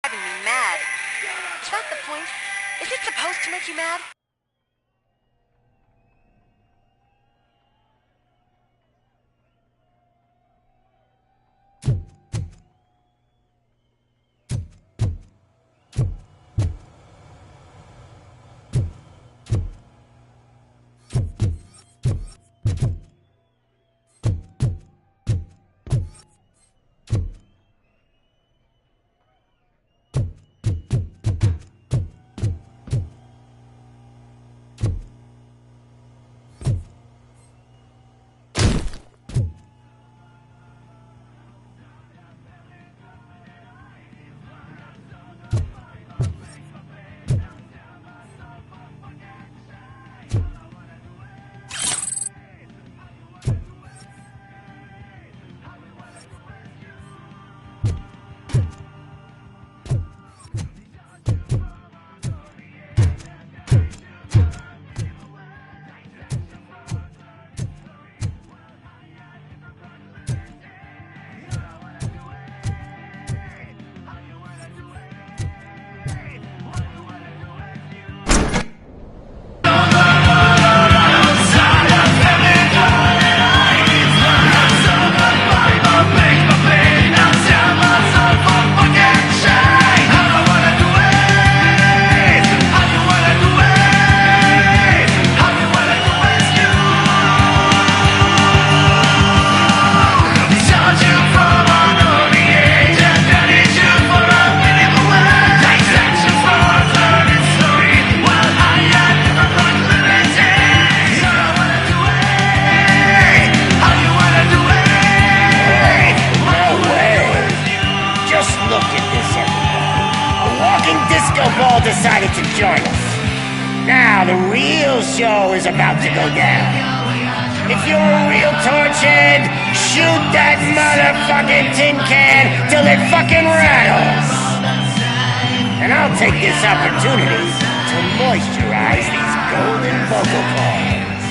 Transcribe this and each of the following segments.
driving me mad. Is that the point? Is it supposed to make you mad? Decided to join us. Now the real show is about to go down. If you're a real torchhead, shoot that motherfucking tin can till it fucking rattles. And I'll take this opportunity to moisturize these golden vocal cords.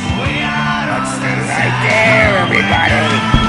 Let's stay right there, everybody.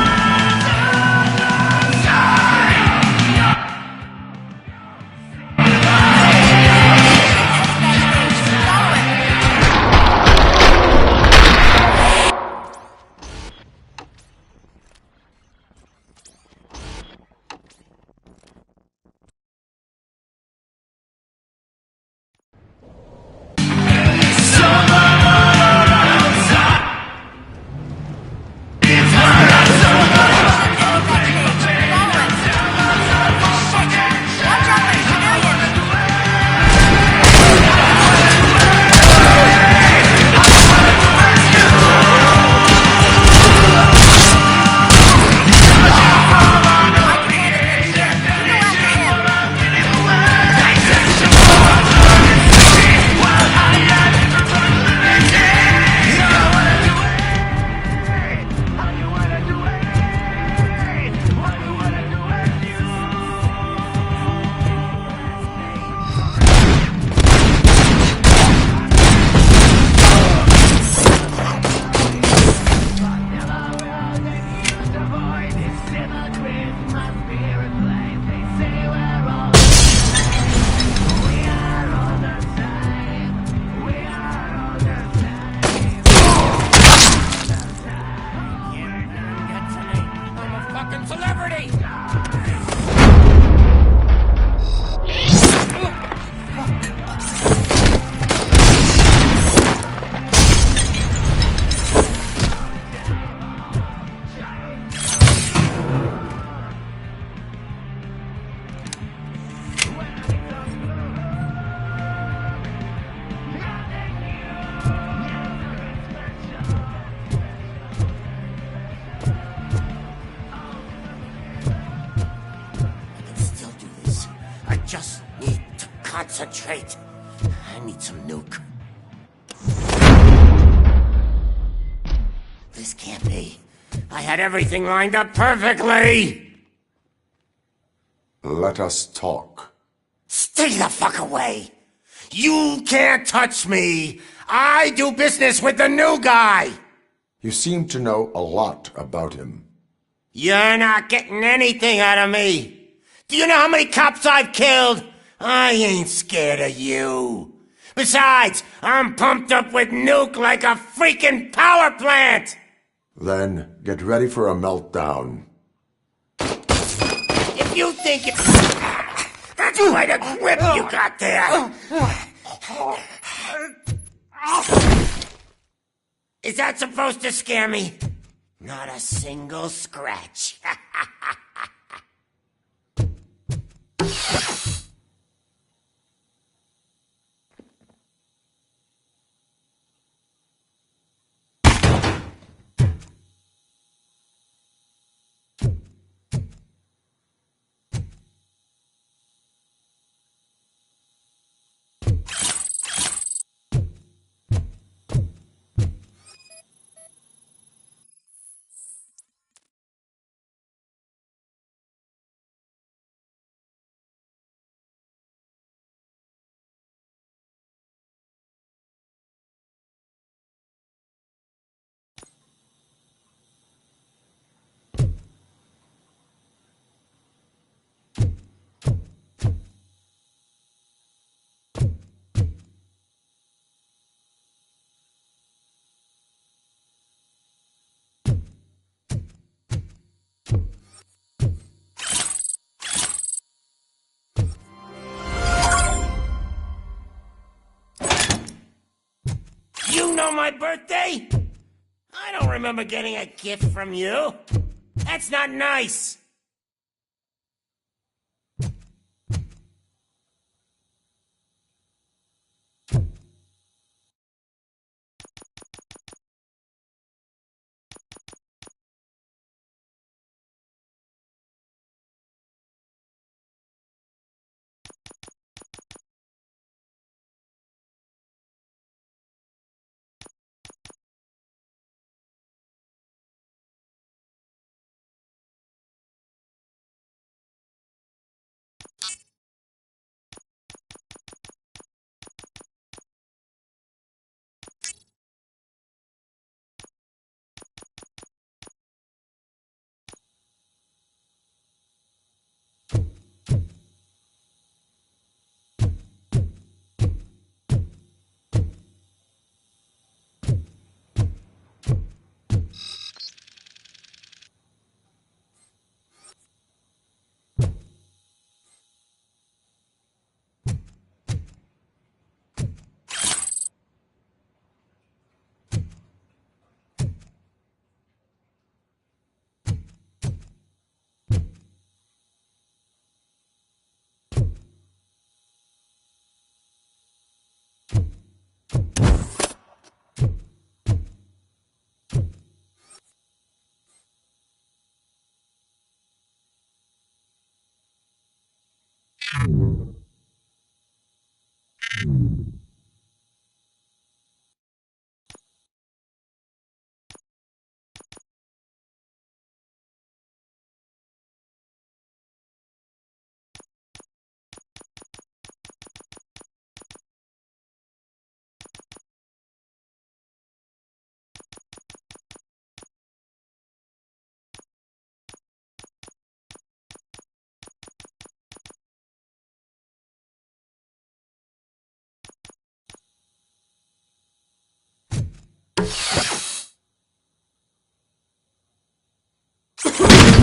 Just need to concentrate. I need some nuke. This can't be. I had everything lined up perfectly! Let us talk. Stay the fuck away! You can't touch me! I do business with the new guy! You seem to know a lot about him. You're not getting anything out of me! Do you know how many cops I've killed? I ain't scared of you. Besides, I'm pumped up with nuke like a freaking power plant! Then get ready for a meltdown. If you think it... That's quite a grip you got there! Is that supposed to scare me? Not a single scratch. You know my birthday? I don't remember getting a gift from you. That's not nice.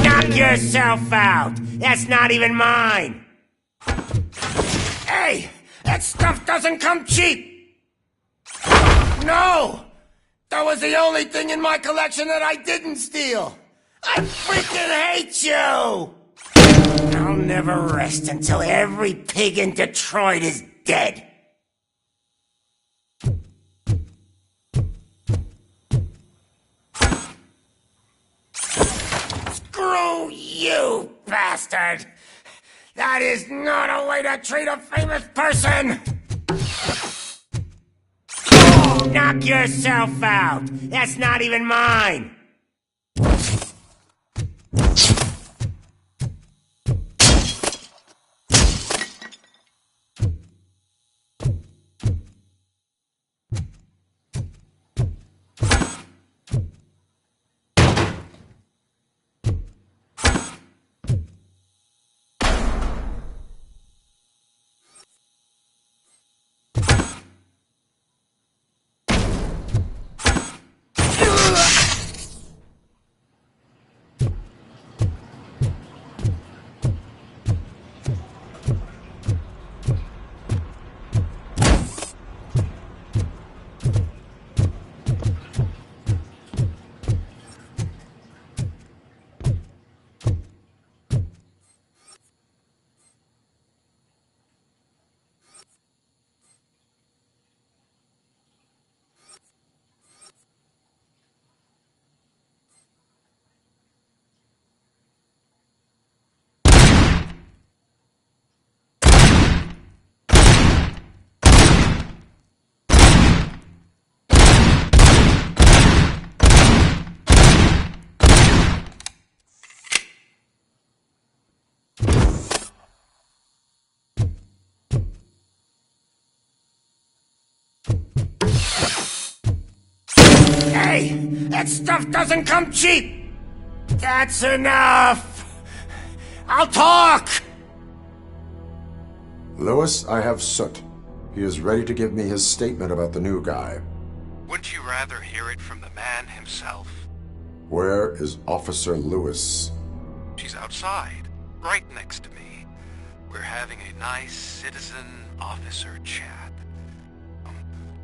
Knock yourself out! That's not even mine! Hey! That stuff doesn't come cheap! No! That was the only thing in my collection that I didn't steal! I freaking hate you! I'll never rest until every pig in Detroit is dead! Screw you, bastard! That is not a way to treat a famous person! Knock yourself out! That's not even mine! Hey, that stuff doesn't come cheap! That's enough! I'll talk! Lewis, I have Soot. He is ready to give me his statement about the new guy. Wouldn't you rather hear it from the man himself? Where is Officer Lewis? She's outside, right next to me. We're having a nice citizen-officer chat.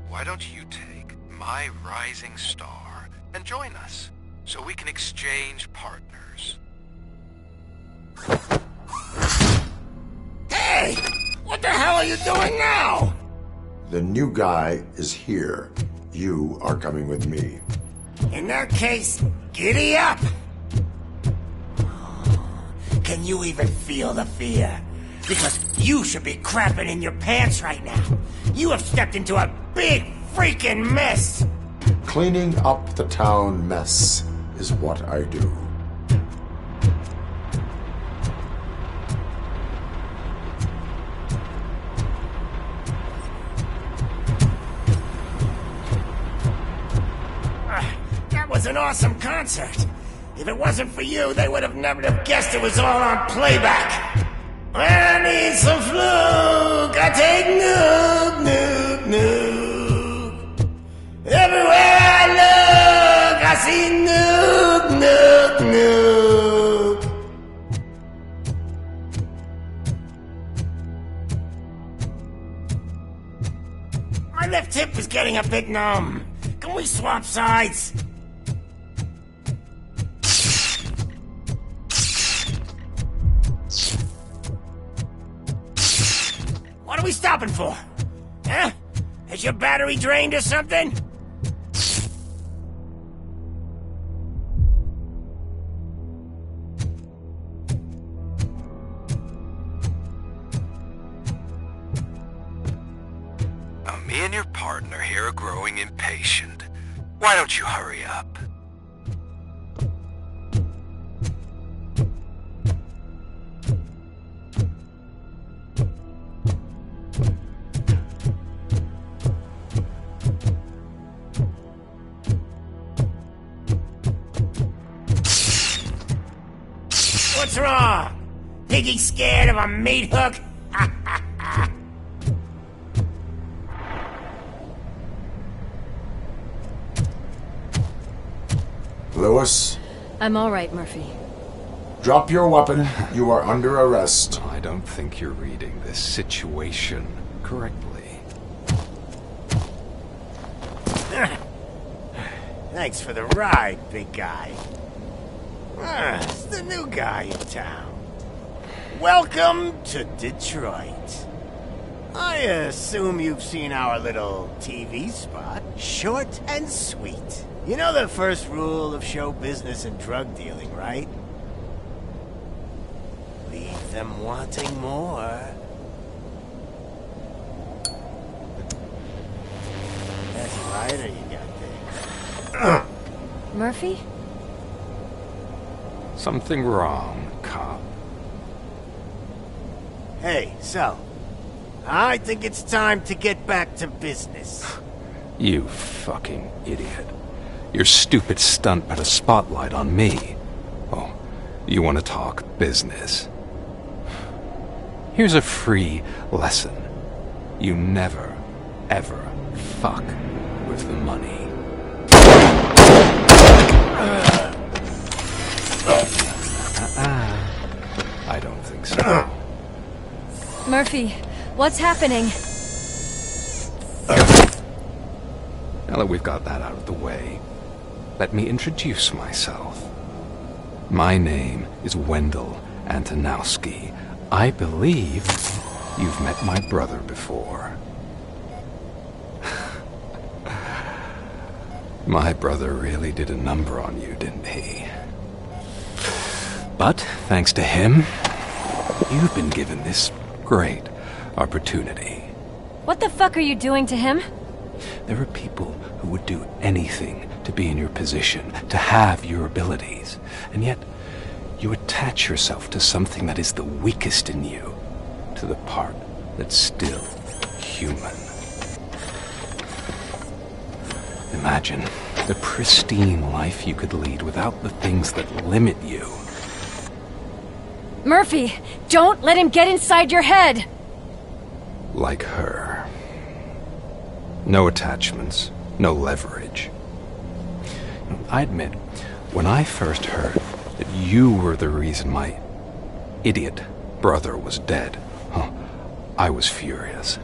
Why don't you take my rising star and join us, so we can exchange partners? Hey! What the hell are you doing now? The new guy is here. You are coming with me. In that case, giddy up! Can you even feel the fear? Because you should be crapping in your pants right now. You have stepped into a big freaking mess! Cleaning up the town mess is what I do. That was an awesome concert. If it wasn't for you, they would have never have guessed it was all on playback. I need some fluke. I take nuke, nuke, nuke. Everywhere I look, I see nuke, nuke, nuke. My left hip is getting a bit numb. Can we swap sides? What are we stopping for? Huh? Has your battery drained or something? Me and your partner here are growing impatient. Why don't you hurry up? What's wrong? Piggy scared of a meat hook? Lewis, I'm all right, Murphy. drop your weapon. You are under arrest. I don't think you're reading this situation correctly. Thanks for the ride, big guy. It's the new guy in town. Welcome to Detroit. I assume you've seen our little TV spot. Short and sweet. You know the first rule of show business and drug dealing, right? Leave them wanting more. That's right, or you got this? Murphy? Something wrong, cop. Hey, so, I think it's time to get back to business. You fucking idiot. Your stupid stunt put a spotlight on me. Oh, you want to talk business? Here's a free lesson. You never, ever fuck with the money. I don't think so. Murphy, what's happening? Now that we've got that out of the way, let me introduce myself. My name is Wendell Antonowski. I believe you've met my brother before. My brother really did a number on you, didn't he? But, thanks to him, you've been given this great opportunity. What the fuck are you doing to him? There are people who would do anything to be in your position, to have your abilities, and yet you attach yourself to something that is the weakest in you, to the part that's still human. Imagine The pristine life you could lead without the things that limit you. Murphy, don't let him get inside your head! Like her. No attachments, no leverage. I admit, when I first heard that you were the reason my idiot brother was dead, I was furious.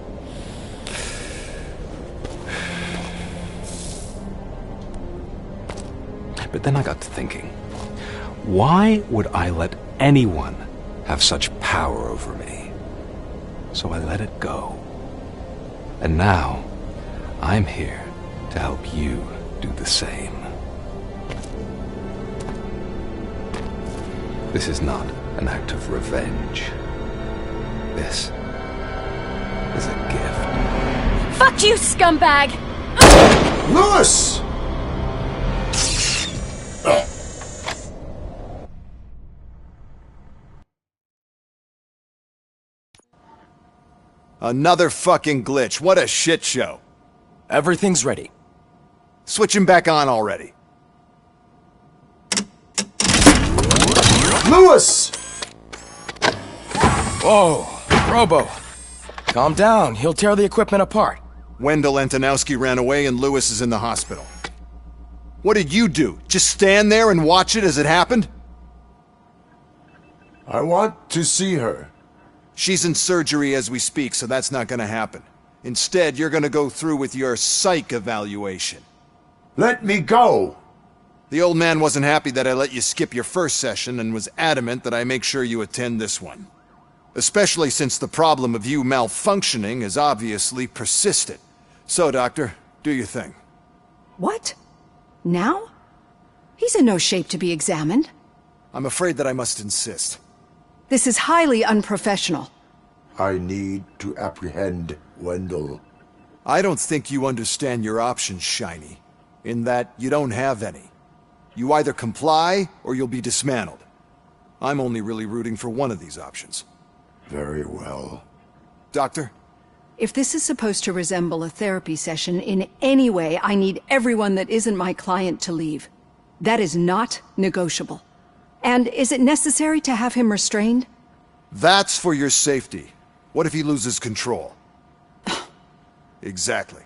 But then I got to thinking, why would I let anyone have such power over me? So I let it go. And now, I'm here to help you do the same. This is not an act of revenge. This is a gift. Fuck you, scumbag! Lewis! Another fucking glitch. What a shit show. Everything's ready. Switch him back on already. Lewis! Whoa, Robo. Calm down, he'll tear the equipment apart. Wendell Antonowski ran away and Lewis is in the hospital. What did you do? Just stand there and watch it as it happened? I want to see her. She's in surgery as we speak, so that's not gonna happen. Instead, you're gonna go through with your psych evaluation. Let me go! The old man wasn't happy that I let you skip your first session and was adamant that I make sure you attend this one. Especially since the problem of you malfunctioning has obviously persisted. So, Doctor, do your thing. What? Now? He's in no shape to be examined. I'm afraid that I must insist. This is highly unprofessional. I need to apprehend Wendell. I don't think you understand your options, Shiny. In that you don't have any. You either comply, or you'll be dismantled. I'm only really rooting for one of these options. Very well. Doctor? If this is supposed to resemble a therapy session in any way, I need everyone that isn't my client to leave. That is not negotiable. And is it necessary to have him restrained? That's for your safety. What if he loses control? Exactly.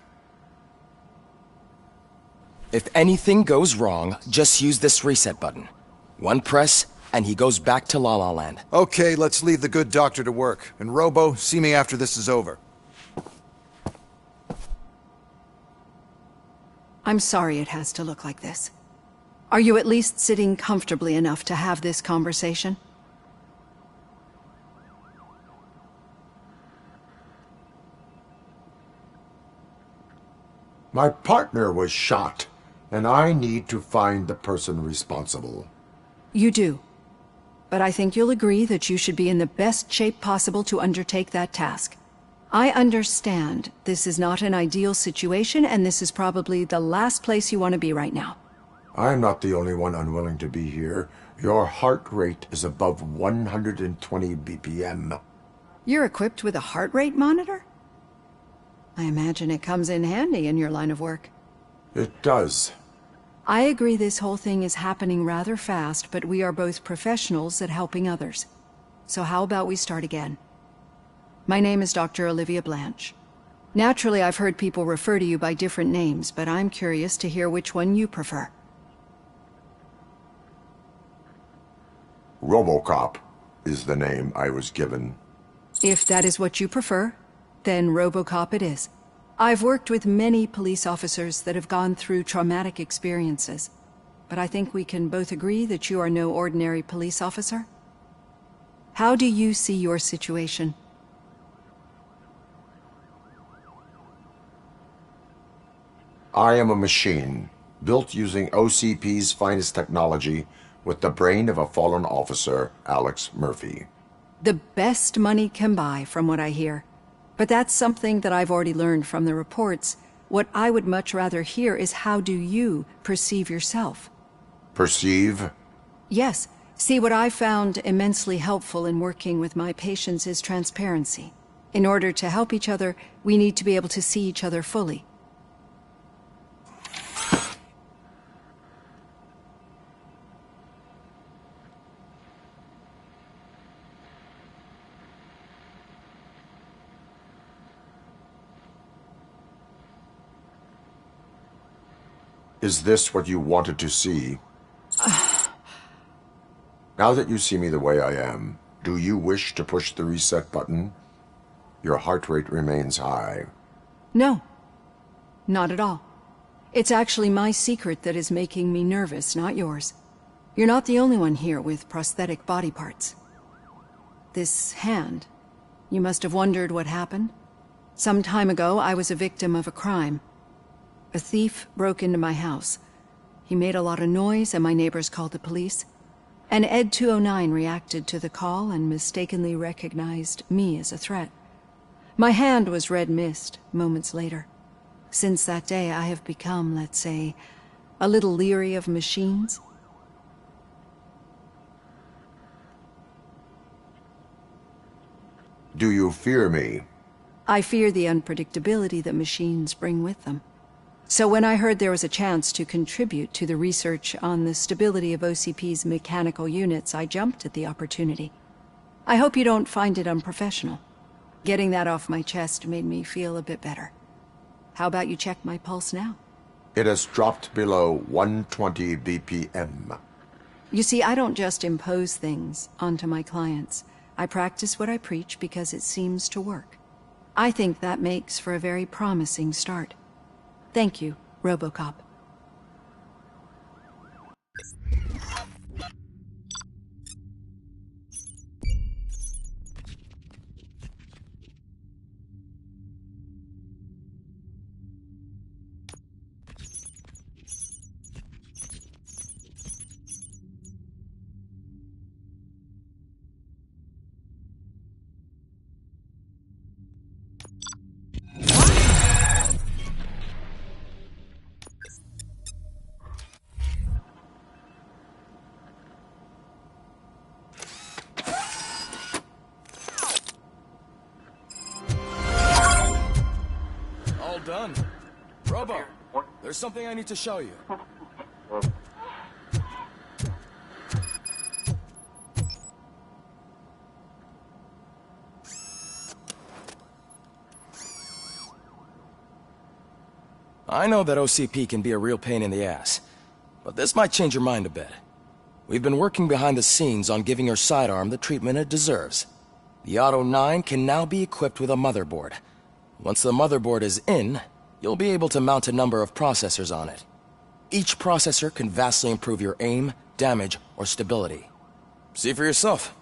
If anything goes wrong, just use this reset button. One press, and he goes back to La La Land. Okay, let's leave the good doctor to work. And Robo, see me after this is over. I'm sorry it has to look like this. Are you at least sitting comfortably enough to have this conversation? My partner was shot, and I need to find the person responsible. You do. But I think you'll agree that you should be in the best shape possible to undertake that task. I understand this is not an ideal situation, and this is probably the last place you want to be right now. I'm not the only one unwilling to be here. Your heart rate is above 120 BPM. You're equipped with a heart rate monitor? I imagine it comes in handy in your line of work. It does. I agree this whole thing is happening rather fast, but we are both professionals at helping others. So how about we start again? My name is Dr. Olivia Blanche. Naturally, I've heard people refer to you by different names, but I'm curious to hear which one you prefer. Robocop is the name I was given. If that is what you prefer, then Robocop it is. I've worked with many police officers that have gone through traumatic experiences, but I think we can both agree that you are no ordinary police officer. How do you see your situation? I am a machine, built using OCP's finest technology with the brain of a fallen officer, Alex Murphy. The best money can buy, from what I hear. But that's something that I've already learned from the reports. What I would much rather hear is how do you perceive yourself? Perceive? Yes. See, what I found immensely helpful in working with my patients is transparency. In order to help each other, we need to be able to see each other fully. Is this what you wanted to see? Now that you see me the way I am, do you wish to push the reset button? Your heart rate remains high. No, not at all. It's actually my secret that is making me nervous, not yours. You're not the only one here with prosthetic body parts. This hand, you must have wondered what happened. Some time ago, I was a victim of a crime. A thief broke into my house. He made a lot of noise and my neighbors called the police. And Ed 209 reacted to the call and mistakenly recognized me as a threat. My hand was red mist moments later. Since that day, I have become, let's say, a little leery of machines. Do you fear me? I fear the unpredictability that machines bring with them. So when I heard there was a chance to contribute to the research on the stability of OCP's mechanical units, I jumped at the opportunity. I hope you don't find it unprofessional. Getting that off my chest made me feel a bit better. How about you check my pulse now? It has dropped below 120 BPM. You see, I don't just impose things onto my clients. I practice what I preach because it seems to work. I think that makes for a very promising start. Thank you, Robocop. All done. Robo, there's something I need to show you. I know that OCP can be a real pain in the ass, but this might change your mind a bit. We've been working behind the scenes on giving your sidearm the treatment it deserves. The Auto 9 can now be equipped with a motherboard. Once the motherboard is in, you'll be able to mount a number of processors on it. Each processor can vastly improve your aim, damage, or stability. See for yourself.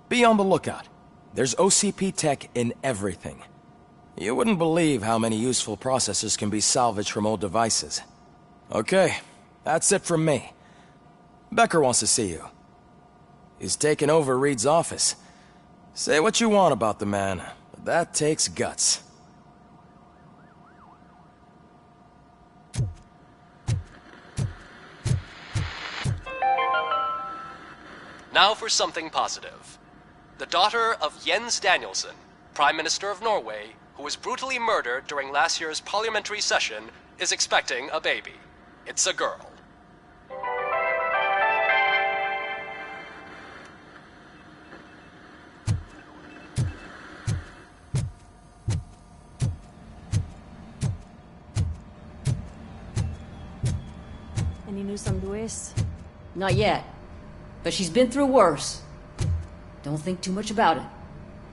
Be on the lookout. There's OCP tech in everything. You wouldn't believe how many useful processors can be salvaged from old devices. Okay, that's it from me. Becker wants to see you. He's taken over Reed's office. Say what you want about the man, but that takes guts. Now for something positive. The daughter of Jens Danielson, Prime Minister of Norway, who was brutally murdered during last year's parliamentary session, is expecting a baby. It's a girl. Any news on Luis? Not yet. But she's been through worse. Don't think too much about it.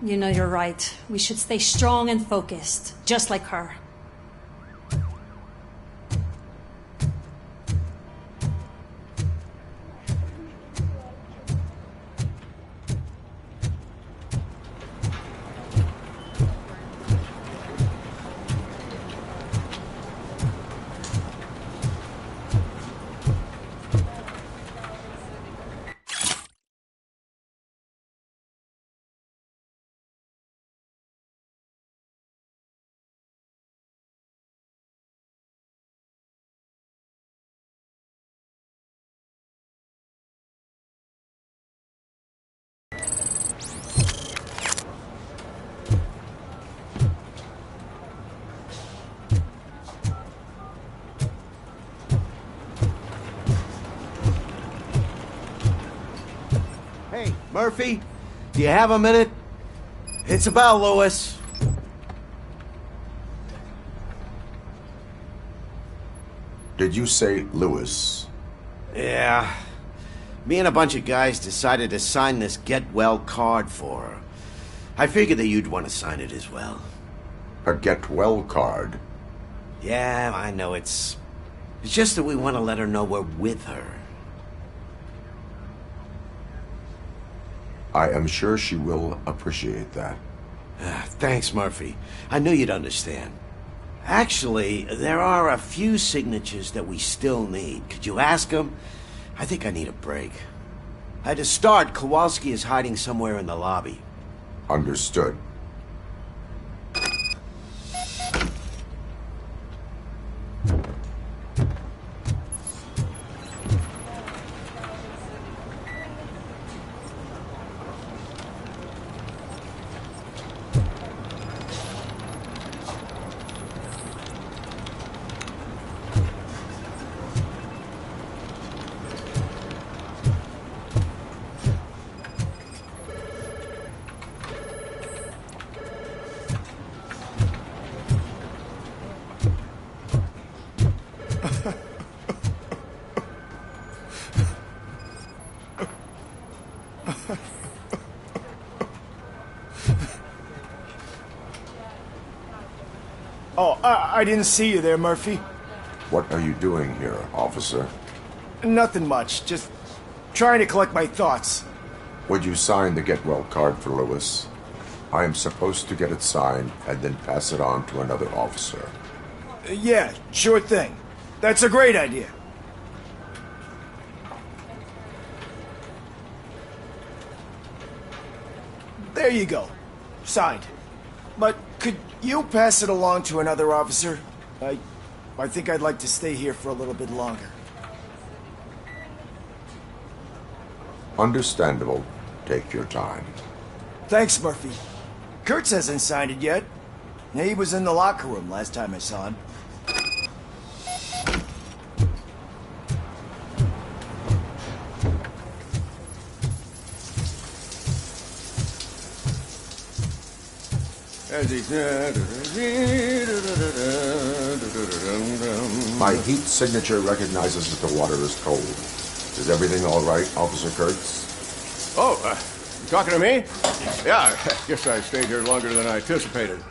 You know you're right. We should stay strong and focused, just like her. Hey, Murphy, do you have a minute? It's about Lewis. Did you say Lewis? Yeah. Me and a bunch of guys decided to sign this get well card for her. I figured that you'd want to sign it as well. A get well card? Yeah, I know it's just that we want to let her know we're with her. I am sure she will appreciate that. Thanks, Murphy. I knew you'd understand. Actually, there are a few signatures that we still need. Could you ask them? I think I need a break. To start, Kowalski is hiding somewhere in the lobby. Understood. Oh, I didn't see you there, Murphy. What are you doing here, officer? Nothing much, just trying to collect my thoughts. Would you sign the get well card for Lewis? I am supposed to get it signed and then pass it on to another officer. Yeah, sure thing. That's a great idea. There you go. Signed. But could you pass it along to another officer? I think I'd like to stay here for a little bit longer. Understandable. Take your time. Thanks, Murphy. Kurtz hasn't signed it yet. He was in the locker room last time I saw him. My heat signature recognizes that the water is cold. Is everything all right, Officer Kurtz? Oh, you talking to me? Yeah, I guess I stayed here longer than I anticipated.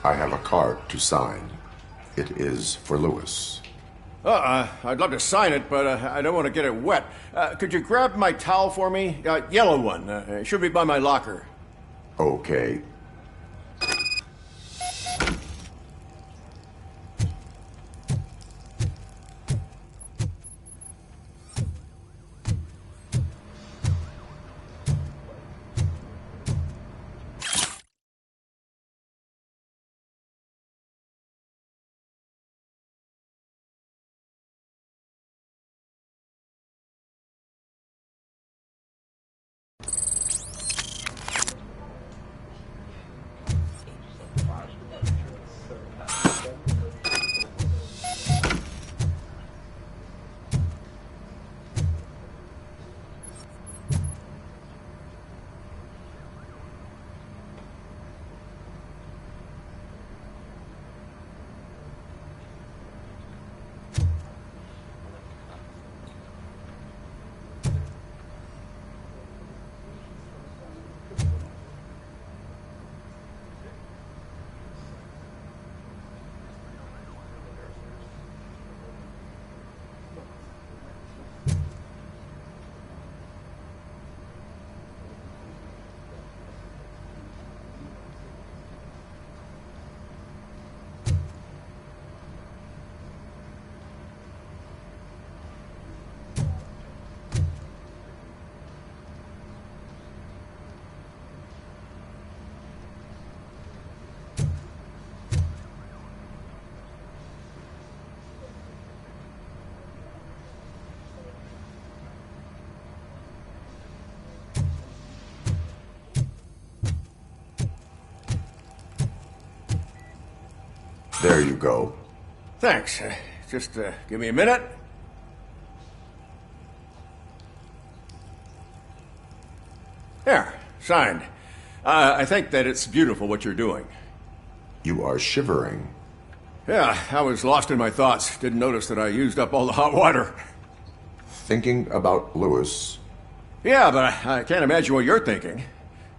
I have a card to sign. It is for Lewis. I'd love to sign it, but I don't want to get it wet. Could you grab my towel for me? Yellow one. It should be by my locker. Okay. There you go. Thanks. Just give me a minute. There, signed. I think that it's beautiful what you're doing. You are shivering. Yeah, I was lost in my thoughts. Didn't notice that I used up all the hot water. Thinking about Lewis. Yeah, but I can't imagine what you're thinking.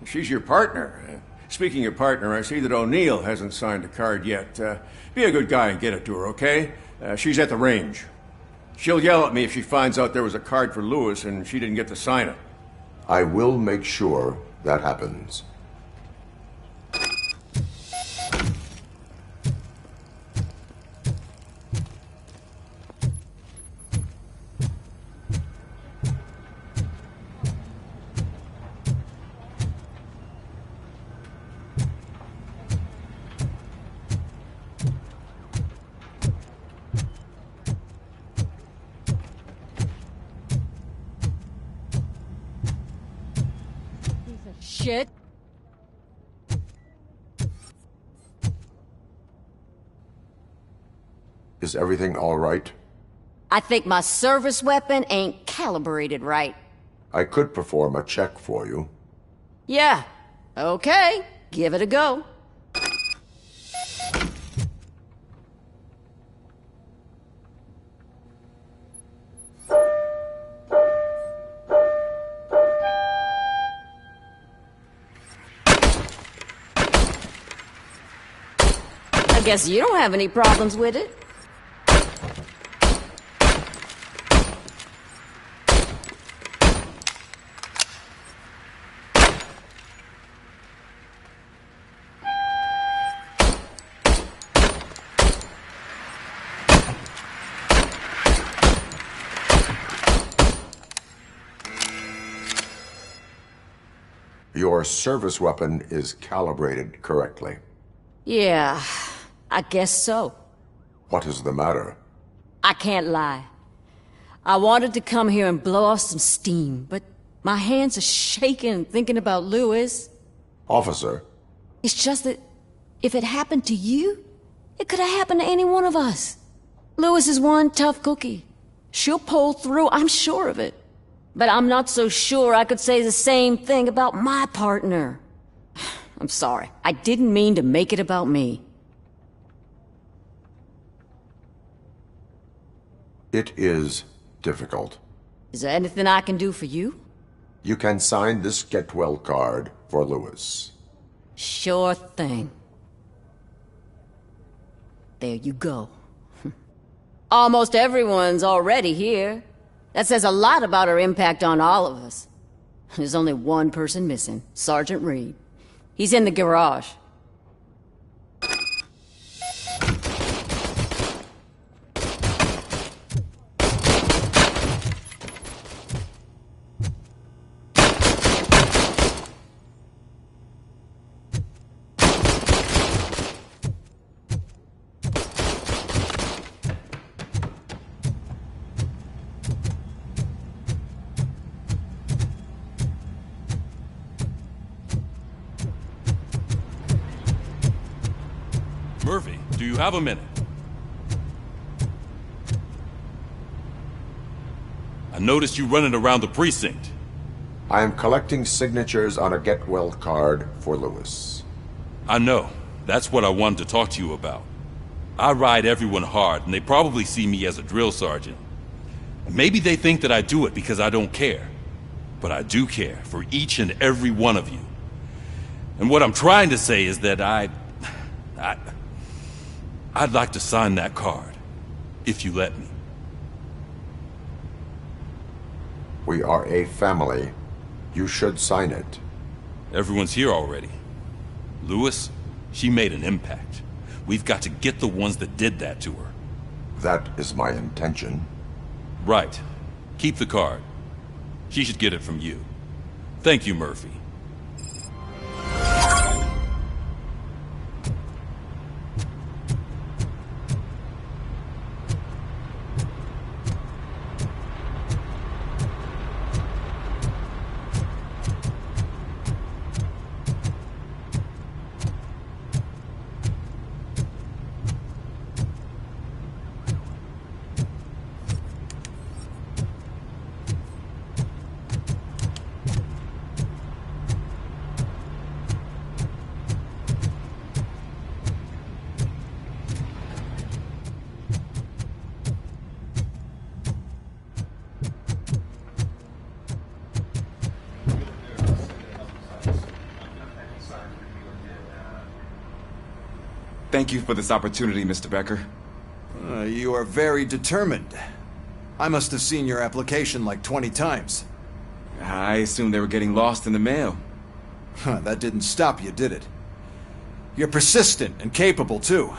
She's your partner. Speaking of partner, I see that O'Neill hasn't signed a card yet. Be a good guy and get it to her, okay? She's at the range. She'll yell at me if she finds out there was a card for Lewis and she didn't get to sign it. I will make sure that happens. Shit. Is everything all right? I think my service weapon ain't calibrated right. I could perform a check for you. Yeah. Okay. Give it a go. I guess you don't have any problems with it. Your service weapon is calibrated correctly. Yeah, I guess so. What is the matter? I can't lie. I wanted to come here and blow off some steam, but my hands are shaking thinking about Lewis. Officer. It's just that if it happened to you, it could have happened to any one of us. Lewis is one tough cookie. She'll pull through, I'm sure of it. But I'm not so sure I could say the same thing about my partner. I'm sorry. I didn't mean to make it about me. It is difficult. Is there anything I can do for you? You can sign this Get Well card for Lewis. Sure thing. There you go. Almost everyone's already here. That says a lot about her impact on all of us. There's only one person missing, Sergeant Reed. He's in the garage. Murphy, do you have a minute? I noticed you running around the precinct. I am collecting signatures on a get well card for Lewis. I know. That's what I wanted to talk to you about. I ride everyone hard, and they probably see me as a drill sergeant. Maybe they think that I do it because I don't care. But I do care for each and every one of you. And what I'm trying to say is that I'd like to sign that card, if you let me. We are a family. You should sign it. Everyone's here already. Lewis, she made an impact. We've got to get the ones that did that to her. That is my intention. Right. Keep the card. She should get it from you. Thank you, Murphy. Thank you for this opportunity, Mr. Becker. You are very determined. I must have seen your application like 20 times. I assumed they were getting lost in the mail. That didn't stop you, did it? You're persistent and capable, too.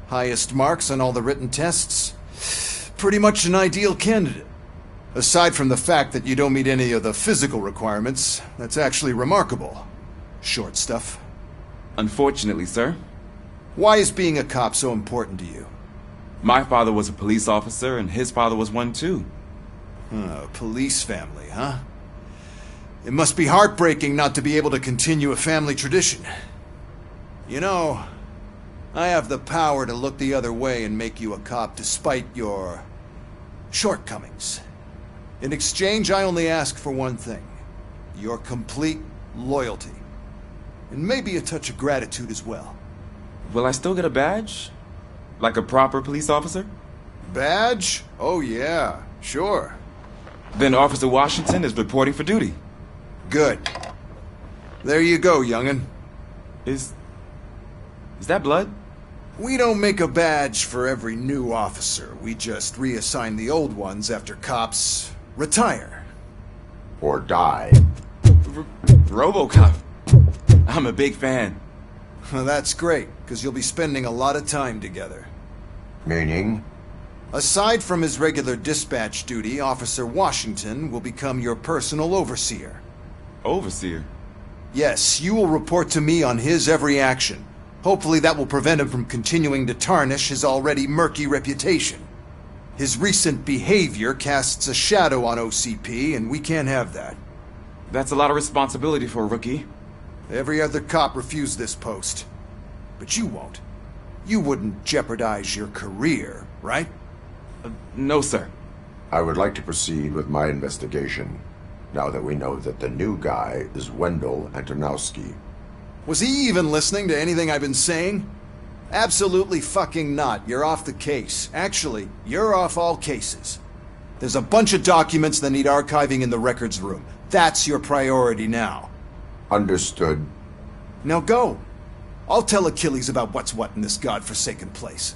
Highest marks on all the written tests. Pretty much an ideal candidate. Aside from the fact that you don't meet any of the physical requirements, that's actually remarkable. Short stuff. Unfortunately, sir. Why is being a cop so important to you? My father was a police officer, and his father was one, too. A police family, huh? It must be heartbreaking not to be able to continue a family tradition. You know, I have the power to look the other way and make you a cop despite your shortcomings. In exchange, I only ask for one thing. Your complete loyalty. And maybe a touch of gratitude as well. Will I still get a badge? Like a proper police officer? Badge? Oh yeah, sure. Then Officer Washington is reporting for duty. Good. There you go, young'un. Is that blood? We don't make a badge for every new officer. We just reassign the old ones after cops retire. Or die. Robocop. I'm a big fan. That's great, because you'll be spending a lot of time together. Meaning? Aside from his regular dispatch duty, Officer Washington will become your personal overseer. Overseer? Yes, you will report to me on his every action. Hopefully that will prevent him from continuing to tarnish his already murky reputation. His recent behavior casts a shadow on OCP, and we can't have that. That's a lot of responsibility for a rookie. Every other cop refused this post. But you won't. You wouldn't jeopardize your career, right? No, sir. I would like to proceed with my investigation, now that we know that the new guy is Wendell Antonowski. Was he even listening to anything I've been saying? Absolutely fucking not. You're off the case. Actually, you're off all cases. There's a bunch of documents that need archiving in the records room. That's your priority now. Understood. Now go. I'll tell Achilles about what's what in this godforsaken place.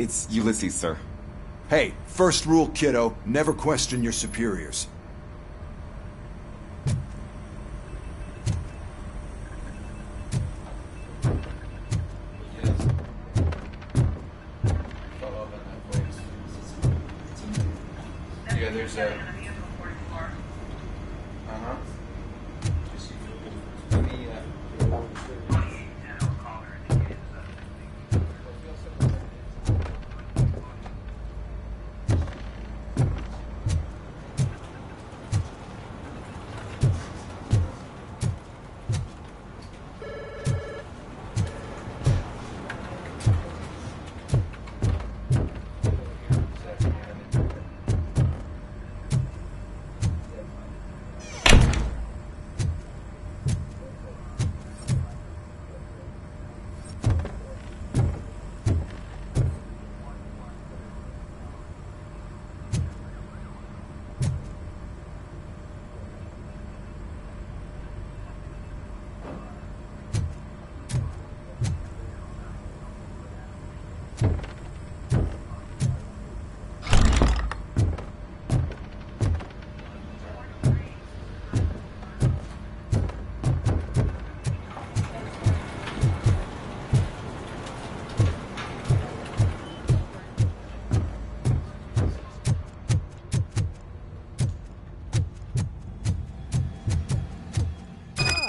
It's Ulysses, sir. Hey, first rule, kiddo, never question your superiors. Yeah, there's a...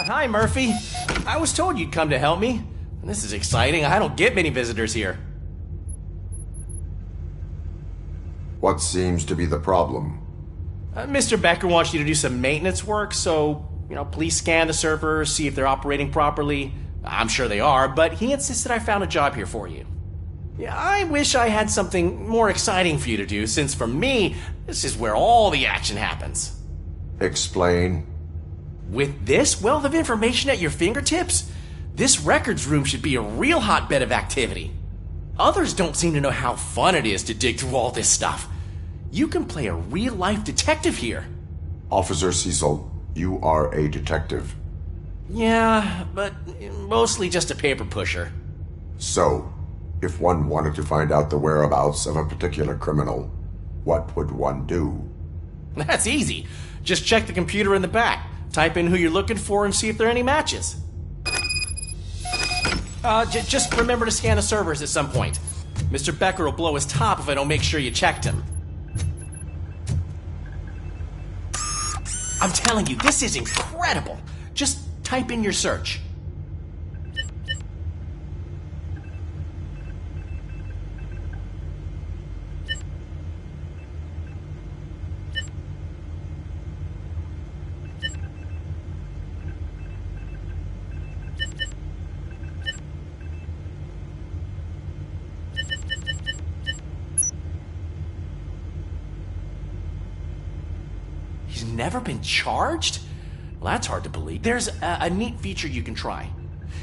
Hi, Murphy. I was told you'd come to help me. This is exciting. I don't get many visitors here. What seems to be the problem? Mr. Becker wants you to do some maintenance work, so, please scan the servers, see if they're operating properly. I'm sure they are, but he insisted I found a job here for you. Yeah, I wish I had something more exciting for you to do, since for me, this is where all the action happens. Explain. With this wealth of information at your fingertips, this records room should be a real hotbed of activity. Others don't seem to know how fun it is to dig through all this stuff. You can play a real-life detective here. Officer Cecil, you are a detective. Yeah, but mostly just a paper pusher. So, if one wanted to find out the whereabouts of a particular criminal, what would one do? That's easy. Just check the computer in the back. Type in who you're looking for and see if there are any matches. Just remember to scan the servers at some point. Mr. Becker will blow his top if I don't make sure you checked him. I'm telling you, this is incredible. Just type in your search. He's never been charged? Well, that's hard to believe. There's a neat feature you can try.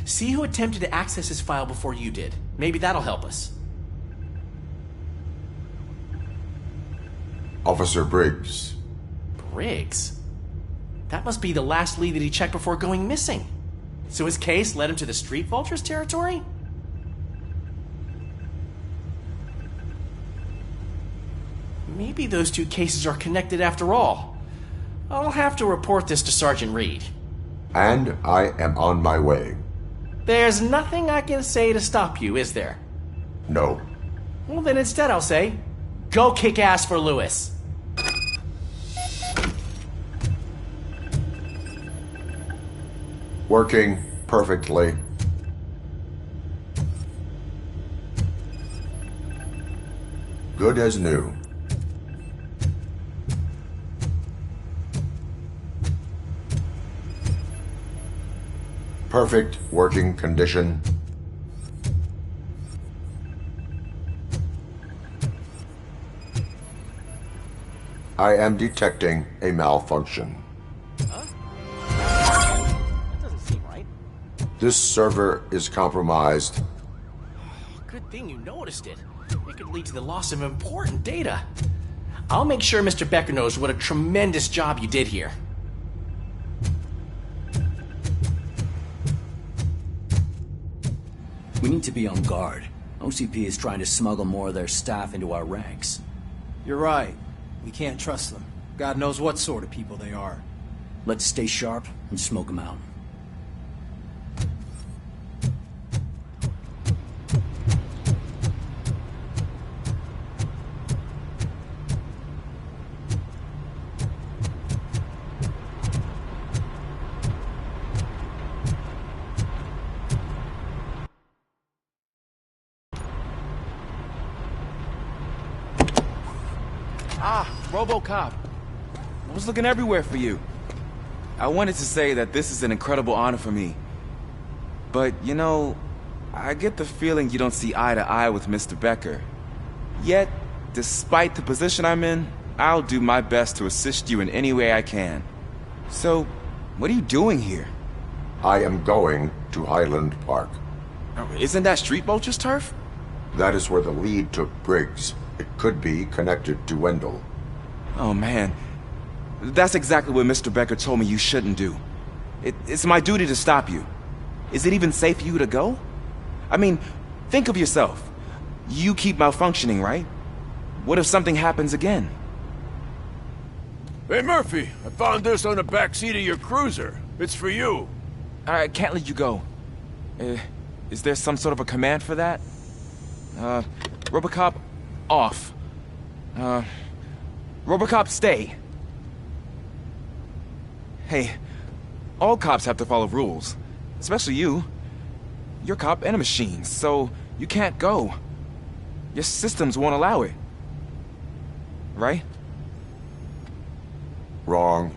See who attempted to access his file before you did. Maybe that'll help us. Officer Briggs. Briggs? That must be the last lead that he checked before going missing. So his case led him to the Street Vultures territory? Maybe those two cases are connected after all. I'll have to report this to Sergeant Reed. And I am on my way. There's nothing I can say to stop you, is there? No. Well, then instead I'll say, go kick ass for Lewis. Working perfectly. Good as new. Perfect working condition. I am detecting a malfunction. Huh? That doesn't seem right. This server is compromised. Good thing you noticed it. It could lead to the loss of important data. I'll make sure Mr. Becker knows what a tremendous job you did here. We need to be on guard. OCP is trying to smuggle more of their staff into our ranks. You're right. We can't trust them. God knows what sort of people they are. Let's stay sharp and smoke them out. Robocop. I was looking everywhere for you. I wanted to say that this is an incredible honor for me. But, you know, I get the feeling you don't see eye to eye with Mr. Becker. Yet, despite the position I'm in, I'll do my best to assist you in any way I can. So, what are you doing here? I am going to Highland Park. Isn't that Street Vulture's turf? That is where the lead took Briggs. It could be connected to Wendell. Oh man, that's exactly what Mr. Becker told me you shouldn't do. It's my duty to stop you. Is it even safe for you to go? I mean, think of yourself. You keep malfunctioning, right? What if something happens again? Hey Murphy, I found this on the back seat of your cruiser. It's for you. I can't let you go. Is there some sort of a command for that? Robocop, off. Robocop, stay. Hey, all cops have to follow rules. Especially you. You're a cop and a machine, so you can't go. Your systems won't allow it. Right? Wrong.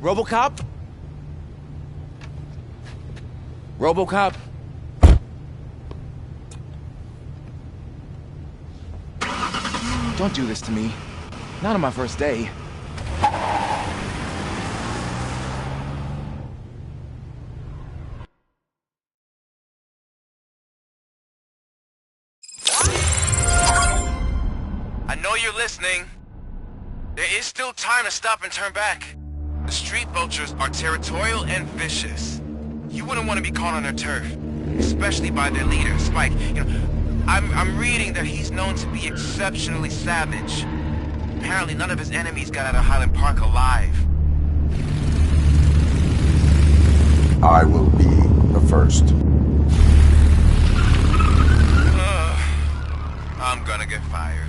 Robocop? Robocop? Don't do this to me. Not on my first day. I know you're listening. There is still time to stop and turn back. The street vultures are territorial and vicious. You wouldn't want to be caught on their turf, especially by their leader, Spike. You know, I'm reading that he's known to be exceptionally savage. Apparently none of his enemies got out of Highland Park alive. I will be the first. I'm gonna get fired.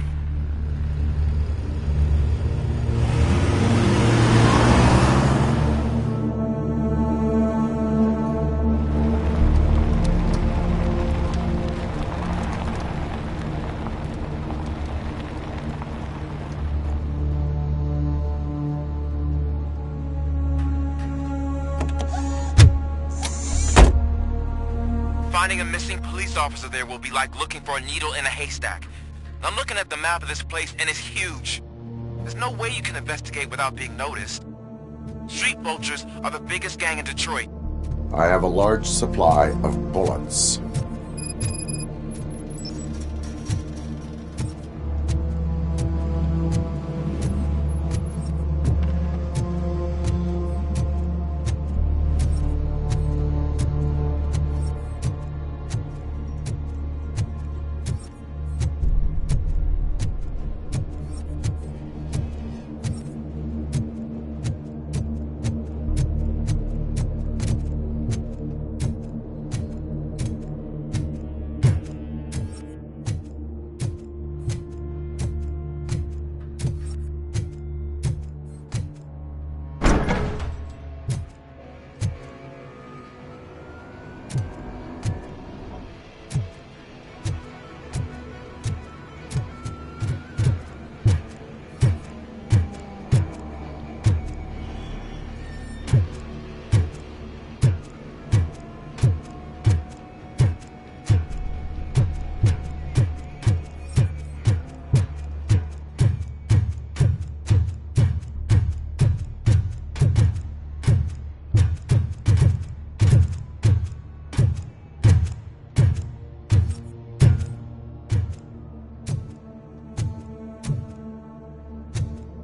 Finding a missing police officer there will be like looking for a needle in a haystack. I'm looking at the map of this place and it's huge. There's no way you can investigate without being noticed. Street vultures are the biggest gang in Detroit. I have a large supply of bullets.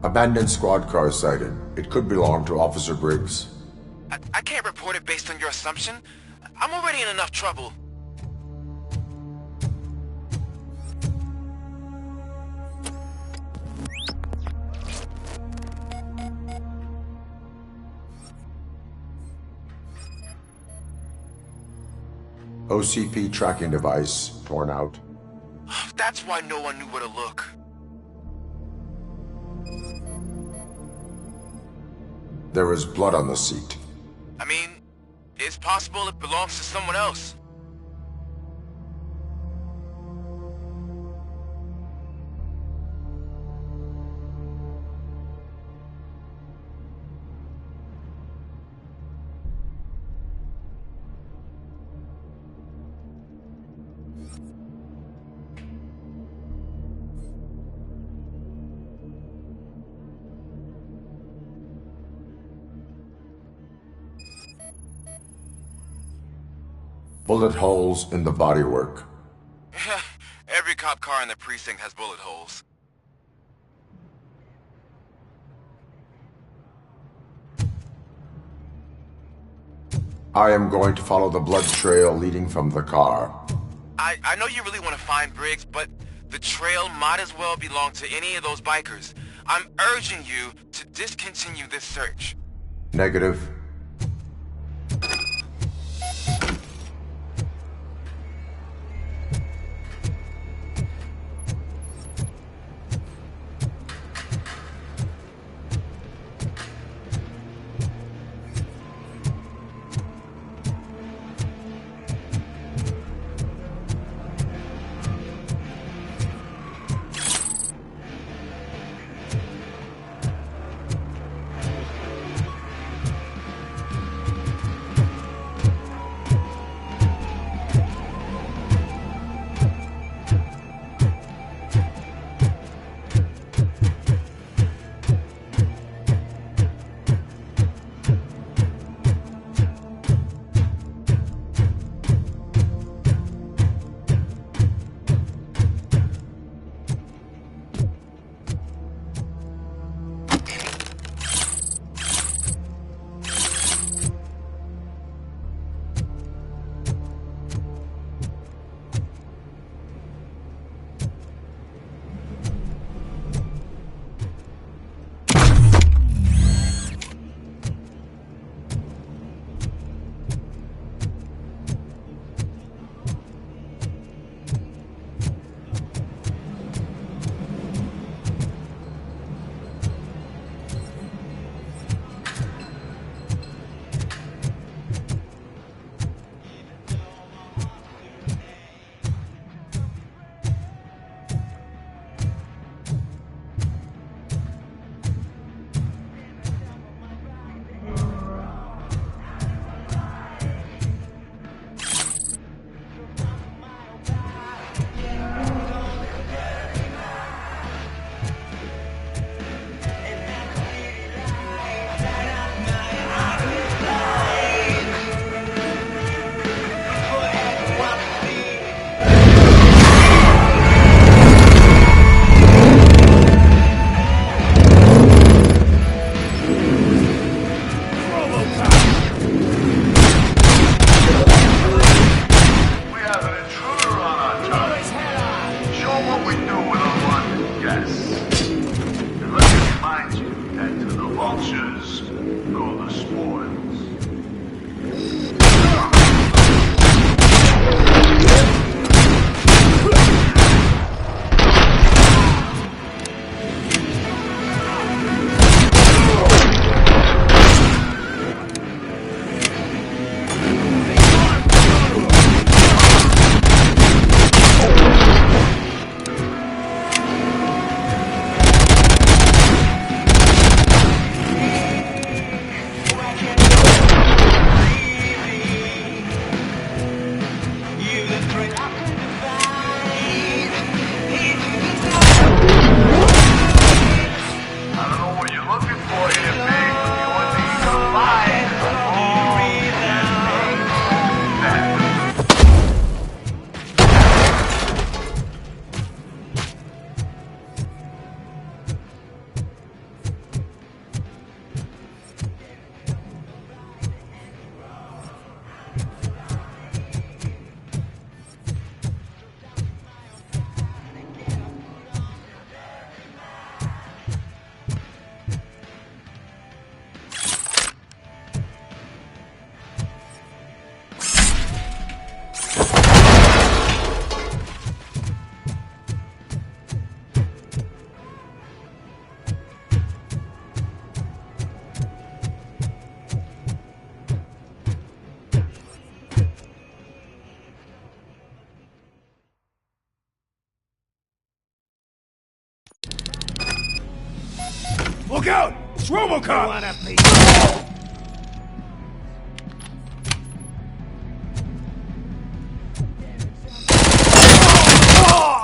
Abandoned squad car sighted. It could belong to Officer Briggs. I can't report it based on your assumption. I'm already in enough trouble. OCP tracking device torn out. That's why no one knew where to look. There is blood on the seat. I mean, it's possible it belongs to someone else. Bullet holes in the bodywork. Every cop car in the precinct has bullet holes. I am going to follow the blood trail leading from the car. I know you really want to find Briggs, but the trail might as well belong to any of those bikers. I'm urging you to discontinue this search. Negative. Look out! It's Robocop!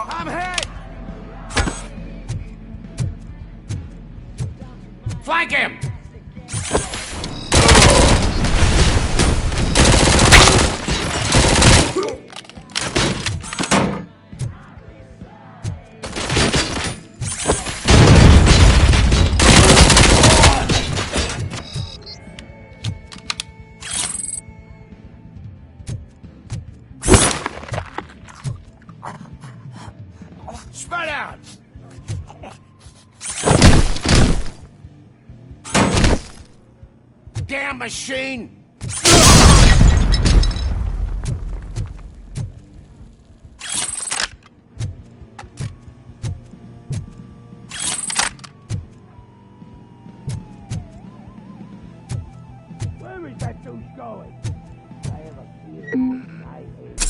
I'm hit! Flank him! Spread out! Damn machine! Where is that douche going? I have a feeling I hate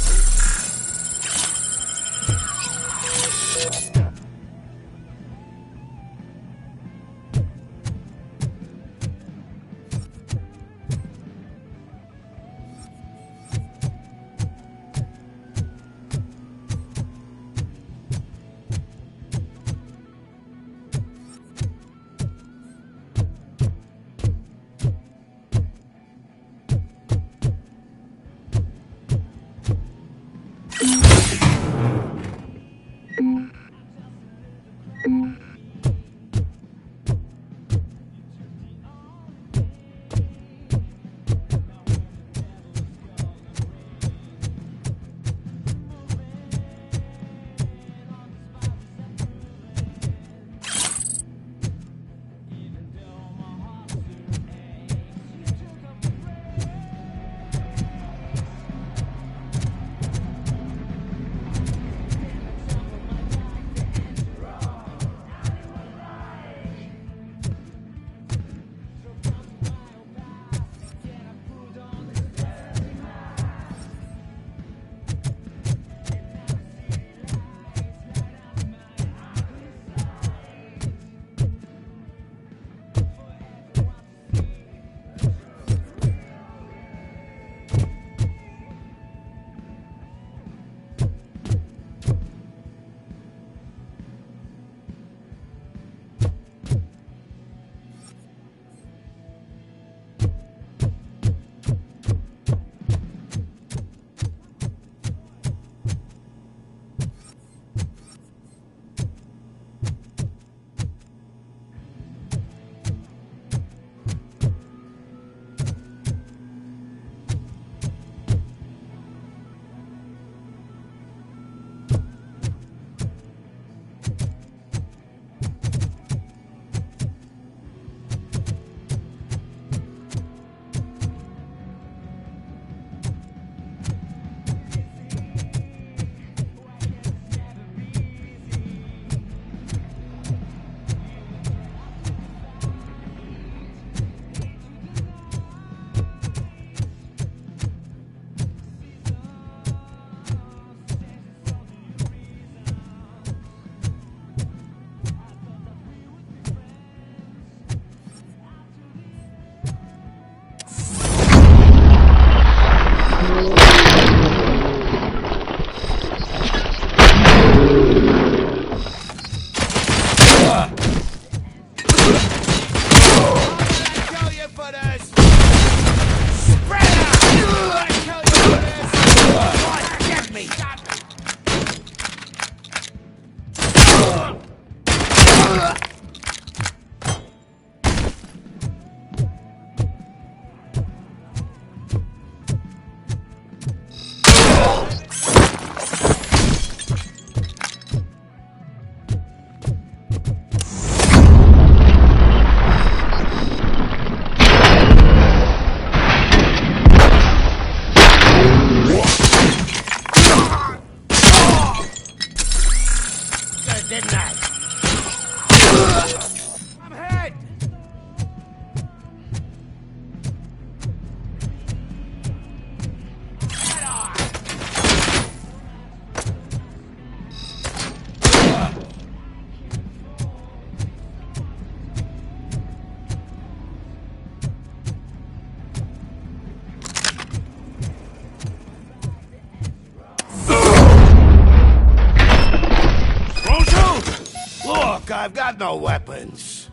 I've got no weapons.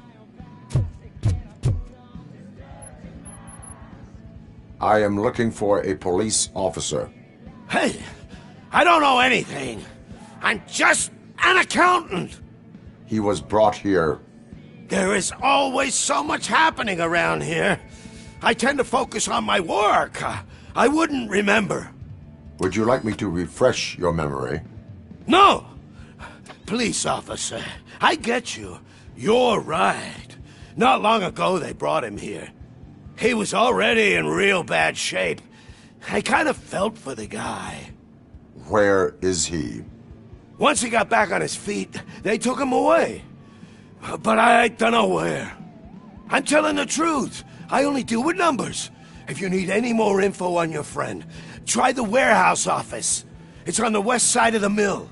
I am looking for a police officer. Hey, I don't know anything. I'm just an accountant. He was brought here. There is always so much happening around here. I tend to focus on my work. I wouldn't remember. Would you like me to refresh your memory? No! Police officer, I get you. You're right. Not long ago they brought him here. He was already in real bad shape. I kind of felt for the guy. Where is he? Once he got back on his feet, they took him away. But I don't know where. I'm telling the truth. I only deal with numbers. If you need any more info on your friend, try the warehouse office. It's on the west side of the mill.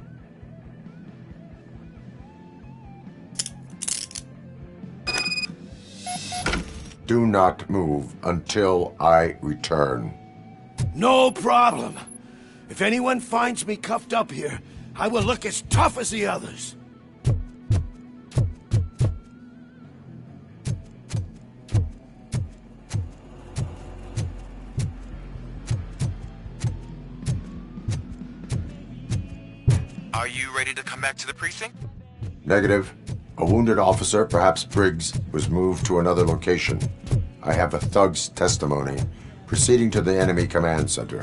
Do not move until I return. No problem. If anyone finds me cuffed up here, I will look as tough as the others. Are you ready to come back to the precinct? Negative. A wounded officer, perhaps Briggs, was moved to another location. I have a thug's testimony, proceeding to the enemy command center.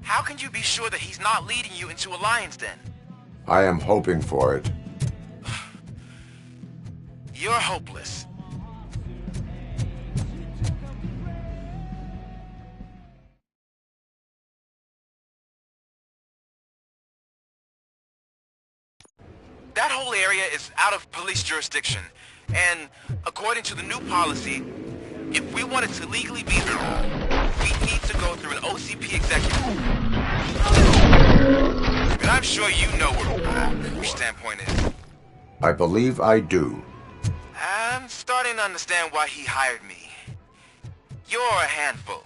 How can you be sure that he's not leading you into a lion's den? I am hoping for it. You're hopeless. That whole area is out of police jurisdiction, and according to the new policy, if we wanted to legally be there, we need to go through an OCP executive. And I'm sure you know where your standpoint is. I believe I do. I'm starting to understand why he hired me. You're a handful.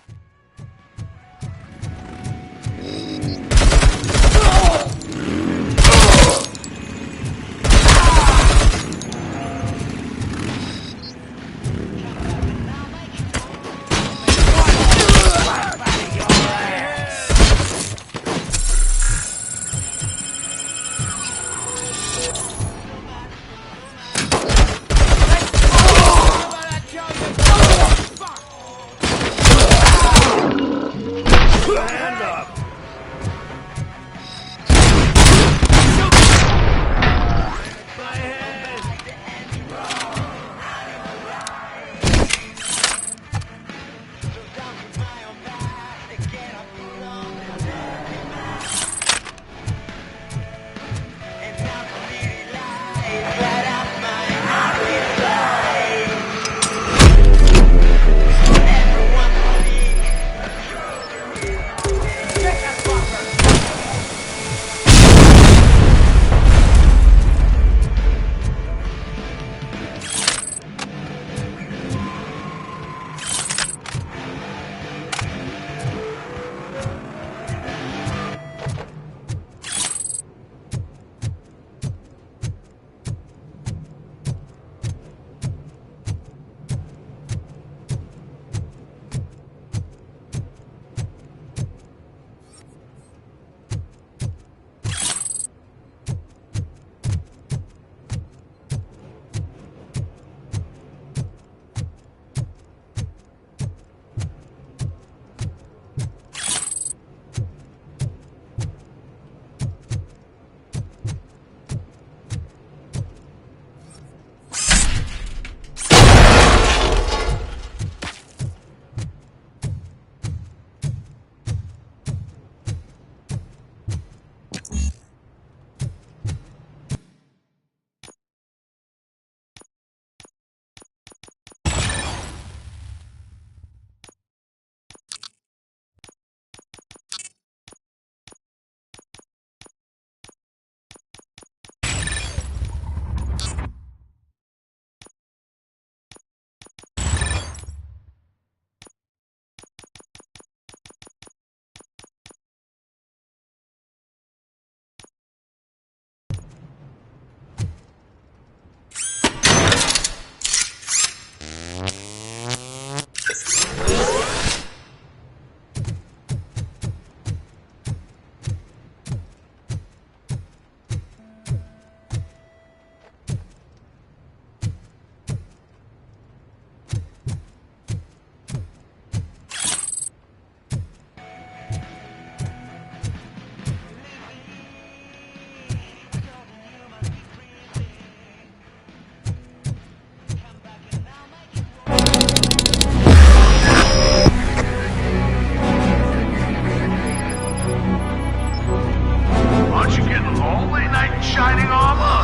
shining armor?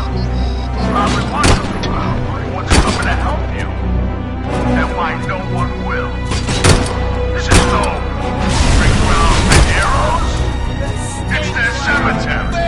Probably wonderful. What's coming to help you? And why no one will? This is no playground for heroes. It's their cemetery.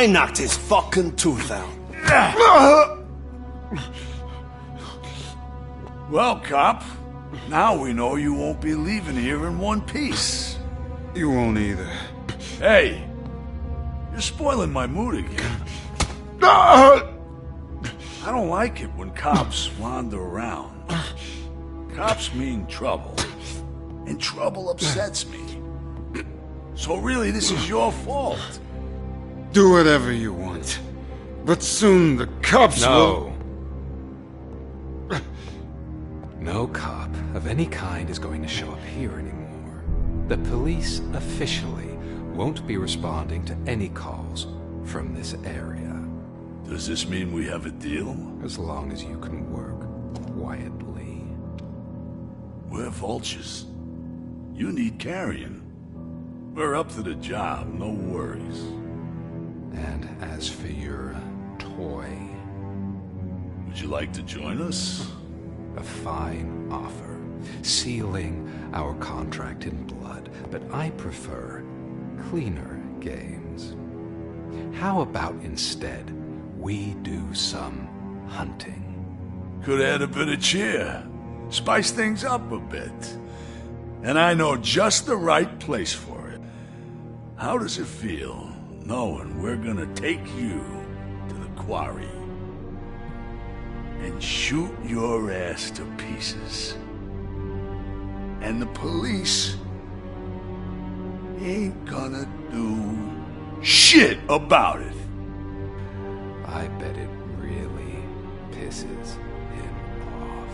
I knocked his fucking tooth out. Well, cop, now we know you won't be leaving here in one piece. You won't either. Hey, you're spoiling my mood again. I don't like it when cops wander around. Cops mean trouble, and trouble upsets me. So really, this is your fault. Do whatever you want. But soon the cops will... No cop of any kind is going to show up here anymore. The police officially won't be responding to any calls from this area. Does this mean we have a deal? As long as you can work quietly. We're vultures. You need carrion. We're up to the job, no worries. And as for your toy... Would you like to join us? A fine offer, sealing our contract in blood, but I prefer cleaner games. How about instead we do some hunting? Could add a bit of cheer, spice things up a bit. And I know just the right place for it. How does it feel knowing we're gonna take you to the quarry and shoot your ass to pieces? And the police ain't gonna do shit about it. I bet it really pisses him off.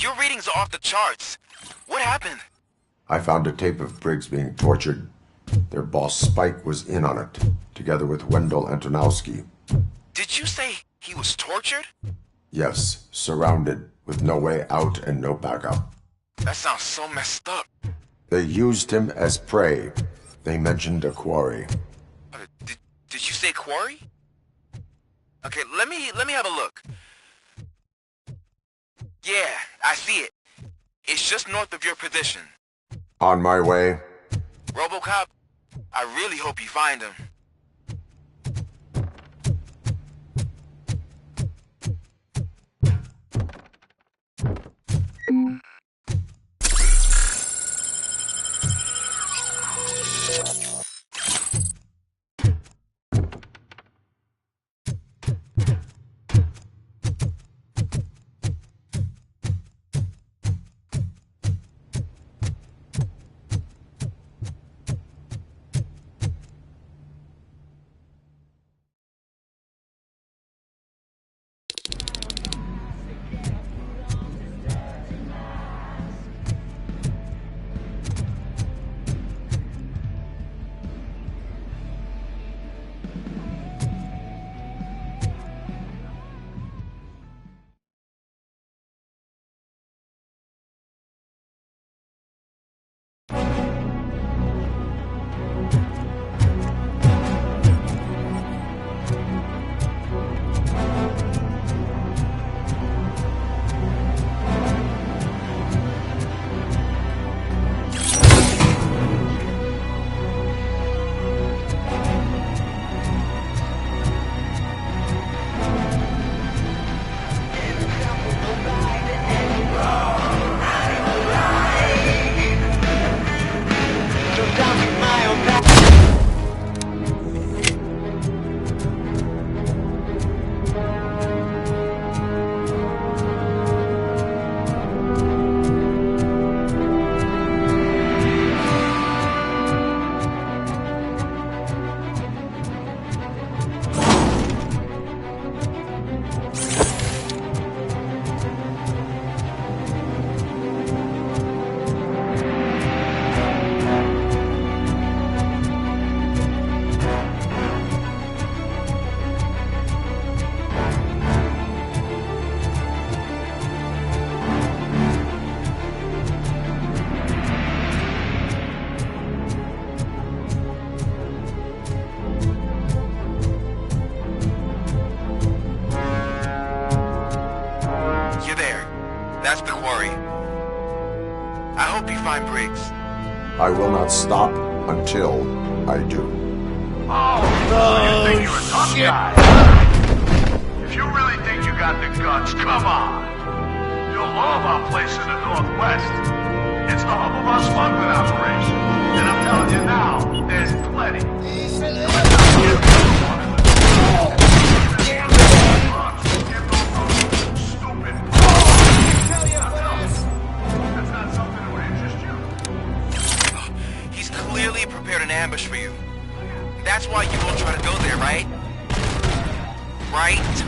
Your readings are off the charts. What happened? I found a tape of Briggs being tortured. Their boss Spike was in on it, together with Wendell Antonowski. Did you say he was tortured? Yes, surrounded, with no way out and no backup. That sounds so messed up. They used him as prey. They mentioned a quarry. Did you say quarry? Okay, let me have a look. Yeah, I see it. It's just north of your position. On my way. Robocop, I really hope you find him. time, Briggs. I will not stop until I do. Oh, so you think you're a tough guy? If you really think you got the guts, come on. You'll love our place in the Northwest. It's the hub of our smuggling operation. And I'm telling you now, there's plenty. He's clearly prepared an ambush for you. That's why you won't try to go there, right? Right?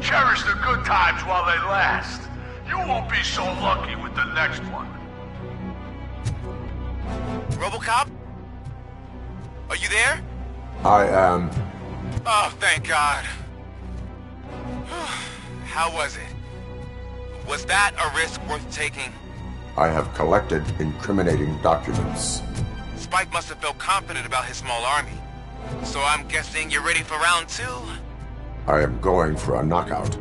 Cherish the good times while they last. You won't be so lucky with the next one. Robocop? Are you there? I am. Oh, thank God. How was it? Was that a risk worth taking? I have collected incriminating documents. Spike must have felt confident about his small army. So I'm guessing you're ready for round 2? I am going for a knockout.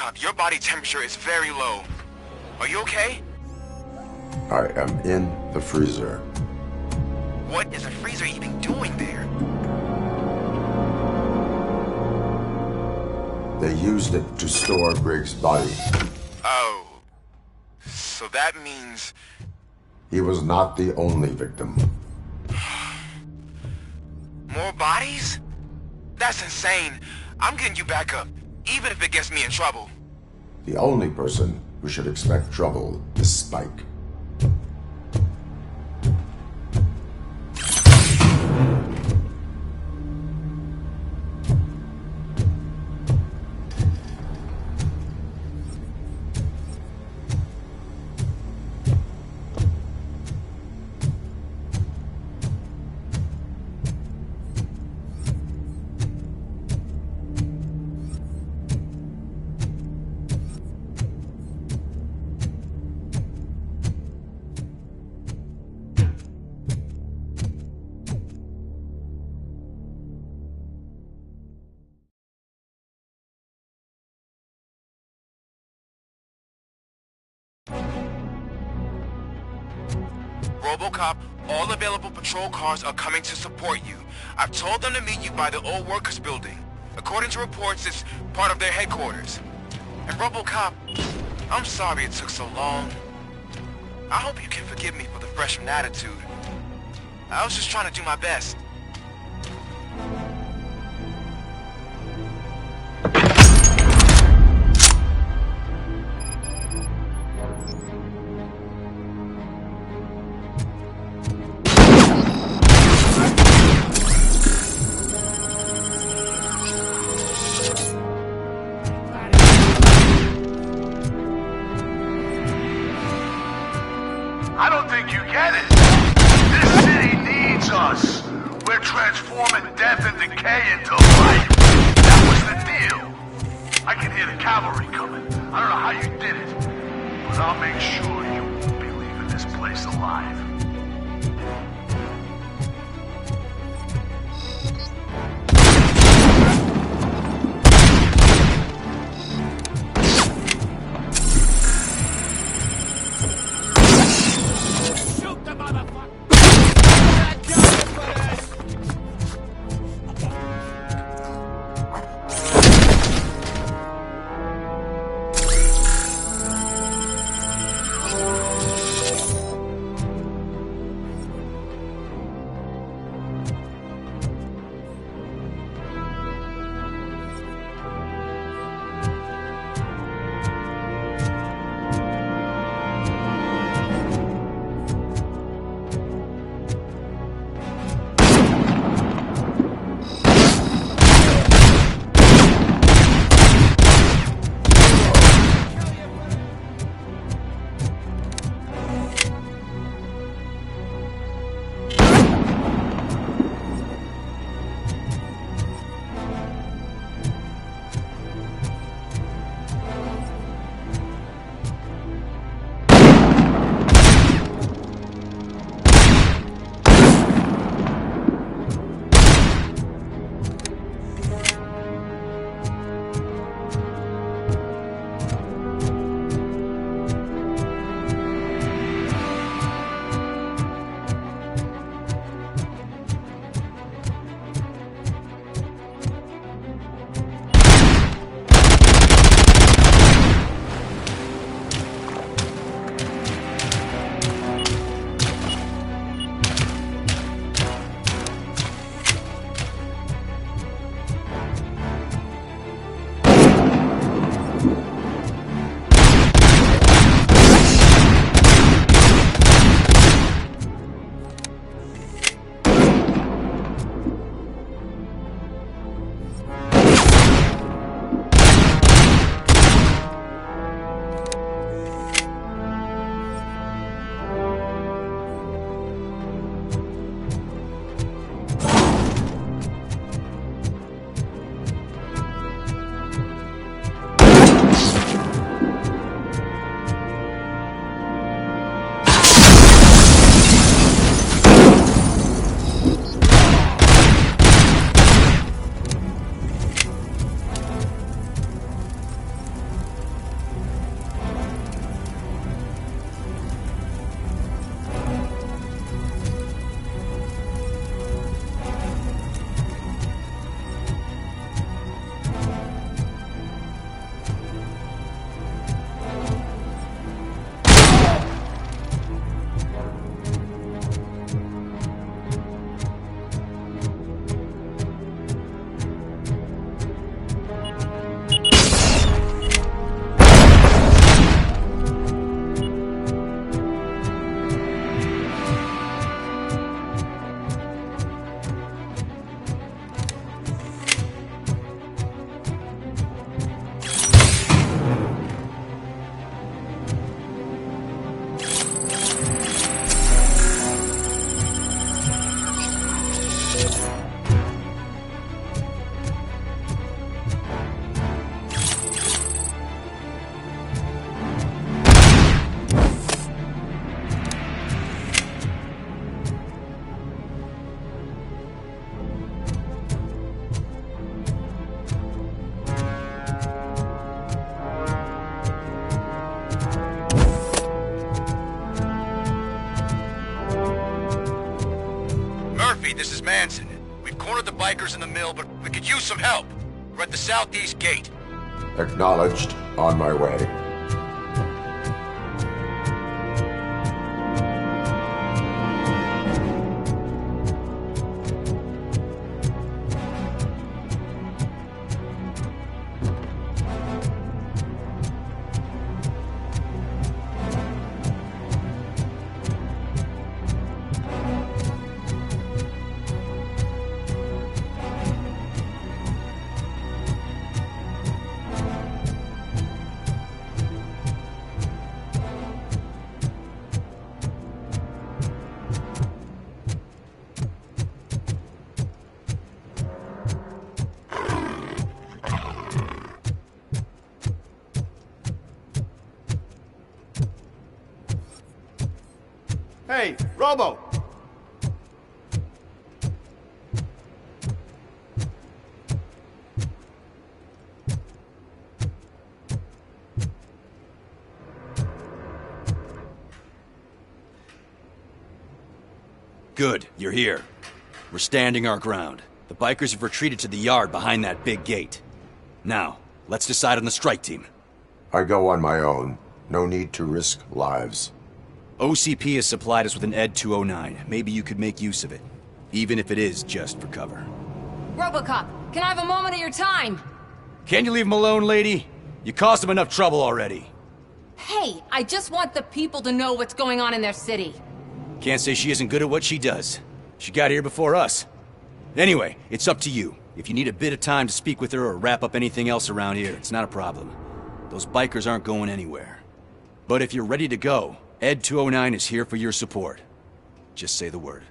Robocop, your body temperature is very low. Are you okay? I am in the freezer. What is a freezer even doing there? They used it to store Griggs' body. Oh. So that means... He was not the only victim. More bodies? That's insane. I'm getting you back up, even if it gets me in trouble. The only person who should expect trouble is Spike. Robocop, all available patrol cars are coming to support you. I've told them to meet you by the old workers building. According to reports, it's part of their headquarters. And Robocop, I'm sorry it took so long. I hope you can forgive me for the freshman attitude. I was just trying to do my best. I don't think you get it. This city needs us. We're transforming death and decay into life. That was the deal. I can hear the cavalry coming. I don't know how you did it, but I'll make sure you won't be leaving this place alive. this is Manson. We've cornered the bikers in the mill, but we could use some help. We're at the southeast gate. Acknowledged. On my way. Hey, Robo! Good, you're here. We're standing our ground. The bikers have retreated to the yard behind that big gate. Now, let's decide on the strike team. I go on my own. No need to risk lives. OCP has supplied us with an ED 209. Maybe you could make use of it, even if it is just for cover. Robocop, can I have a moment of your time? Can you leave him alone, lady? You caused him enough trouble already. Hey, I just want the people to know what's going on in their city. Can't say she isn't good at what she does. She got here before us. Anyway, it's up to you. If you need a bit of time to speak with her or wrap up anything else around here, it's not a problem. Those bikers aren't going anywhere. But if you're ready to go, ED 209 is here for your support. Just say the word.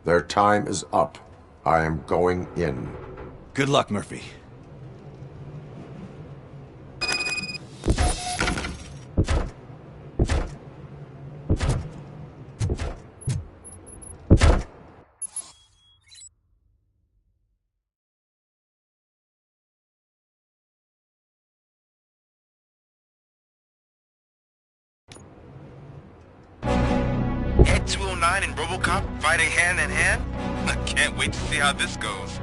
Their time is up. I am going in. Good luck, Murphy. Ed 209 and Robocop fighting hand in hand? I can't wait to see how this goes.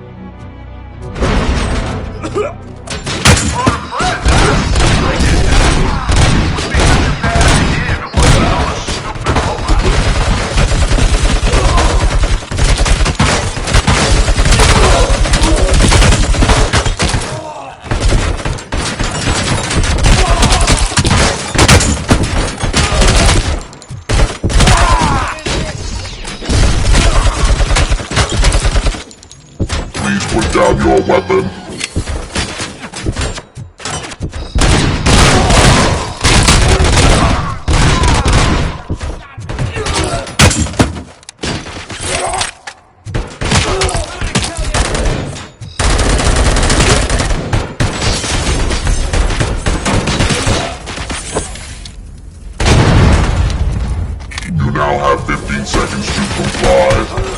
Put down your weapon. You now have 15 seconds to comply.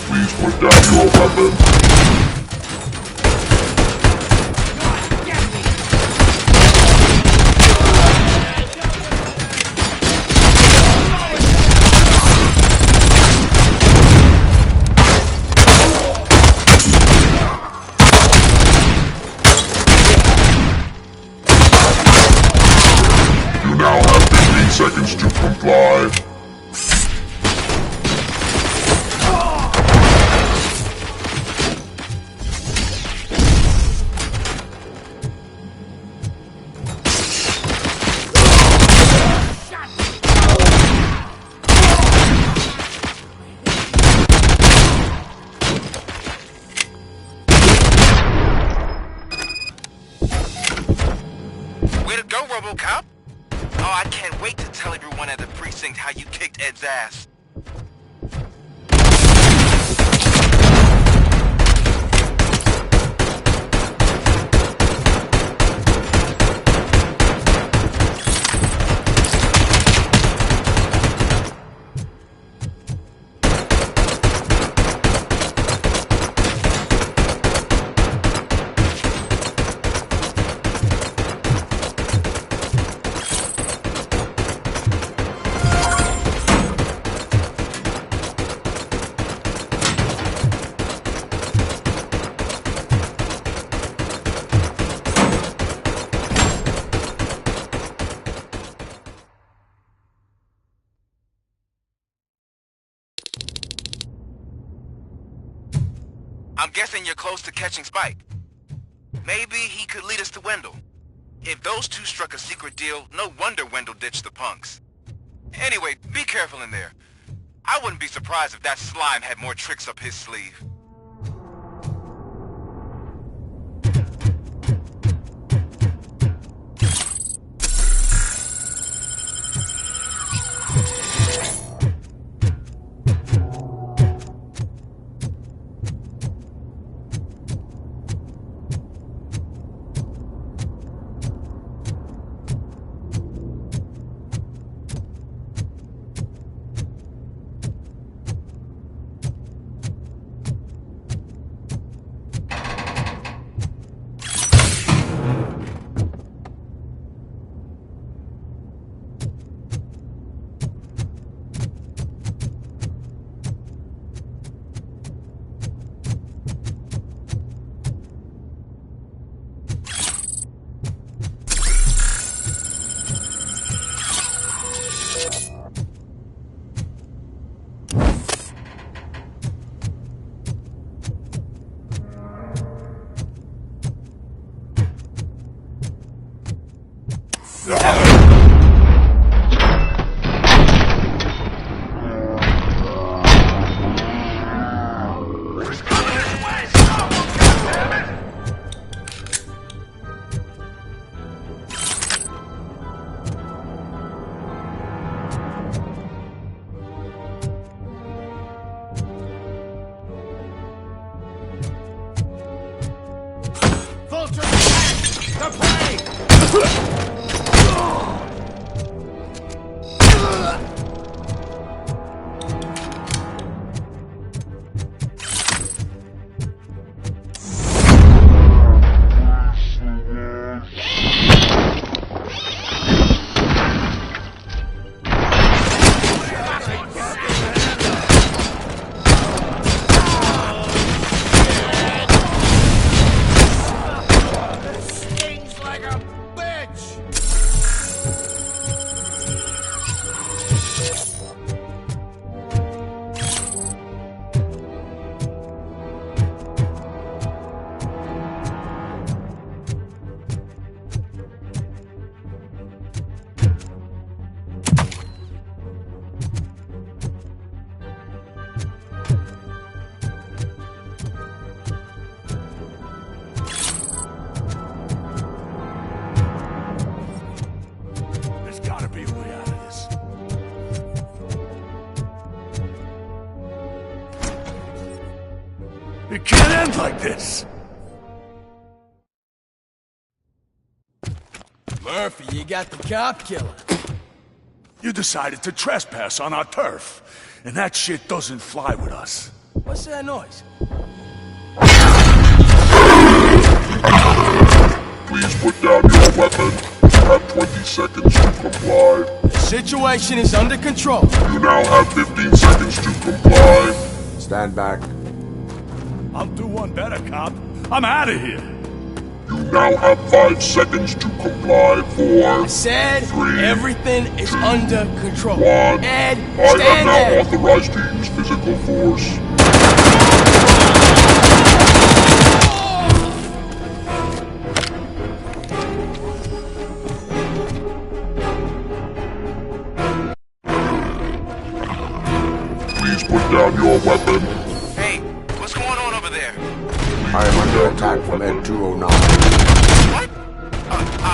Please put down your weapon. You now have 15 seconds to comply. Way to go, Robocop! Oh, I can't wait to tell everyone at the precinct how you kicked Ed's ass. I'm guessing you're close to catching Spike. Maybe he could lead us to Wendell. If those two struck a secret deal, no wonder Wendell ditched the punks. Anyway, be careful in there. I wouldn't be surprised if that slime had more tricks up his sleeve. Vulture, the prey! end like this. Murphy, you got the cop killer. You decided to trespass on our turf, and that shit doesn't fly with us. What's that noise? Please put down your weapon. You have 20 seconds to comply. The situation is under control. You now have 15 seconds to comply. Stand back. I'll do one better, cop. I'm out of here. You now have 5 seconds to comply. 4, I said 3, everything is 2, under control. 1. Ed, I am stand now there. authorized to use physical force. Please put down your weapon. Hey, what's going on over there? I am under attack from Ed 209. What?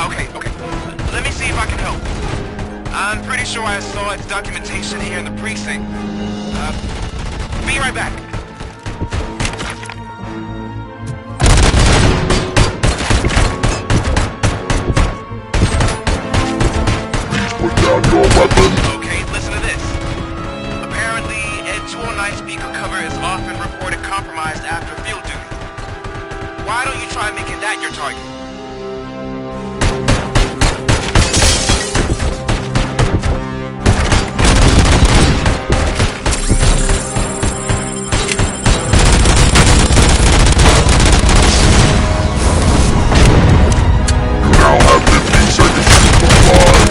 Okay. Let me see if I can help. I'm pretty sure I saw its documentation here in the precinct. Be right back. Please put down your weapon. Okay, listen to this. Apparently, Ed 209 speaker cover is often reported compromised after field duty. Why don't you try making that your target? You now have 15 seconds to comply.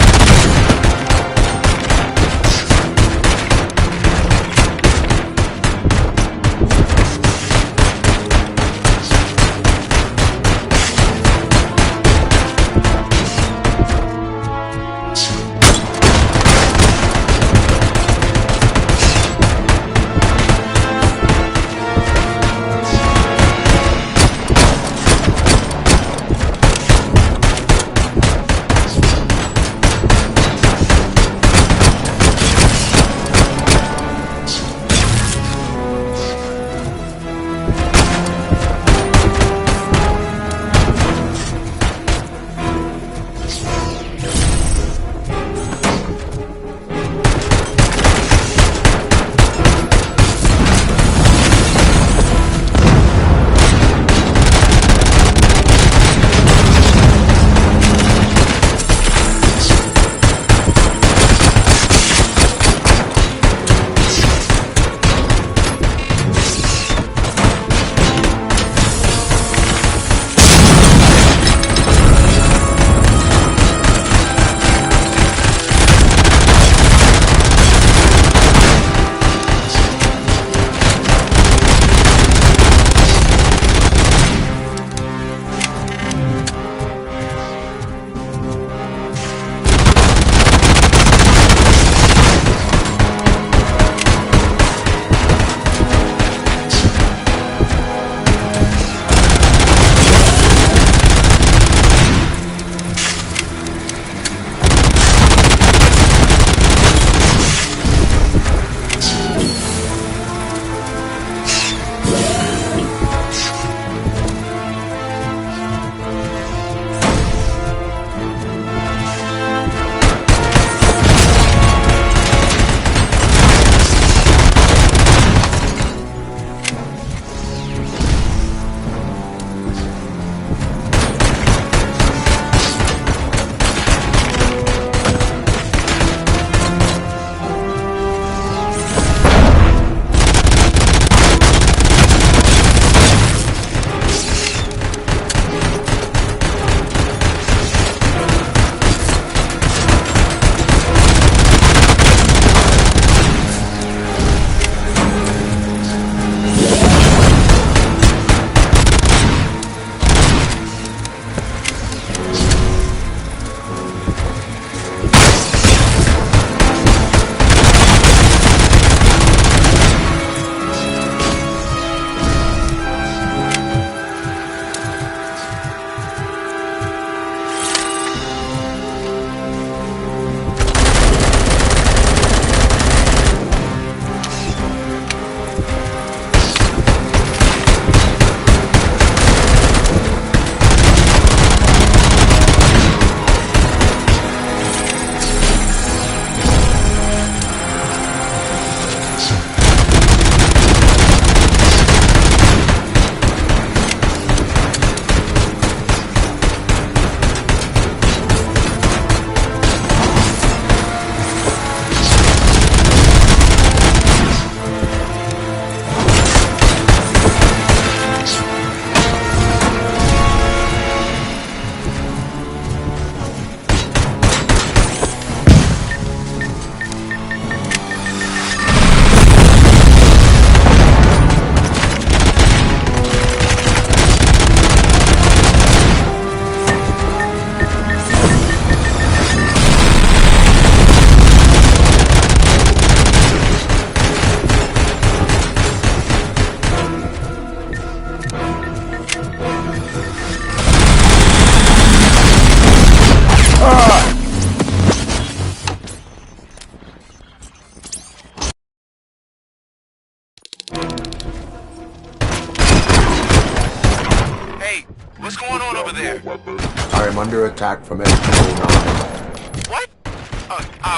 attack from Ed-209. What?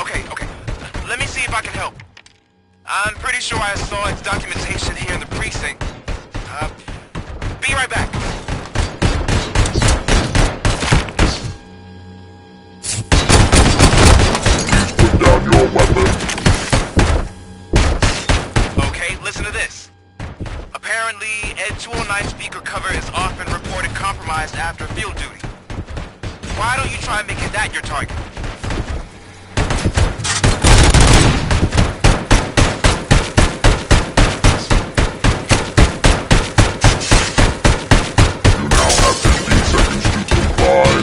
Okay. Let me see if I can help. I'm pretty sure I saw its documentation here in the precinct. Be right back. Put down your weapon. Okay, listen to this. Apparently, Ed-209 speaker cover is off and reported compromised after field duty. Why don't you try making that your target? You now have 15 seconds to comply.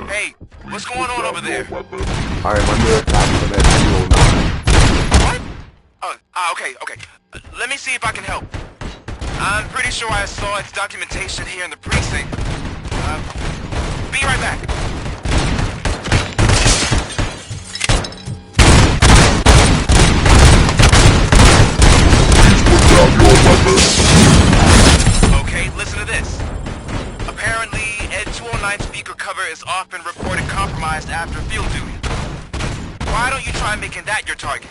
Hey, what's going on over there? I am under attack from Ed-209. What? Okay. Let me see if I can help. I'm pretty sure I saw its documentation here in the precinct. Be right back. Okay, listen to this. Apparently, Ed-209 speaker cover is off and reported compromised after field duty. Why don't you try making that your target?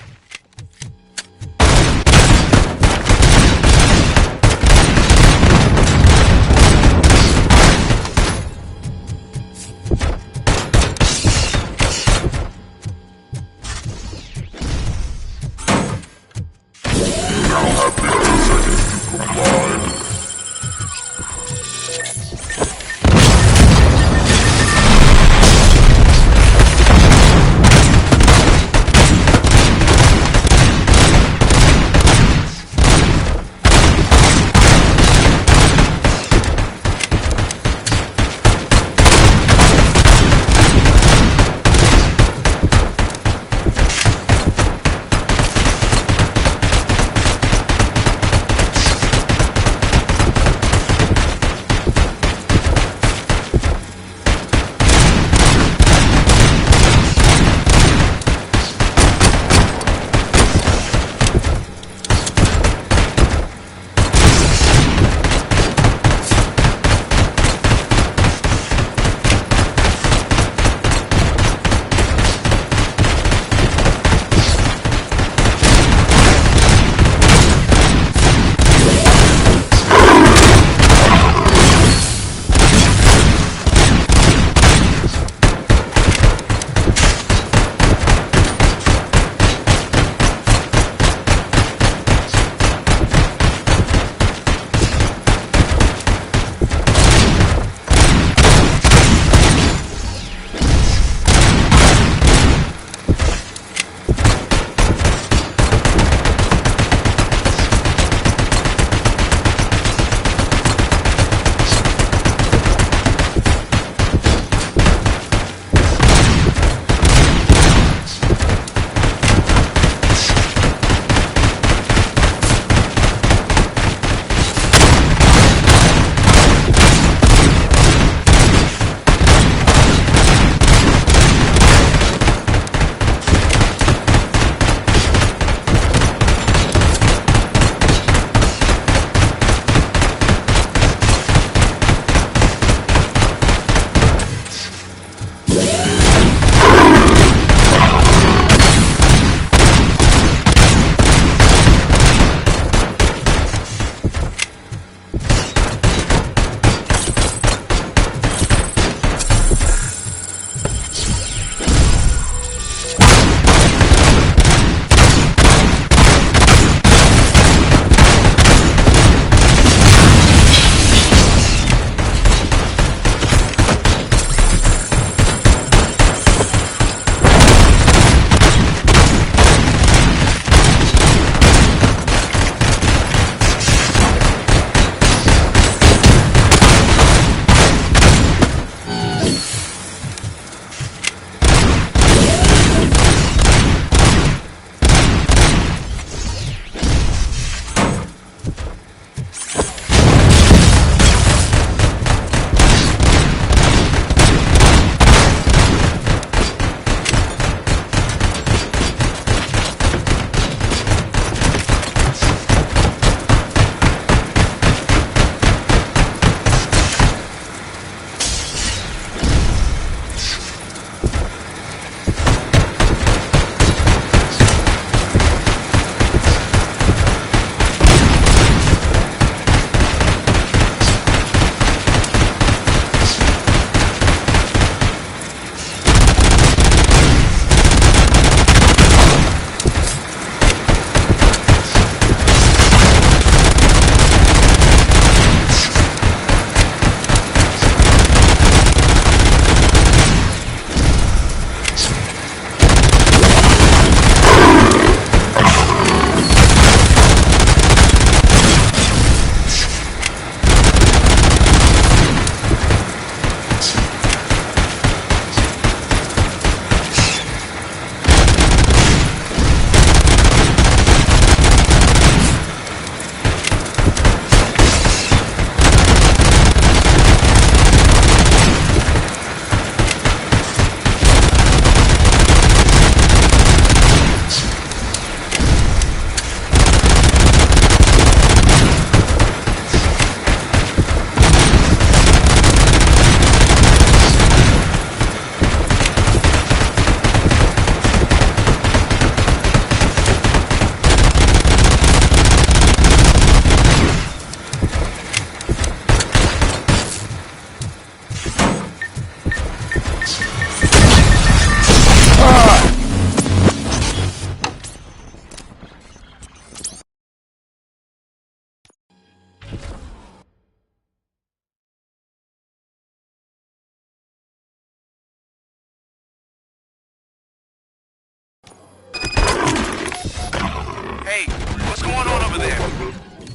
Hey, what's going on over there?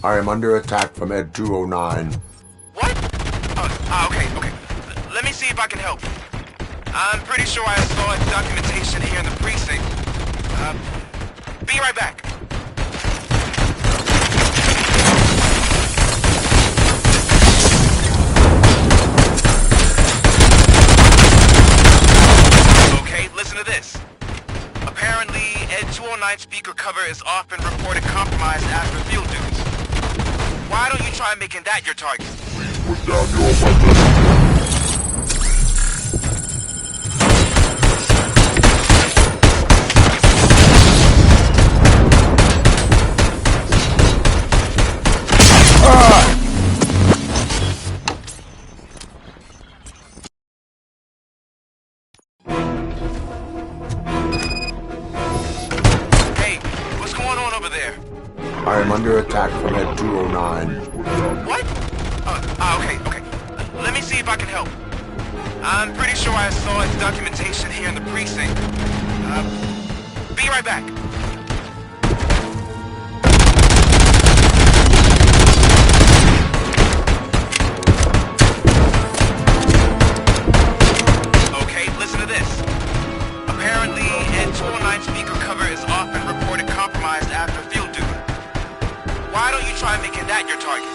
I am under attack from Ed 209. What? Okay. Let me see if I can help. I'm pretty sure I saw documentation here in the precinct. Be right back. Okay, listen to this. Apparently, Ed 209 speaker cover is off and reported compromised after field duties. Why don't you try making that your target? Please put down your weapon. I am under attack from Ed 209. What? Okay. Let me see if I can help. I'm pretty sure I saw documentation here in the precinct. Be right back. Okay, listen to this. Apparently, Ed 209 speaker cover is off and reported compromised after field duty. Why don't you try making that your target?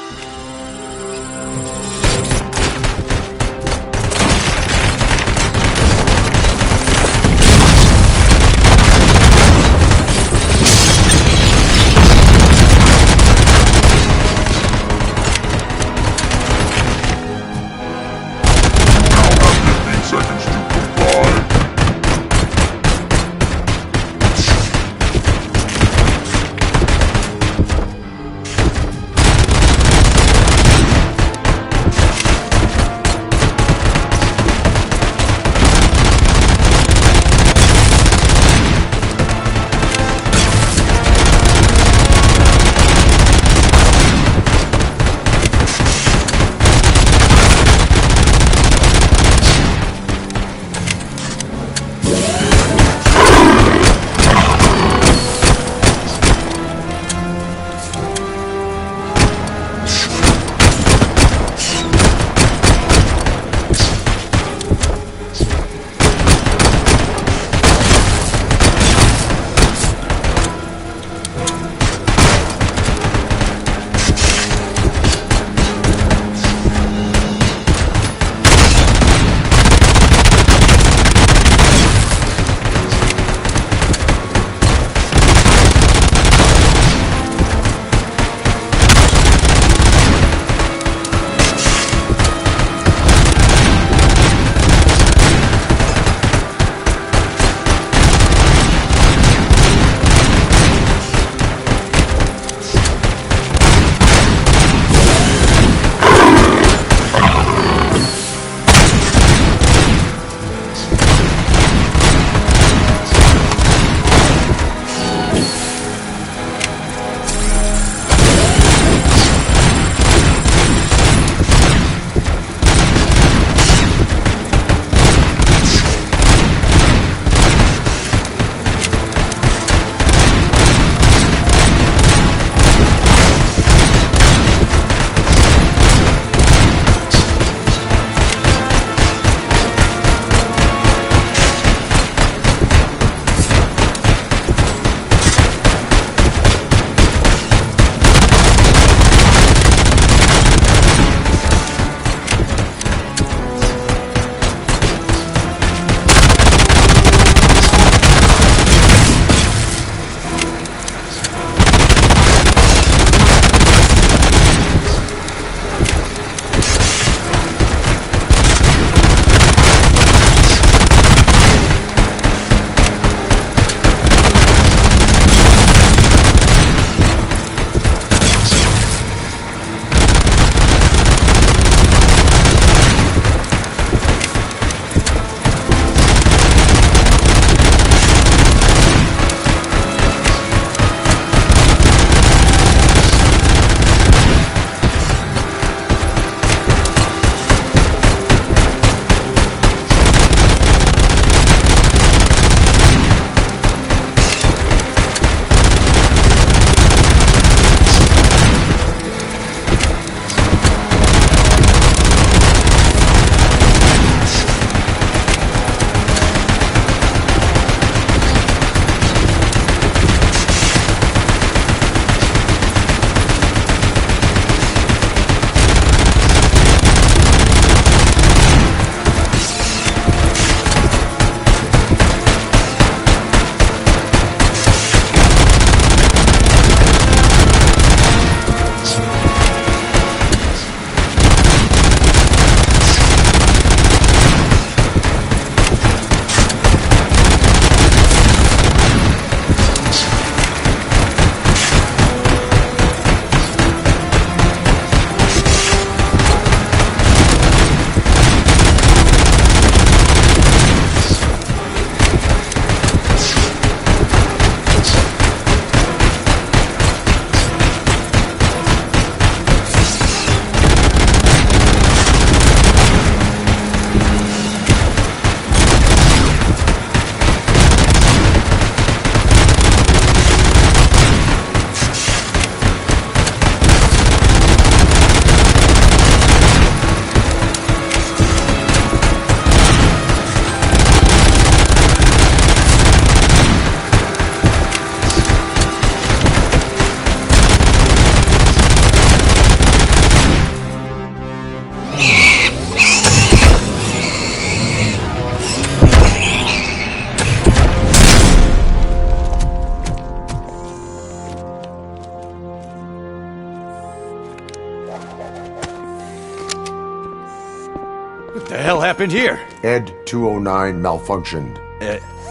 What the hell happened here? Ed 209 malfunctioned.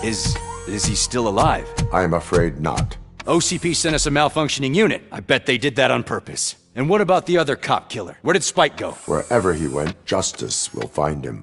Is he still alive? I am afraid not. OCP sent us a malfunctioning unit. I bet they did that on purpose. And what about the other cop killer? Where did Spike go? Wherever he went, justice will find him.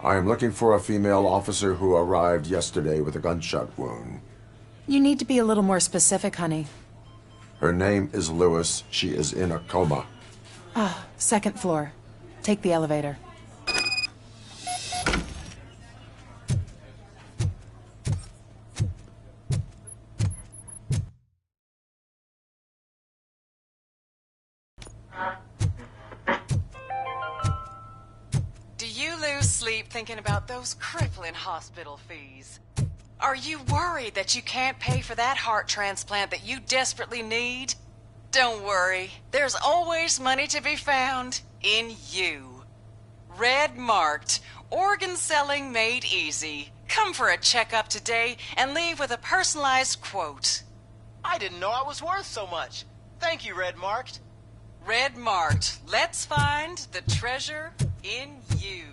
I am looking for a female officer who arrived yesterday with a gunshot wound. You need to be a little more specific, honey. Her name is Lewis. She is in a coma. Ah, second floor. Take the elevator. Do you lose sleep thinking about those crippling hospital fees? Are you worried that you can't pay for that heart transplant that you desperately need? Don't worry, there's always money to be found in you. Red Marked, organ selling made easy. Come for a checkup today and leave with a personalized quote. I didn't know I was worth so much. Thank you, Red Marked. Red Marked, let's find the treasure in you.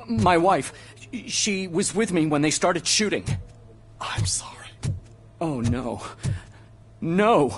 My wife. She was with me when they started shooting. I'm sorry. Oh, no. No!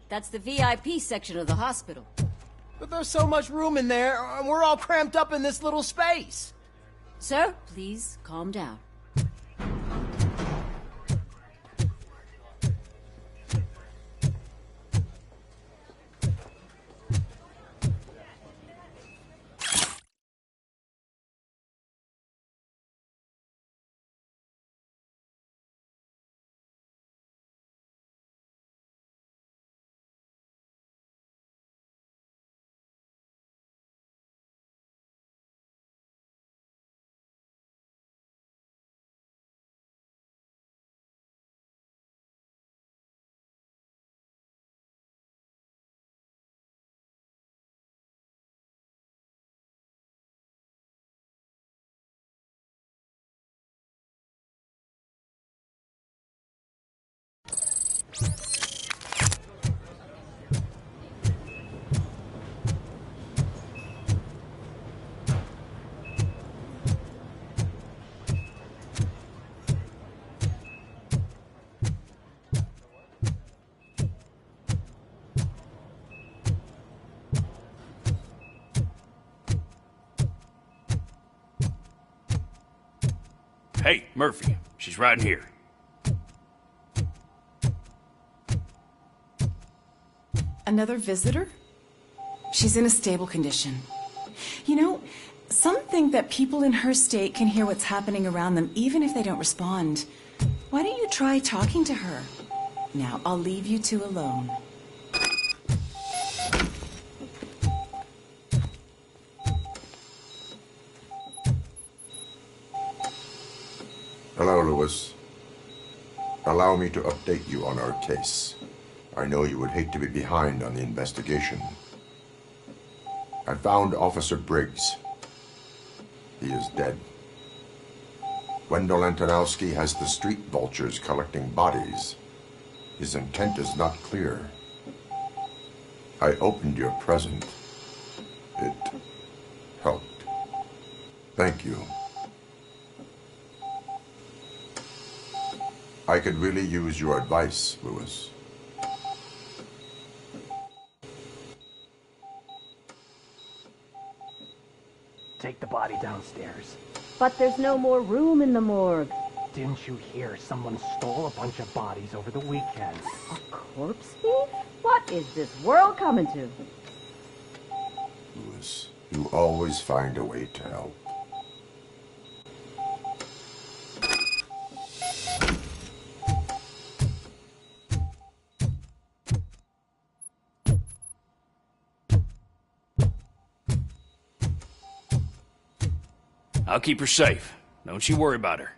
That's the VIP section of the hospital. But there's so much room in there, and we're all cramped up in this little space. Sir, please calm down. Hey, Murphy. She's right here. Another visitor? She's in a stable condition. You know, some think that people in her state can hear what's happening around them even if they don't respond. Why don't you try talking to her? Now, I'll leave you two alone. Hello, Lewis. Allow me to update you on our case. I know you would hate to be behind on the investigation. I found Officer Briggs. He is dead. Wendell Antonowski has the street vultures collecting bodies. His intent is not clear. I opened your present. It helped. Thank you. I could really use your advice, Lewis. Take the body downstairs. But there's no more room in the morgue. Didn't you hear someone stole a bunch of bodies over the weekend? A corpse thief? What is this world coming to? Lewis, you always find a way to help. I'll keep her safe. Don't you worry about her.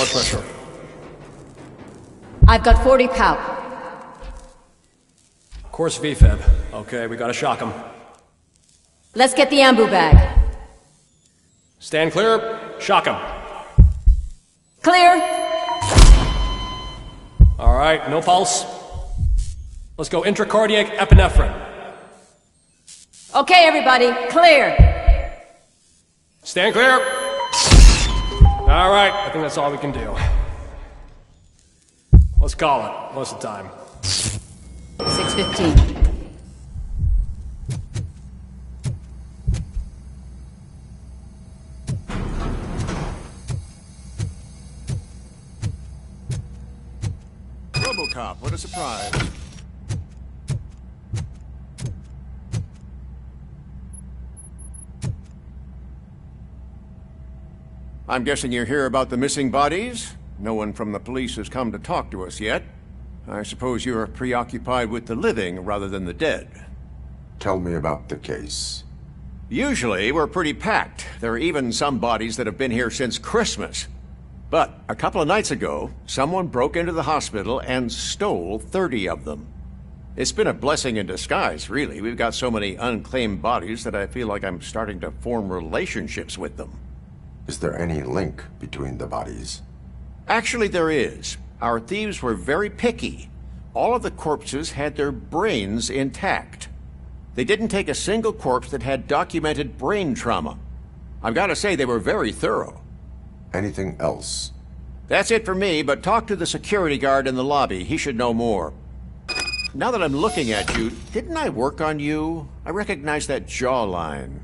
blood pressure? I've got 40 pow. Course VFib. Okay, we gotta shock him. Let's get the ambu bag. Stand clear. Shock him. Clear. All right, no pulse. Let's go intracardiac epinephrine. Okay, everybody, clear. Stand clear. All right, I think that's all we can do. Let's call it, most of the time. 6:15. Robocop, what a surprise. I'm guessing you're here about the missing bodies? No one from the police has come to talk to us yet. I suppose you're preoccupied with the living rather than the dead. Tell me about the case. Usually, we're pretty packed. There are even some bodies that have been here since Christmas. But a couple of nights ago, someone broke into the hospital and stole 30 of them. It's been a blessing in disguise, really. We've got so many unclaimed bodies that I feel like I'm starting to form relationships with them. Is there any link between the bodies? Actually, there is. Our thieves were very picky. All of the corpses had their brains intact. They didn't take a single corpse that had documented brain trauma. I've got to say, they were very thorough. Anything else? That's it for me, but talk to the security guard in the lobby. He should know more. Now that I'm looking at you, didn't I work on you? I recognize that jawline.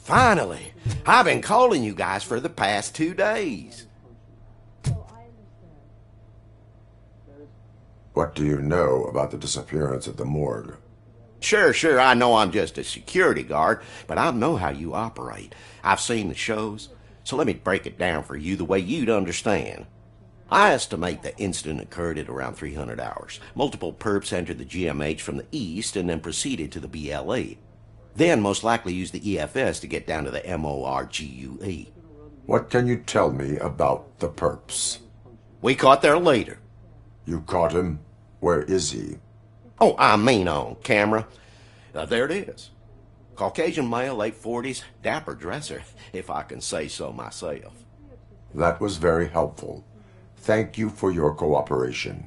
Finally! I've been calling you guys for the past 2 days. What do you know about the disappearance at the morgue? Sure, I know I'm just a security guard, but I know how you operate. I've seen the shows, so let me break it down for you the way you'd understand. I estimate the incident occurred at around 300 hours. Multiple perps entered the GMH from the east and then proceeded to the BLE. Then most likely used the EFS to get down to the MORGUE. What can you tell me about the perps? We caught their leader. You caught him? Where is he? Oh, I mean on camera. There it is. Caucasian male, late 40s, dapper dresser, if I can say so myself. That was very helpful. Thank you for your cooperation.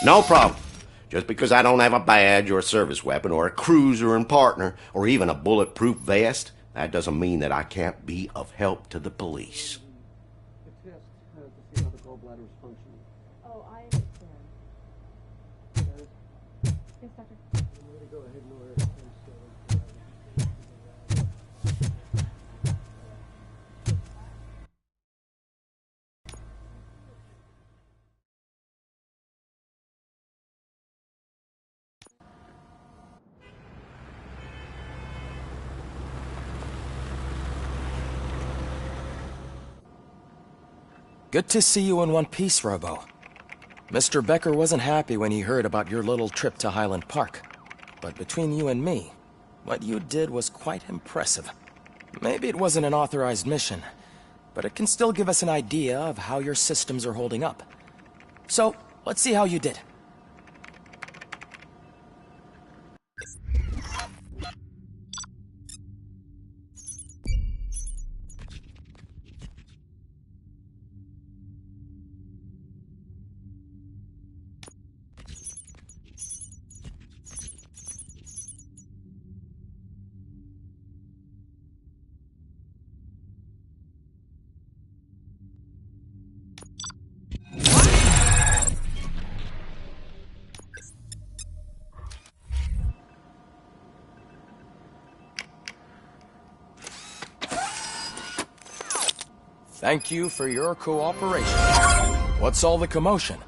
No problem. Just because I don't have a badge or a service weapon or a cruiser and partner or even a bulletproof vest, that doesn't mean that I can't be of help to the police. Good to see you in one piece, Robo. Mr. Becker wasn't happy when he heard about your little trip to Highland Park. But between you and me, what you did was quite impressive. Maybe it wasn't an authorized mission, but it can still give us an idea of how your systems are holding up. So, let's see how you did. Thank you for your cooperation. What's all the commotion?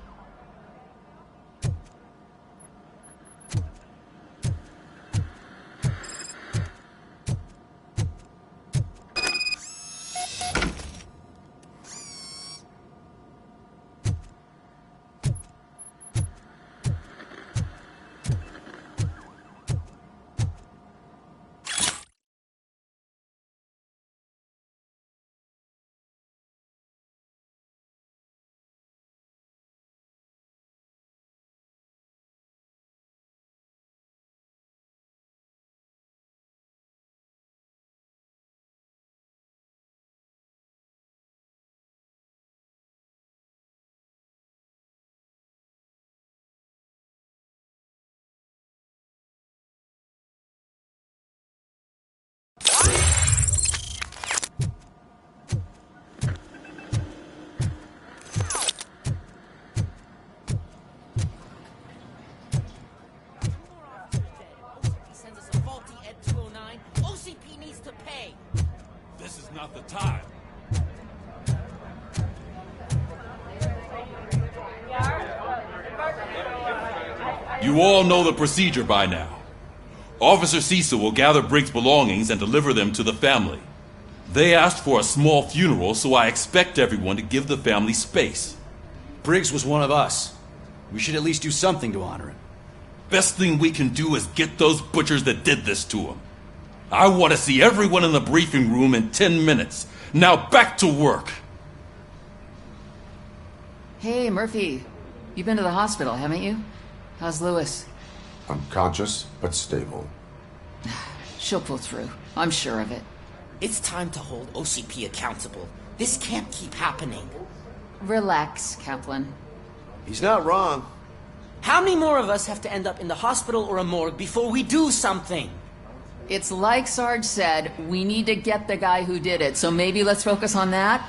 Not the time. You all know the procedure by now. Officer Cecil will gather Briggs' belongings and deliver them to the family. They asked for a small funeral, so I expect everyone to give the family space. Briggs was one of us. We should at least do something to honor him. Best thing we can do is get those butchers that did this to him. I want to see everyone in the briefing room in 10 minutes. Now back to work. Hey, Murphy. You've been to the hospital, haven't you? How's Lewis? Unconscious, but stable. She'll pull through. I'm sure of it. It's time to hold OCP accountable. This can't keep happening. Relax, Kaplan. He's not wrong. How many more of us have to end up in the hospital or a morgue before we do something? It's like Sarge said, we need to get the guy who did it, so maybe let's focus on that?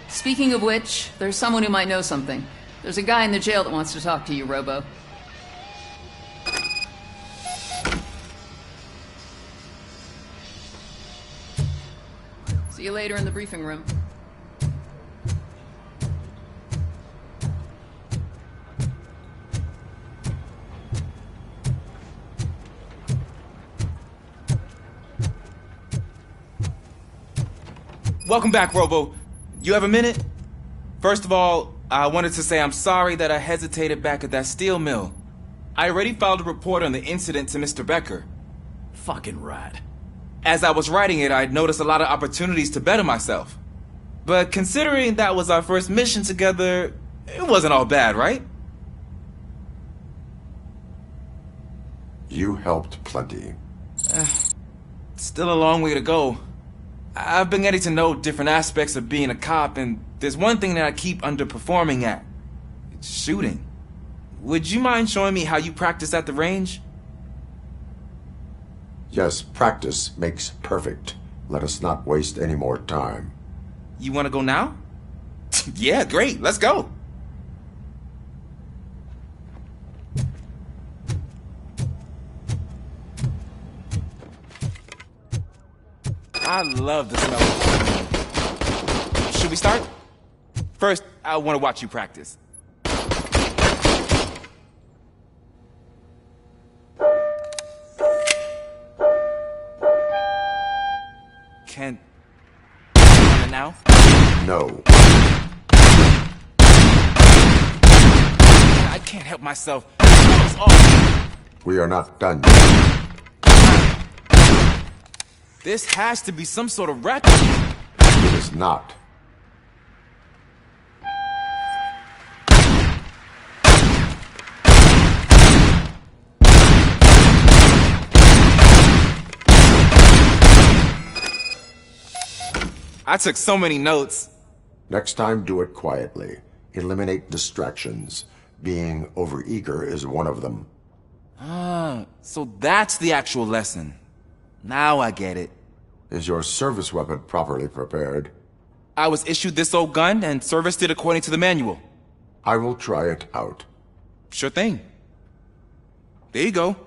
Speaking of which, there's someone who might know something. There's a guy in the jail that wants to talk to you, Robo. See you later in the briefing room. Welcome back, Robo. You have a minute? First of all, I wanted to say I'm sorry that I hesitated back at that steel mill. I already filed a report on the incident to Mr. Becker. Fucking rat. As I was writing it, I'd noticed a lot of opportunities to better myself. But considering that was our first mission together, it wasn't all bad, right? You helped plenty. Still a long way to go. I've been getting to know different aspects of being a cop, and there's one thing that I keep underperforming at. It's shooting. Would you mind showing me how you practice at the range? Yes, practice makes perfect. Let us not waste any more time. You want to go now? Yeah, great. Let's go. I love the smell of it. Should we start? First, I want to watch you practice. Can... now? No. I can't help myself. We are not done yet. This has to be some sort of record. It is not. I took so many notes. Next time, do it quietly. Eliminate distractions. Being overeager is one of them. Ah, so that's the actual lesson. Now I get it. Is your service weapon properly prepared? I was issued this old gun and serviced it according to the manual. I will try it out. Sure thing. There you go.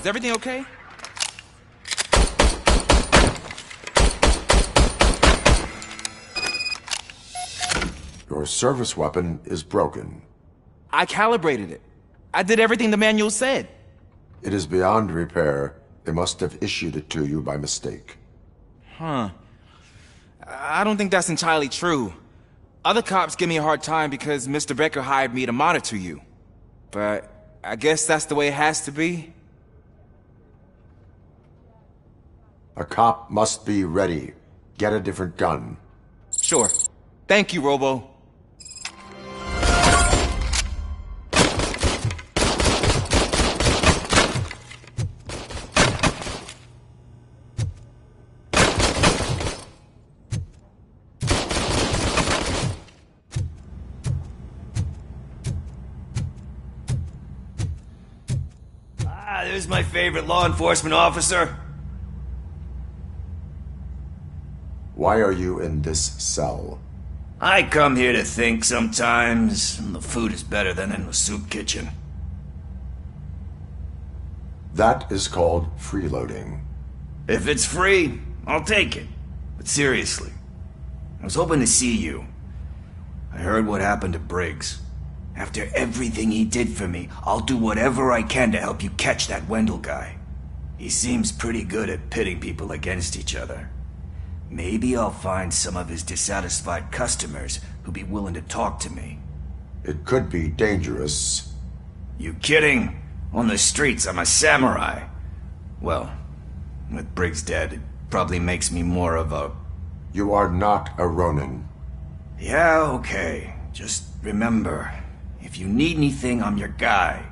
Is everything okay? Your service weapon is broken. I calibrated it. I did everything the manual said. It is beyond repair. They must have issued it to you by mistake. Huh. I don't think that's entirely true. Other cops give me a hard time because Mr. Becker hired me to monitor you. But I guess that's the way it has to be. A cop must be ready. Get a different gun. Sure. Thank you, Robo. There's my favorite law enforcement officer. Why are you in this cell? I come here to think sometimes, and the food is better than in the soup kitchen. That is called freeloading. If it's free, I'll take it. But seriously, I was hoping to see you. I heard what happened to Briggs. After everything he did for me, I'll do whatever I can to help you catch that Wendell guy. He seems pretty good at pitting people against each other. Maybe I'll find some of his dissatisfied customers who'd be willing to talk to me. It could be dangerous. You kidding? On the streets, I'm a samurai. Well, with Briggs dead, it probably makes me more of a... You are not a Ronin. Yeah, okay. Just remember, if you need anything, I'm your guy.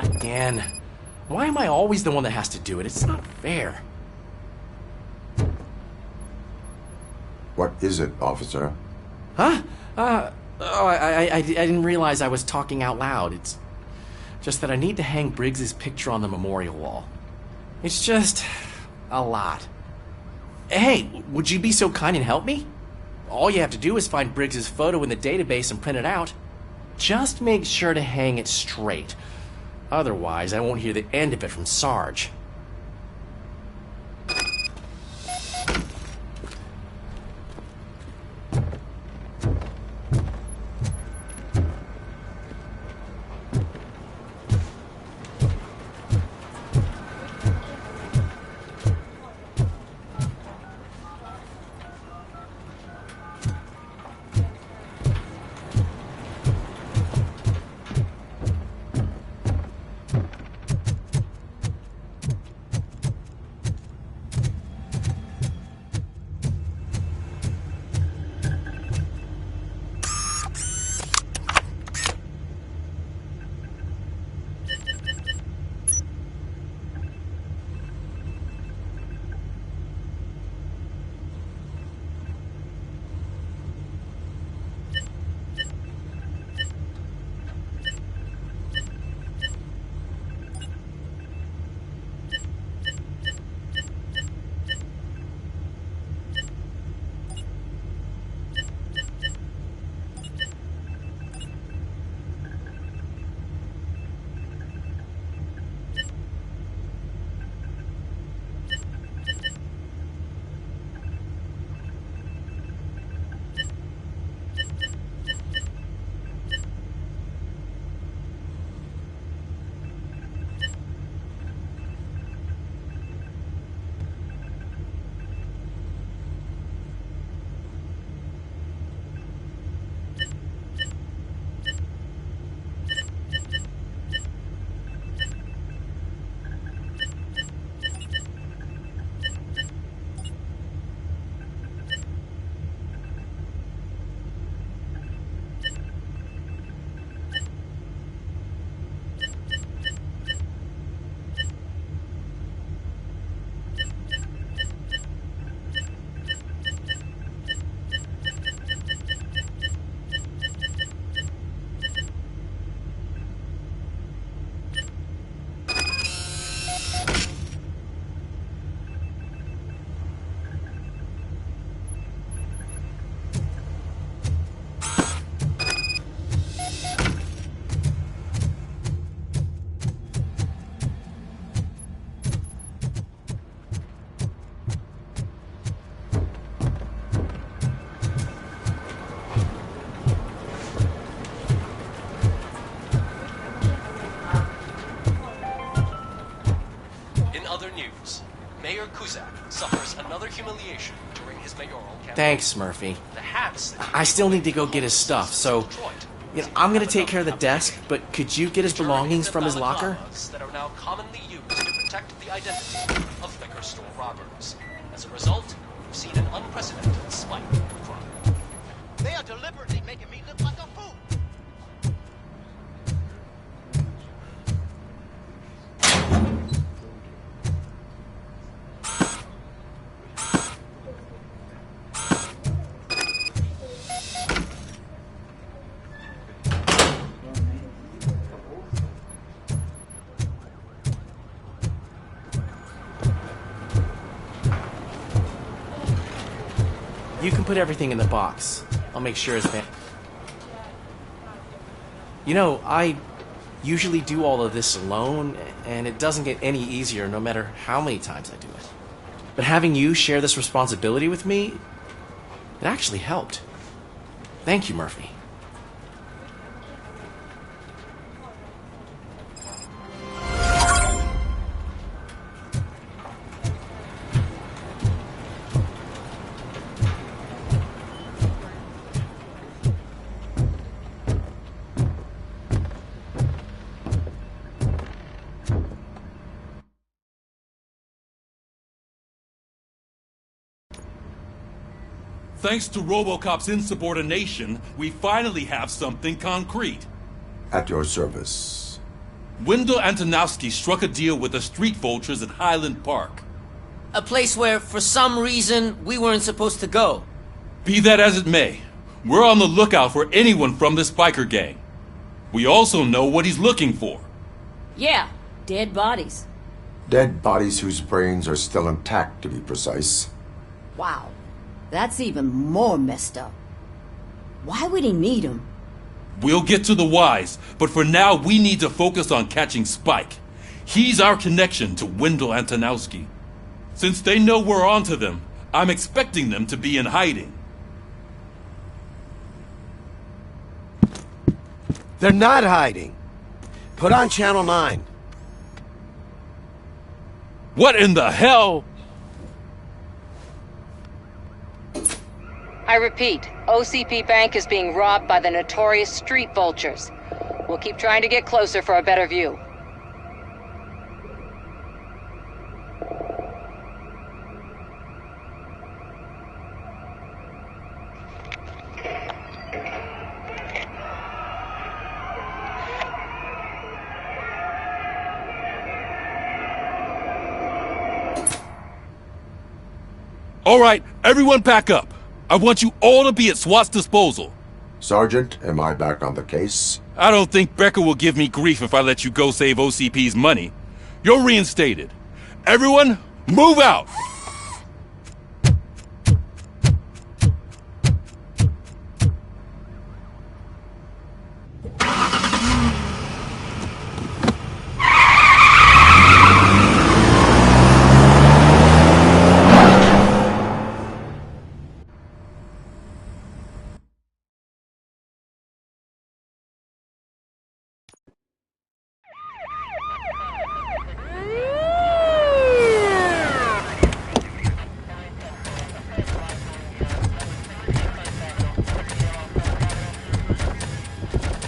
Again. Why am I always the one that has to do it? It's not fair. What is it, officer? Huh? I didn't realize I was talking out loud. It's just that I need to hang Briggs's picture on the memorial wall. It's just a lot. Hey, would you be so kind and help me? All you have to do is find Briggs's photo in the database and print it out. Just make sure to hang it straight. Otherwise, I won't hear the end of it from Sarge. Thanks, Murphy. I still need to go get his stuff, so I'm gonna take care of the desk, but could you get his belongings from his locker? That are now commonly used to protect the identity of liquor store robbers. As a result, we've seen an unprecedented spike in crime. They are deliberately making me look like a fool. You can put everything in the box. I'll make sure it's there. I usually do all of this alone, and it doesn't get any easier no matter how many times I do it. But having you share this responsibility with me, it actually helped. Thank you, Murphy. Thanks to Robocop's insubordination, we finally have something concrete. At your service. Wendell Antonowski struck a deal with the street vultures at Highland Park. A place where, for some reason, we weren't supposed to go. Be that as it may, we're on the lookout for anyone from this biker gang. We also know what he's looking for. Yeah, dead bodies. Dead bodies whose brains are still intact, to be precise. Wow. That's even more messed up. Why would he need them? We'll get to the whys, but for now we need to focus on catching Spike. He's our connection to Wendell Antonowski. Since they know we're onto them, I'm expecting them to be in hiding. They're not hiding. Put on Channel 9. What in the hell? I repeat, OCP Bank is being robbed by the notorious street vultures. We'll keep trying to get closer for a better view. All right, everyone pack up. I want you all to be at SWAT's disposal. Sergeant, am I back on the case? I don't think Becker will give me grief if I let you go save OCP's money. You're reinstated. Everyone, move out!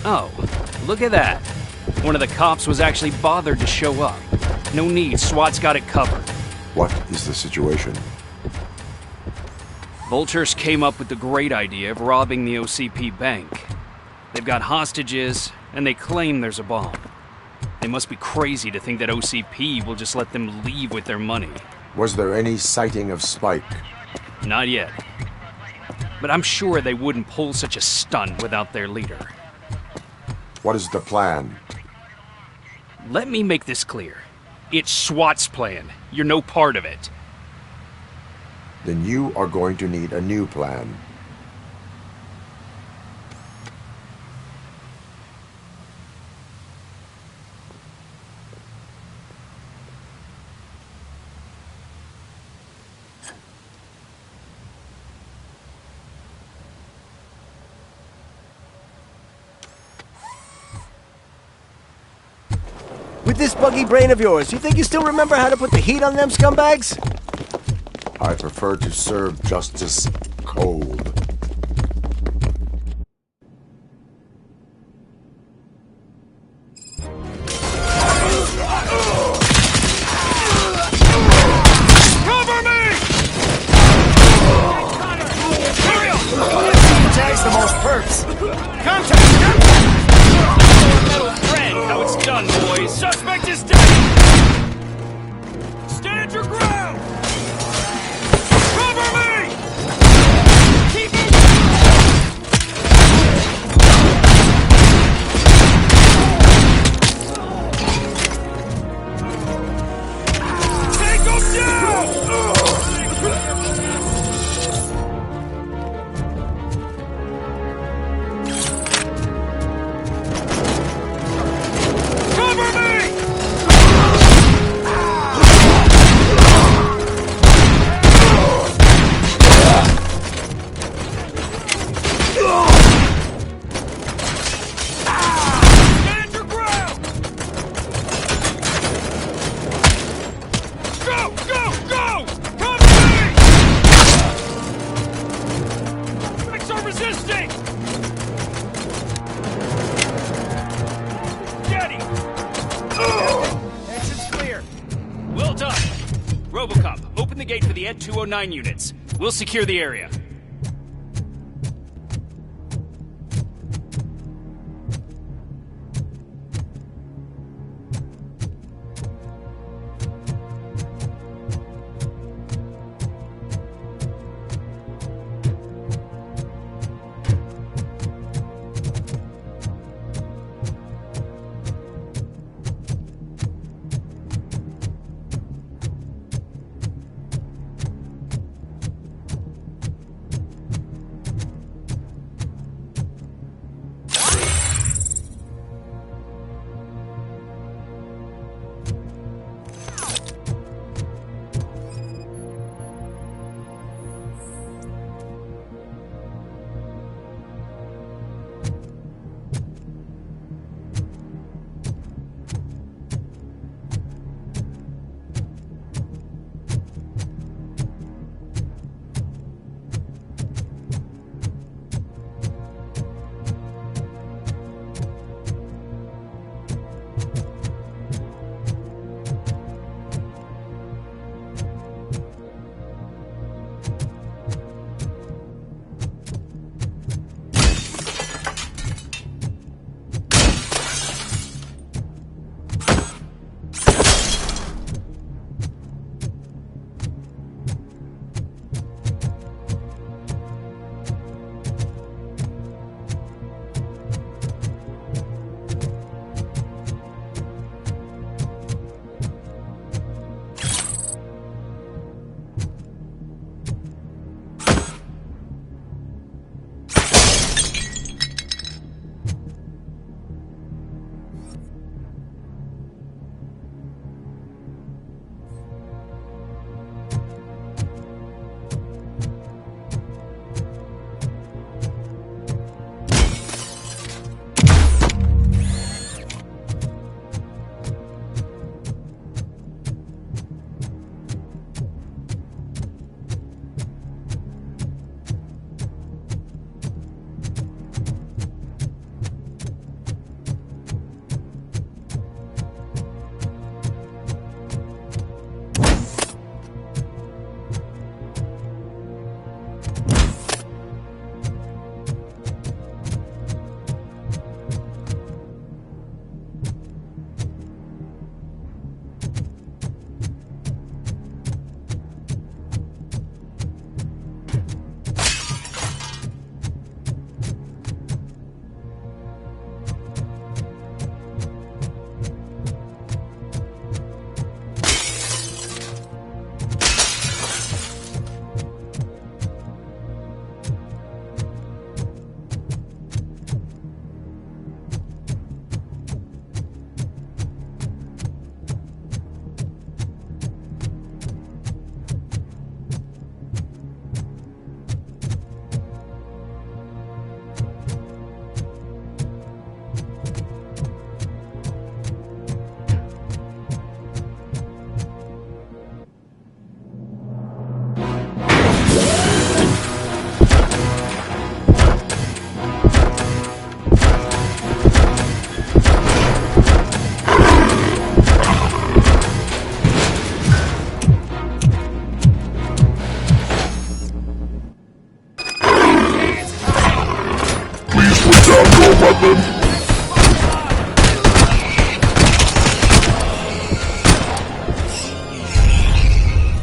Oh, look at that. One of the cops was actually bothered to show up. No need, SWAT's got it covered. What is the situation? Vultures came up with the great idea of robbing the OCP bank. They've got hostages, and they claim there's a bomb. They must be crazy to think that OCP will just let them leave with their money. Was there any sighting of Spike? Not yet. But I'm sure they wouldn't pull such a stunt without their leader. What is the plan? Let me make this clear. It's SWAT's plan. You're no part of it. Then you are going to need a new plan. With this buggy brain of yours, you think you still remember how to put the heat on them scumbags? I prefer to serve justice cold. Cover me! Tags the most perps. Contact! Metal friend, how it's done, boys. Suspect is dead! Stand your ground! Cover me! Keep it! Take him down! Cover me! Stand your ground! Go! Go! Go! Cover me! Bricks are resisting! Daddy! Exit's clear. Well done. Robocop, open the gate for the Ed 209 units. We'll secure the area.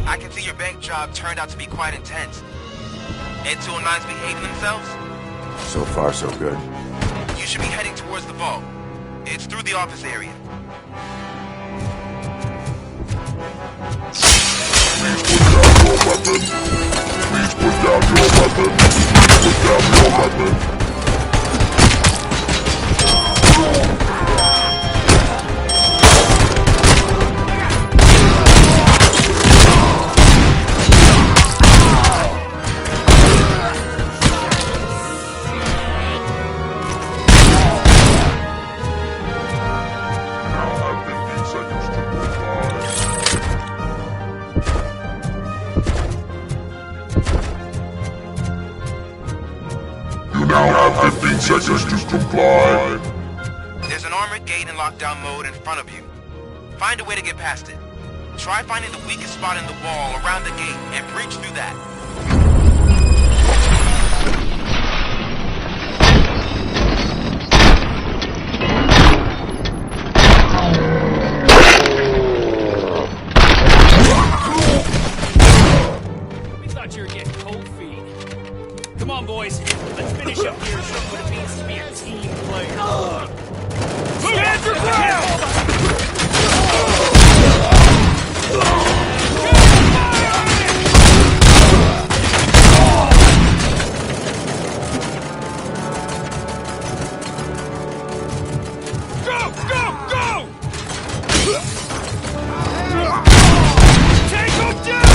I can see your bank job turned out to be quite intense. Ed 209's behaving themselves? So far, so good. You should be heading towards the vault. It's through the office area. Please put down your weapon. Please put down your weapon. Now have 15 seconds to comply. There's an armored gate in lockdown mode in front of you. Find a way to get past it. Try finding the weakest spot in the wall around the gate and breach through that. We thought you were getting cold feet. Come on, boys. Let's finish up here and show what it means to be a team player. Stand your ground! Go! Go! Go! Take him down!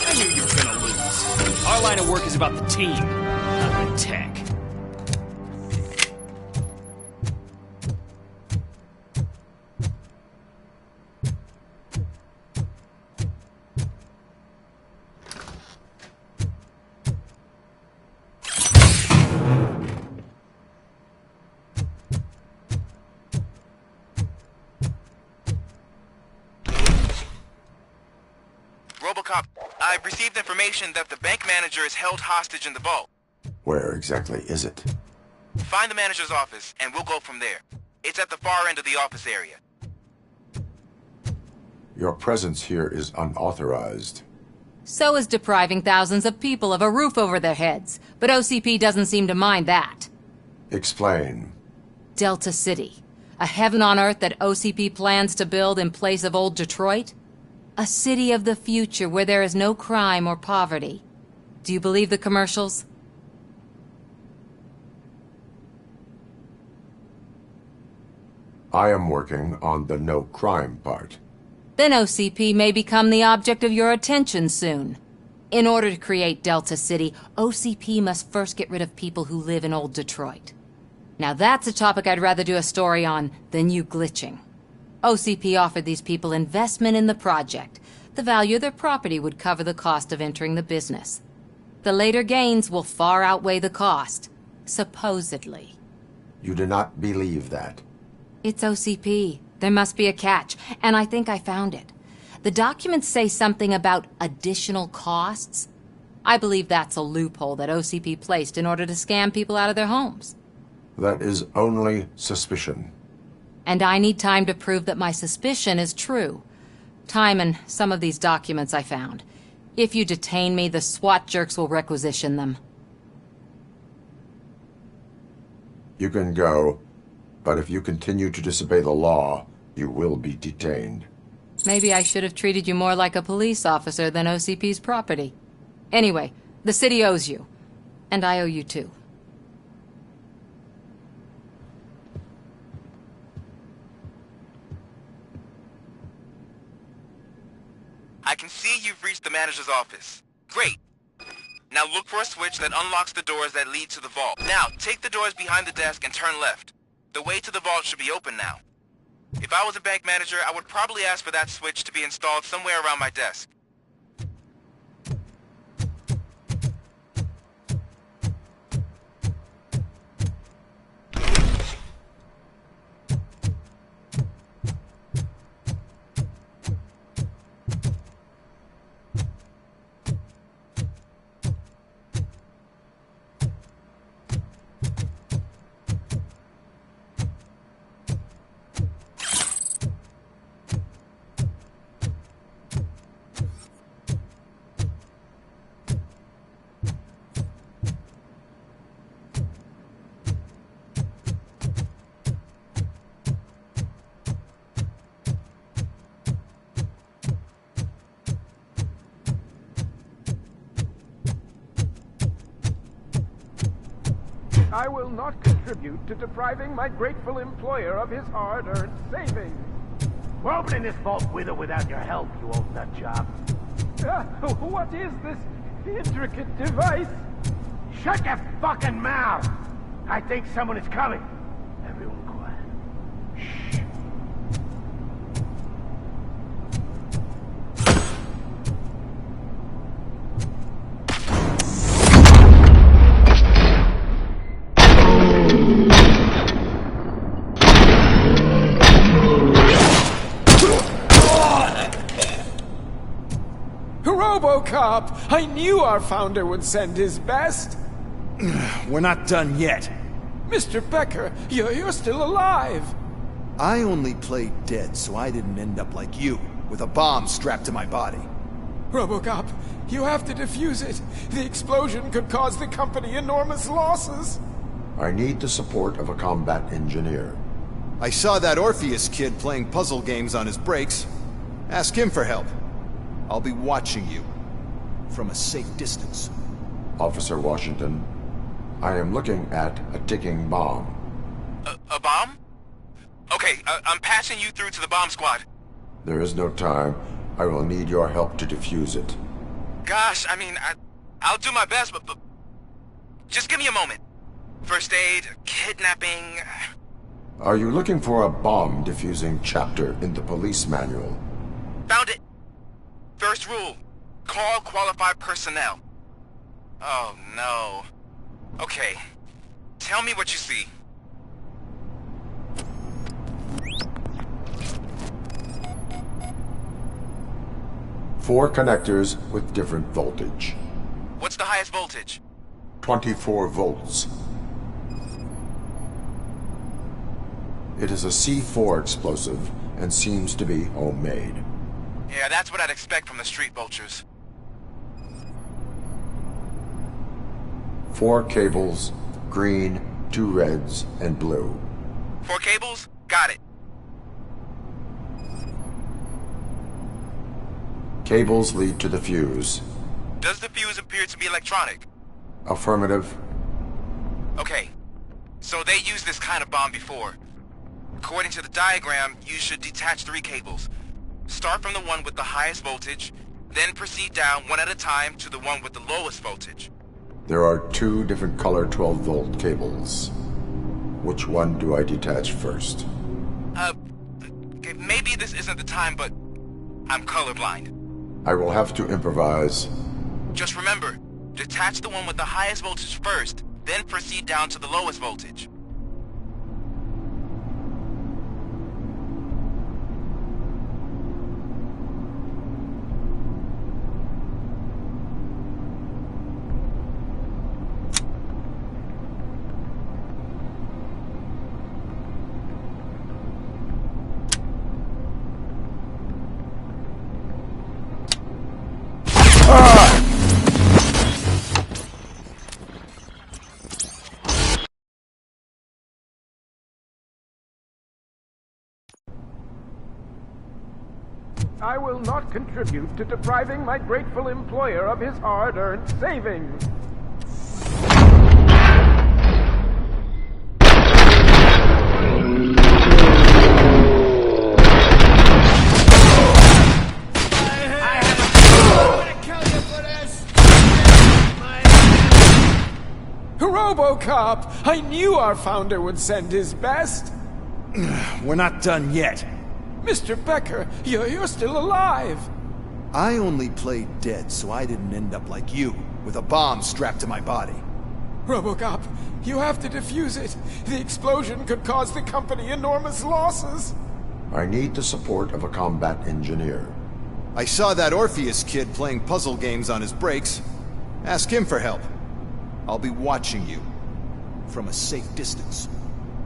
I knew you were gonna lose. Our line of work is about the team, not the tech. Robocop, I've received information that the bank manager is held hostage in the vault. Where exactly is it? Find the manager's office, and we'll go from there. It's at the far end of the office area. Your presence here is unauthorized. So is depriving thousands of people of a roof over their heads. But OCP doesn't seem to mind that. Explain. Delta City. A heaven on earth that OCP plans to build in place of old Detroit? A city of the future where there is no crime or poverty. Do you believe the commercials? I am working on the no crime part. Then OCP may become the object of your attention soon. In order to create Delta City, OCP must first get rid of people who live in old Detroit. Now that's a topic I'd rather do a story on than you glitching. OCP offered these people investment in the project. The value of their property would cover the cost of entering the business. The later gains will far outweigh the cost, supposedly. You do not believe that? It's OCP. There must be a catch, and I think I found it. The documents say something about additional costs. I believe that's a loophole that OCP placed in order to scam people out of their homes. That is only suspicion. And I need time to prove that my suspicion is true. Time and some of these documents I found. If you detain me, the SWAT jerks will requisition them. You can go, but if you continue to disobey the law, you will be detained. Maybe I should have treated you more like a police officer than OCP's property. Anyway, the city owes you. And I owe you too. I can see you've reached the manager's office. Great. Now look for a switch that unlocks the doors that lead to the vault. Now, take the doors behind the desk and turn left. The way to the vault should be open now. If I was a bank manager, I would probably ask for that switch to be installed somewhere around my desk. I will not contribute to depriving my grateful employer of his hard-earned savings. We're opening this vault with or without your help, you old nut job. What is this intricate device? Shut your fucking mouth! I think someone is coming. Everyone quiet. Shh. Robocop! I knew our founder would send his best! We're not done yet. Mr. Becker, you're still alive! I only played dead so I didn't end up like you, with a bomb strapped to my body. Robocop, you have to defuse it. The explosion could cause the company enormous losses. I need the support of a combat engineer. I saw that Orpheus kid playing puzzle games on his breaks. Ask him for help. I'll be watching you. From a safe distance. Officer Washington, I am looking at a ticking bomb. A bomb? Okay, I'm passing you through to the bomb squad. There is no time. I will need your help to defuse it. Gosh, I mean, I'll do my best, but just give me a moment. First aid, kidnapping... Are you looking for a bomb defusing chapter in the police manual? Found it! First rule, call qualified personnel. Oh no. Okay, tell me what you see. Four connectors with different voltage. What's the highest voltage? 24 volts. It is a C4 explosive and seems to be homemade. Yeah, that's what I'd expect from the street vultures. 4 cables, green, 2 reds, and blue. 4 cables? Got it. Cables lead to the fuse. Does the fuse appear to be electronic? Affirmative. Okay, so they used this kind of bomb before. According to the diagram, you should detach 3 cables. Start from the one with the highest voltage, then proceed down one at a time to the one with the lowest voltage. There are 2 different color 12-volt cables. Which one do I detach first? Maybe this isn't the time, but I'm colorblind. I will have to improvise. Just remember, detach the one with the highest voltage first, then proceed down to the lowest voltage. I will not contribute to depriving my grateful employer of his hard-earned savings. I'm gonna kill you for this! My Robocop! I knew our founder would send his best! We're not done yet. Mr. Becker, you're still alive! I only played dead so I didn't end up like you, with a bomb strapped to my body. Robocop, you have to defuse it. The explosion could cause the company enormous losses. I need the support of a combat engineer. I saw that Orpheus kid playing puzzle games on his breaks. Ask him for help. I'll be watching you from a safe distance.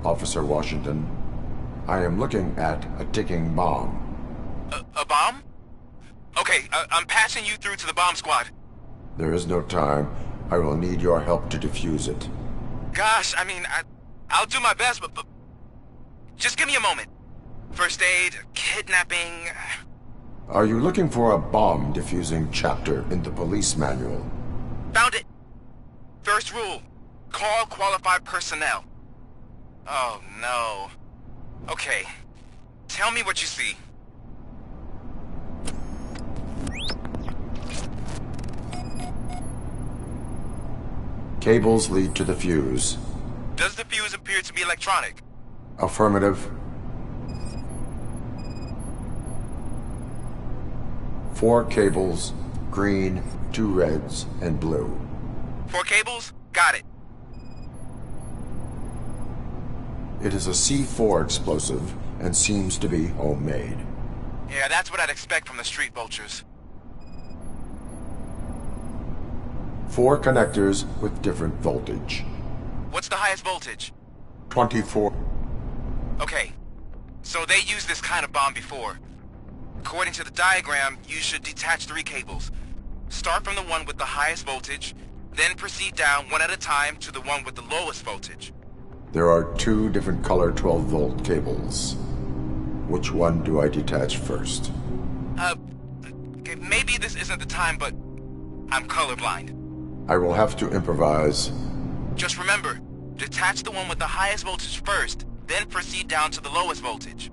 Officer Washington, I am looking at a ticking bomb. A bomb? Okay, I'm passing you through to the bomb squad. There is no time. I will need your help to defuse it. Gosh, I mean, I'll do my best, but just give me a moment. First aid, kidnapping... Are you looking for a bomb defusing chapter in the police manual? Found it! First rule, call qualified personnel. Oh, no. Okay, tell me what you see. Cables lead to the fuse. Does the fuse appear to be electronic? Affirmative. 4 cables, green, 2 reds, and blue. 4 cables? Got it. It is a C4 explosive and seems to be homemade. Yeah, that's what I'd expect from the street vultures. 4 connectors with different voltage. What's the highest voltage? 24. Okay, so they used this kind of bomb before. According to the diagram, you should detach 3 cables. Start from the one with the highest voltage, then proceed down one at a time to the one with the lowest voltage. There are 2 different color 12-volt cables. Which one do I detach first? Okay, maybe this isn't the time, but I'm colorblind. I will have to improvise. Just remember, detach the one with the highest voltage first, then proceed down to the lowest voltage.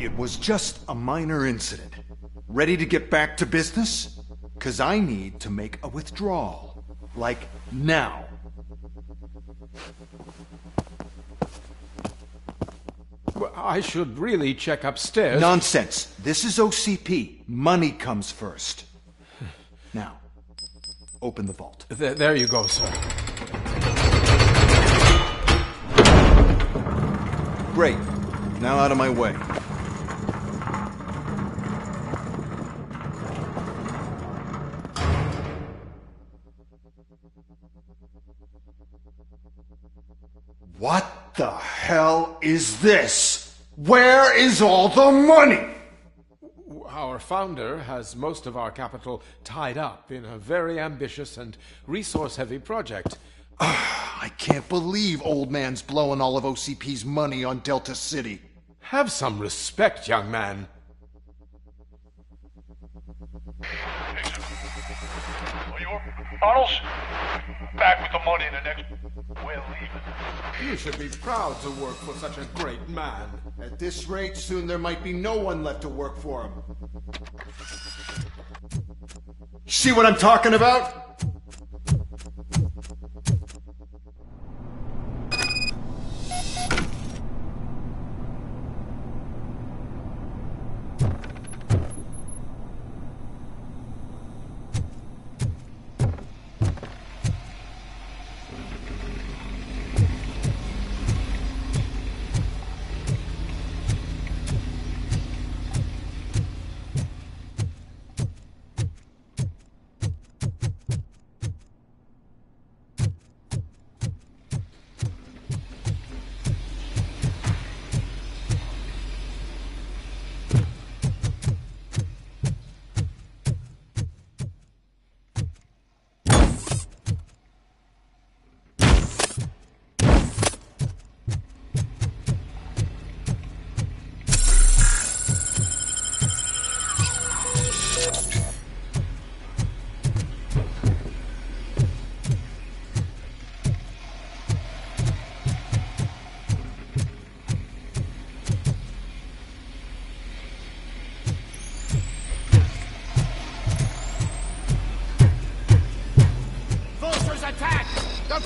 It was just a minor incident. Ready to get back to business? 'Cause I need to make a withdrawal. Like, now. Well, I should really check upstairs. Nonsense. This is OCP. Money comes first. Now, open the vault. There you go, sir. Great. Now out of my way. What the hell is this? Where is all the money? Our founder has most of our capital tied up in a very ambitious and resource-heavy project. I can't believe old man's blowing all of OCP's money on Delta City. Have some respect, young man. Arnold's back with the money in the next... We're leaving. You should be proud to work for such a great man. At this rate, soon there might be no one left to work for him. See what I'm talking about?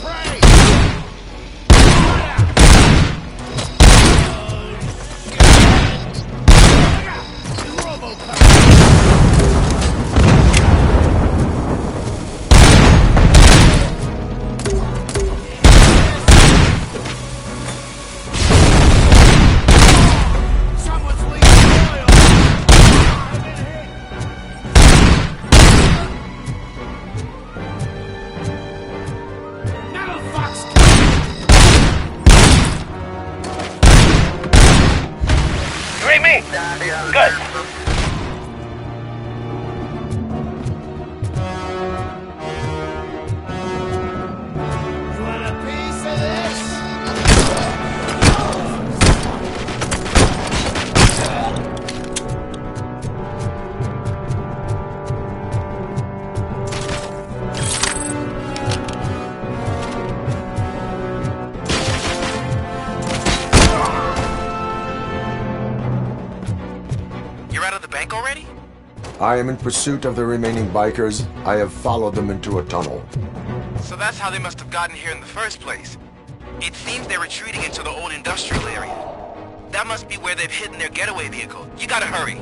prey! Robocop! Good. You want a piece of this? You're out of the bank already? I am in pursuit of the remaining bikers. I have followed them into a tunnel. So that's how they must have gotten here in the first place. It seems they're retreating into the old industrial area. That must be where they've hidden their getaway vehicle. You gotta hurry.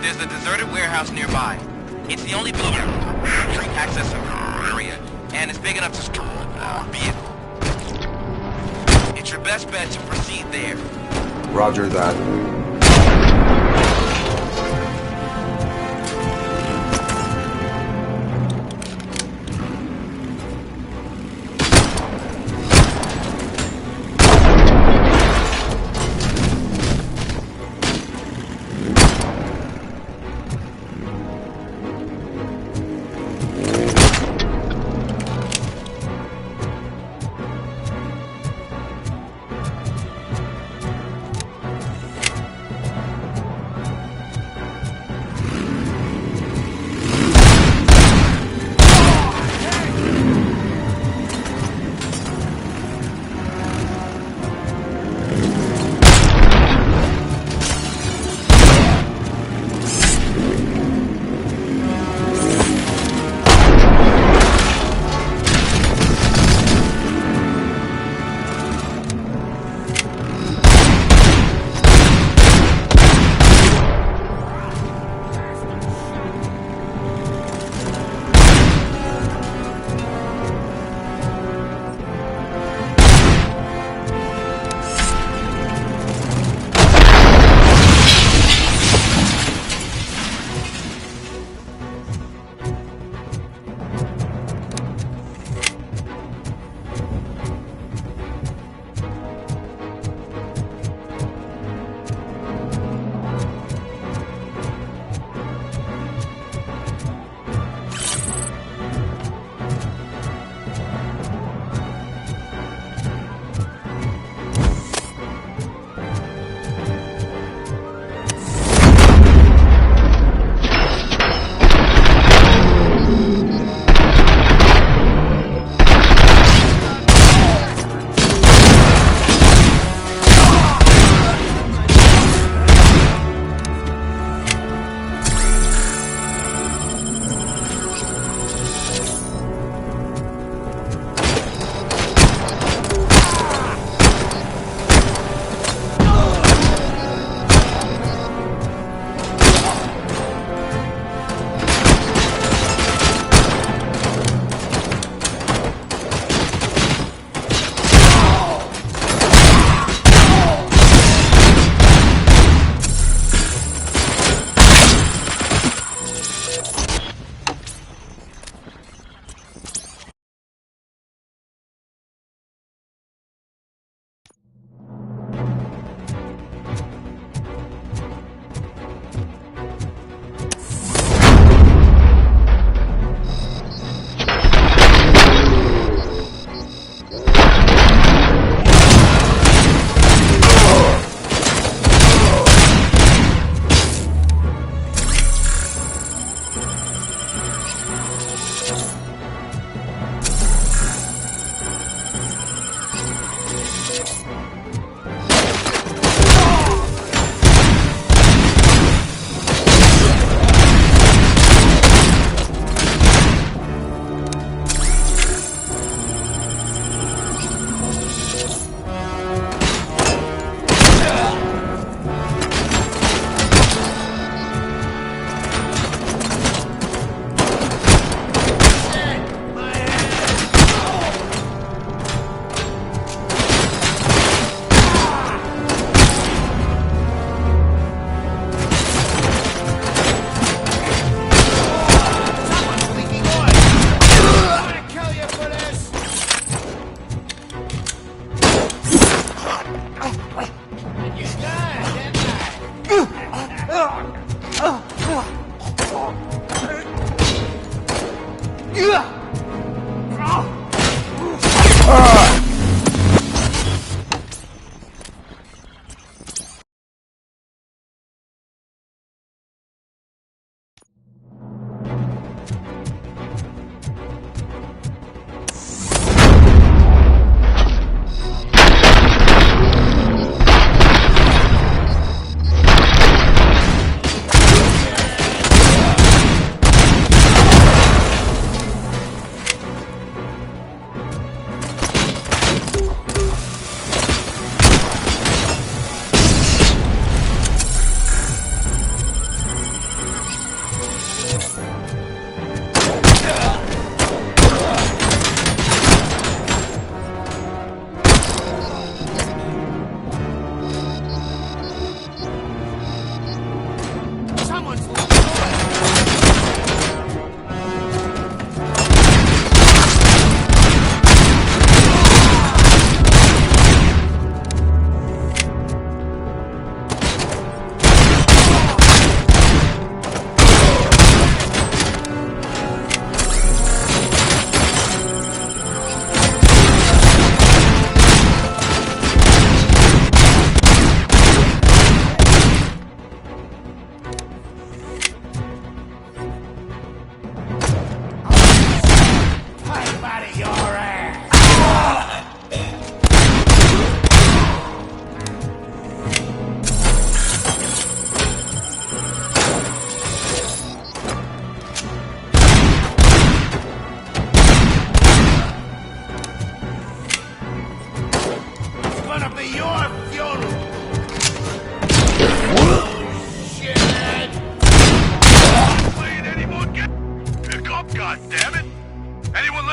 There's a deserted warehouse nearby. It's the only building street access area, and it's big enough to store a vehicle. It's your best bet to proceed there. Roger that.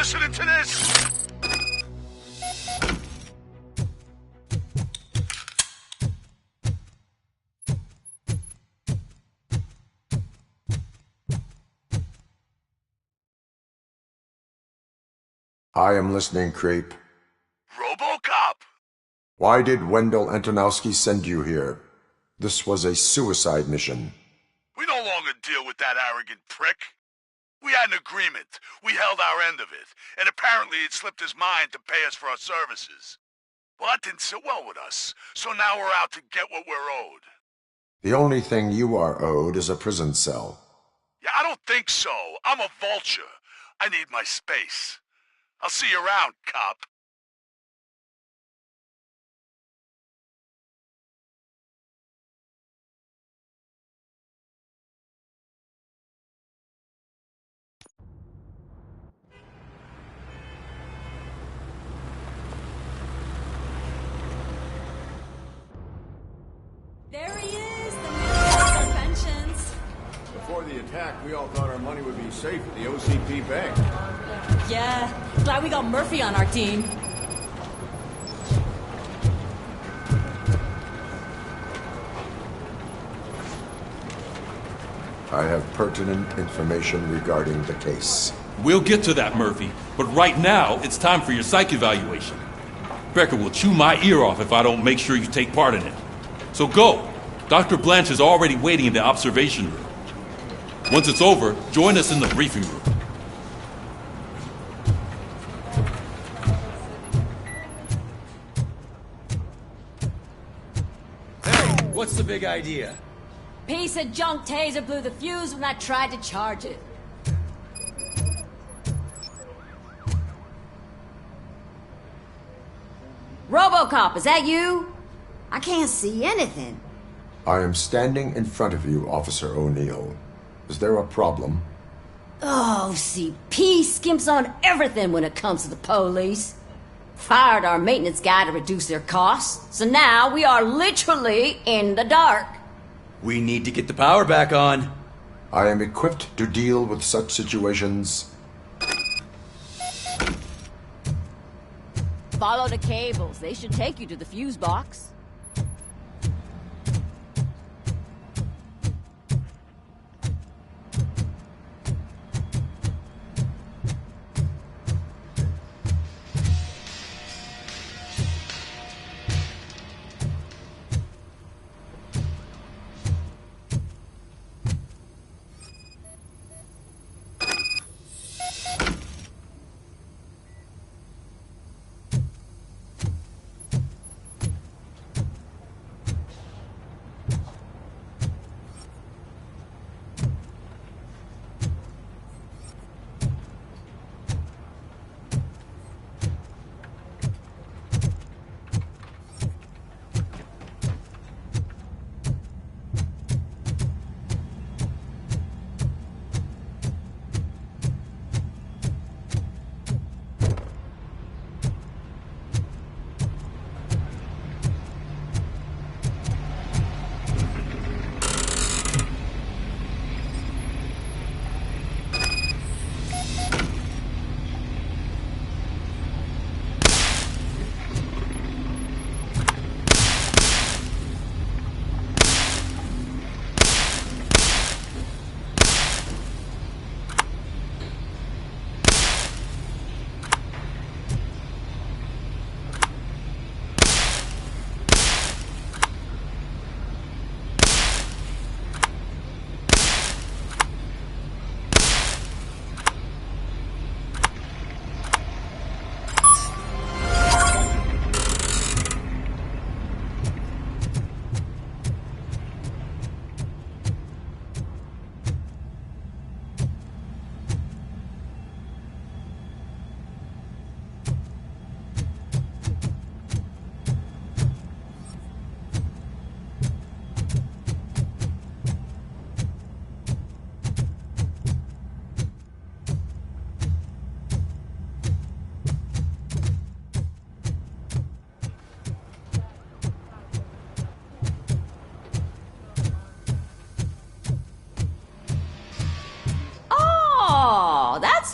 listening to this? I am listening, Creep. Robocop! Why did Wendell Antonowski send you here? This was a suicide mission. We no longer deal with that arrogant prick. We had an agreement. We held our end of it. And apparently it slipped his mind to pay us for our services. Well, that didn't sit well with us. So now we're out to get what we're owed. The only thing you are owed is a prison cell. Yeah, I don't think so. I'm a vulture. I need my space. I'll see you around, cop. There he is, the man of our pensions. Before the attack, we all thought our money would be safe at the OCP bank. Yeah, glad we got Murphy on our team. I have pertinent information regarding the case. We'll get to that, Murphy. But right now, it's time for your psych evaluation. Becker will chew my ear off if I don't make sure you take part in it. So go. Dr. Blanche is already waiting in the observation room. Once it's over, join us in the briefing room. Hey, what's the big idea? Piece of junk taser blew the fuse when I tried to charge it. Robocop, is that you? I can't see anything. I am standing in front of you, Officer O'Neill. Is there a problem? Oh, CP skimps on everything when it comes to the police. Fired our maintenance guy to reduce their costs, so now we are literally in the dark. We need to get the power back on. I am equipped to deal with such situations. Follow the cables. They should take you to the fuse box.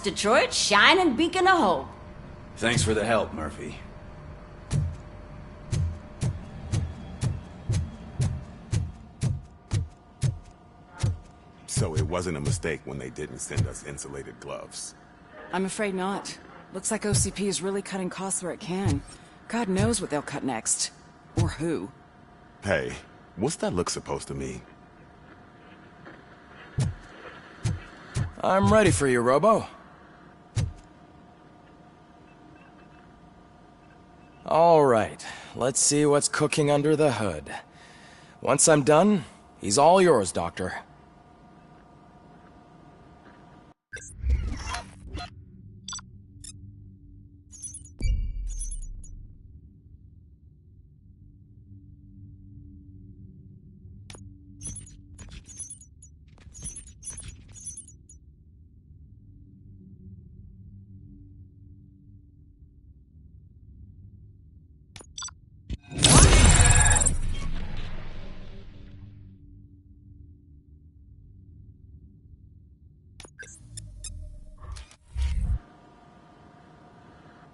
Detroit's shining beacon of hope. Thanks for the help, Murphy. So it wasn't a mistake when they didn't send us insulated gloves. I'm afraid not. Looks like OCP is really cutting costs where it can. God knows what they'll cut next. Or who. Hey, what's that look supposed to mean? I'm ready for you, Robo. All right, let's see what's cooking under the hood. Once I'm done, he's all yours, Doctor.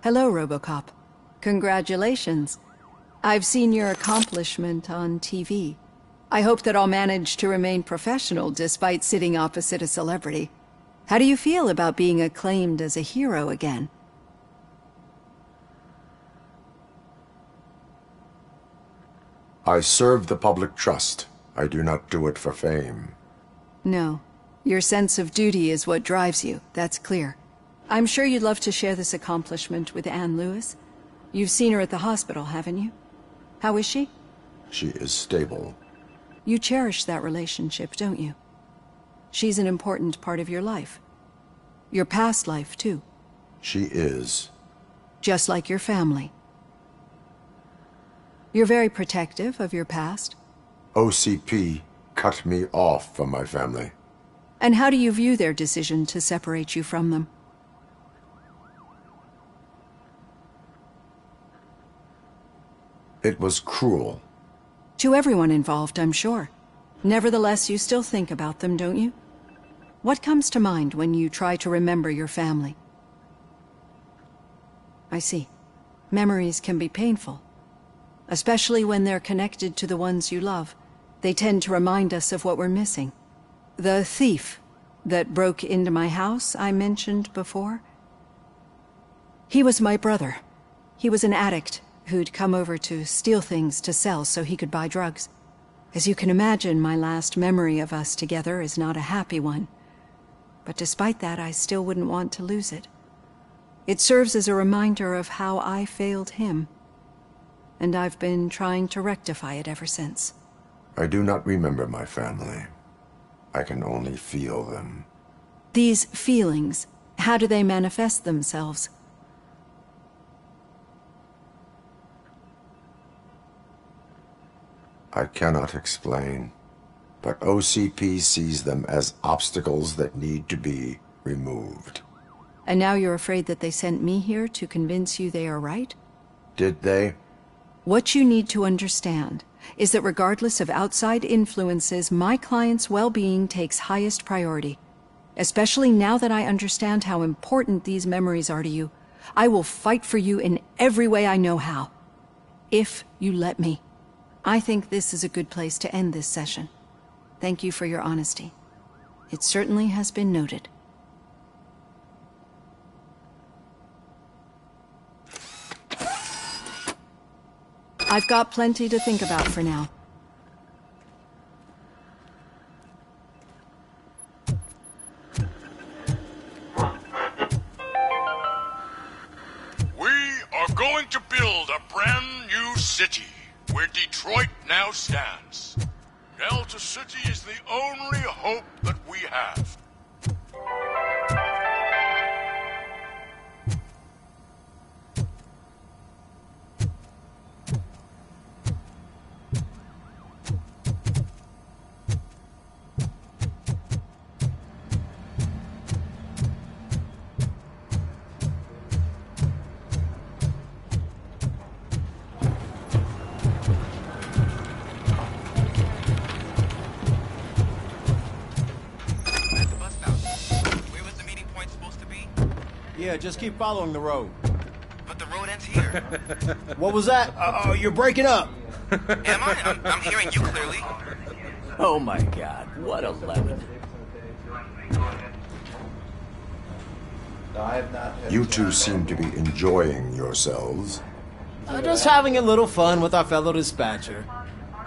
Hello, Robocop. Congratulations. I've seen your accomplishment on TV. I hope that I'll manage to remain professional despite sitting opposite a celebrity. How do you feel about being acclaimed as a hero again? I serve the public trust. I do not do it for fame. No. Your sense of duty is what drives you, that's clear. I'm sure you'd love to share this accomplishment with Anne Lewis. You've seen her at the hospital, haven't you? How is she? She is stable. You cherish that relationship, don't you? She's an important part of your life. Your past life, too. She is. Just like your family. You're very protective of your past. OCP cut me off from my family. And how do you view their decision to separate you from them? It was cruel. To everyone involved, I'm sure. Nevertheless, you still think about them, don't you? What comes to mind when you try to remember your family? I see. Memories can be painful. Especially when they're connected to the ones you love. They tend to remind us of what we're missing. The thief that broke into my house I mentioned before? He was my brother. He was an addict who'd come over to steal things to sell so he could buy drugs. As you can imagine, my last memory of us together is not a happy one. But despite that, I still wouldn't want to lose it. It serves as a reminder of how I failed him. And I've been trying to rectify it ever since. I do not remember my family. I can only feel them. These feelings, how do they manifest themselves? I cannot explain, but OCP sees them as obstacles that need to be removed. And now you're afraid that they sent me here to convince you they are right? Did they? What you need to understand is that regardless of outside influences, my client's well-being takes highest priority. Especially now that I understand how important these memories are to you, I will fight for you in every way I know how. If you let me. I think this is a good place to end this session. Thank you for your honesty. It certainly has been noted. I've got plenty to think about for now. We are going to build a brand new city where Detroit now stands. Delta City is the only hope that we have. Yeah, just keep following the road. But the road ends here. What was that? Oh, you're breaking up. Am I? I'm hearing you clearly. Oh my God, what a lemon. You two seem to be enjoying yourselves. Just having a little fun with our fellow dispatcher.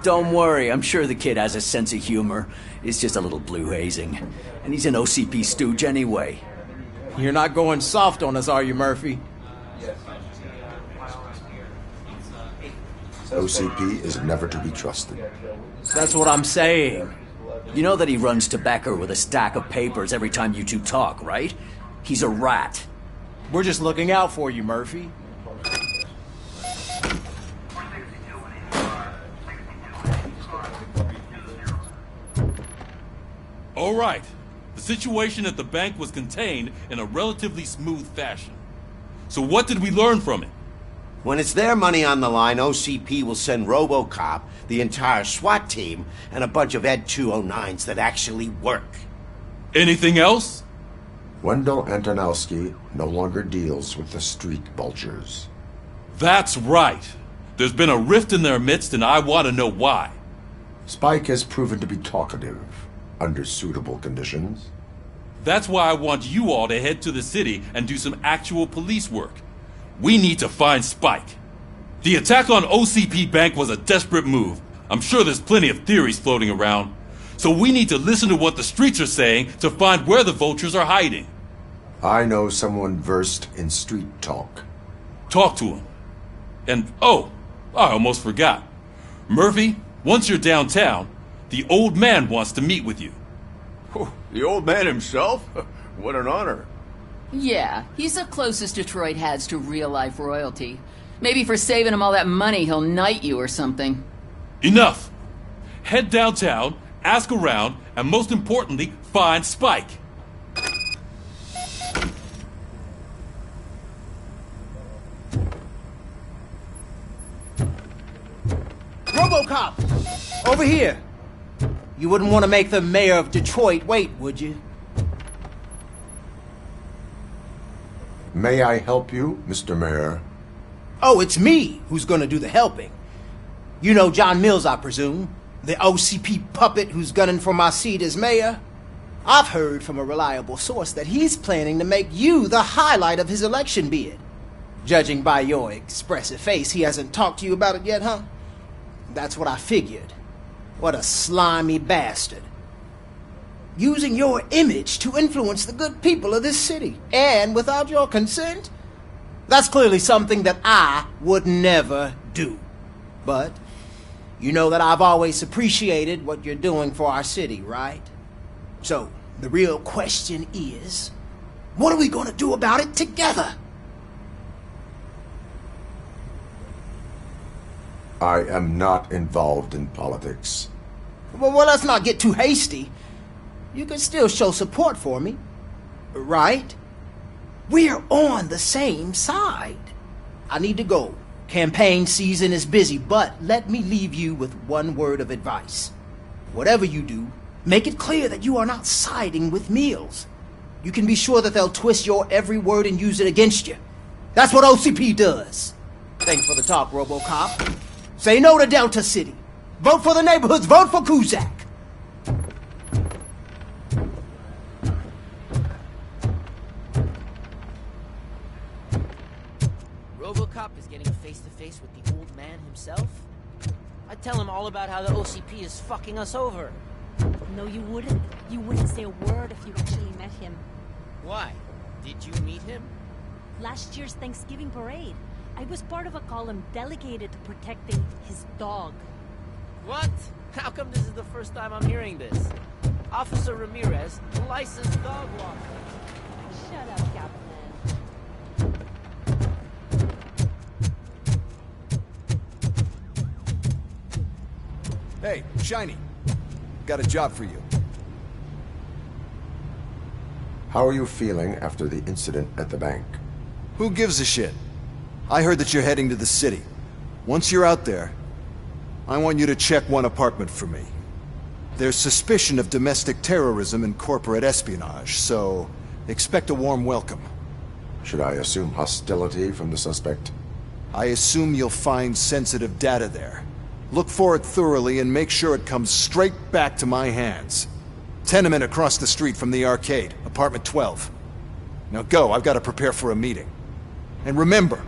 Don't worry, I'm sure the kid has a sense of humor. It's just a little blue hazing. And he's an OCP stooge anyway. You're not going soft on us, are you, Murphy? OCP is never to be trusted. That's what I'm saying. You know that he runs tobacco with a stack of papers every time you two talk, right? He's a rat. We're just looking out for you, Murphy. All right. The situation at the bank was contained in a relatively smooth fashion. So what did we learn from it? When it's their money on the line, OCP will send Robocop, the entire SWAT team, and a bunch of Ed 209s that actually work. Anything else? Wendell Antonowski no longer deals with the street vultures. That's right. There's been a rift in their midst, and I want to know why. Spike has proven to be talkative, under suitable conditions. That's why I want you all to head to the city and do some actual police work. We need to find Spike. The attack on OCP Bank was a desperate move. I'm sure there's plenty of theories floating around. So we need to listen to what the streets are saying to find where the vultures are hiding. I know someone versed in street talk. Talk to him. And, oh, I almost forgot. Murphy, once you're downtown, the old man wants to meet with you. Oh, the old man himself? What an honor. Yeah, he's the closest Detroit has to real-life royalty. Maybe for saving him all that money, he'll knight you or something. Enough! Head downtown, ask around, and most importantly, find Spike. Robocop! Over here! You wouldn't want to make the mayor of Detroit wait, would you? May I help you, Mr. Mayor? Oh, it's me who's gonna do the helping. You know John Mills, I presume? The OCP puppet who's gunning for my seat as mayor? I've heard from a reliable source that he's planning to make you the highlight of his election bid. Judging by your expressive face, he hasn't talked to you about it yet, huh? That's what I figured. What a slimy bastard. Using your image to influence the good people of this city, and without your consent? That's clearly something that I would never do. But you know that I've always appreciated what you're doing for our city, right? So, the real question is, what are we going to do about it together? I am not involved in politics. Well, let's not get too hasty. You can still show support for me, right? We're on the same side. I need to go. Campaign season is busy, but let me leave you with one word of advice. Whatever you do, make it clear that you are not siding with Mills. You can be sure that they'll twist your every word and use it against you. That's what OCP does. Thanks for the talk, Robocop. Say no to Delta City. Vote for the neighborhoods. Vote for Kuzak. Robocop is getting face-to-face with the old man himself? I'd tell him all about how the OCP is fucking us over. No, you wouldn't. You wouldn't say a word if you actually met him. Why? Did you meet him? Last year's Thanksgiving parade, I was part of a column delegated to protecting his dog. What? How come this is the first time I'm hearing this? Officer Ramirez, licensed dog walker. Shut up, Captain. Hey, Shiny. Got a job for you. How are you feeling after the incident at the bank? Who gives a shit? I heard that you're heading to the city. Once you're out there, I want you to check one apartment for me. There's suspicion of domestic terrorism and corporate espionage, so expect a warm welcome. Should I assume hostility from the suspect? I assume you'll find sensitive data there. Look for it thoroughly and make sure it comes straight back to my hands. Tenement across the street from the arcade, apartment 12. Now go, I've got to prepare for a meeting. And remember,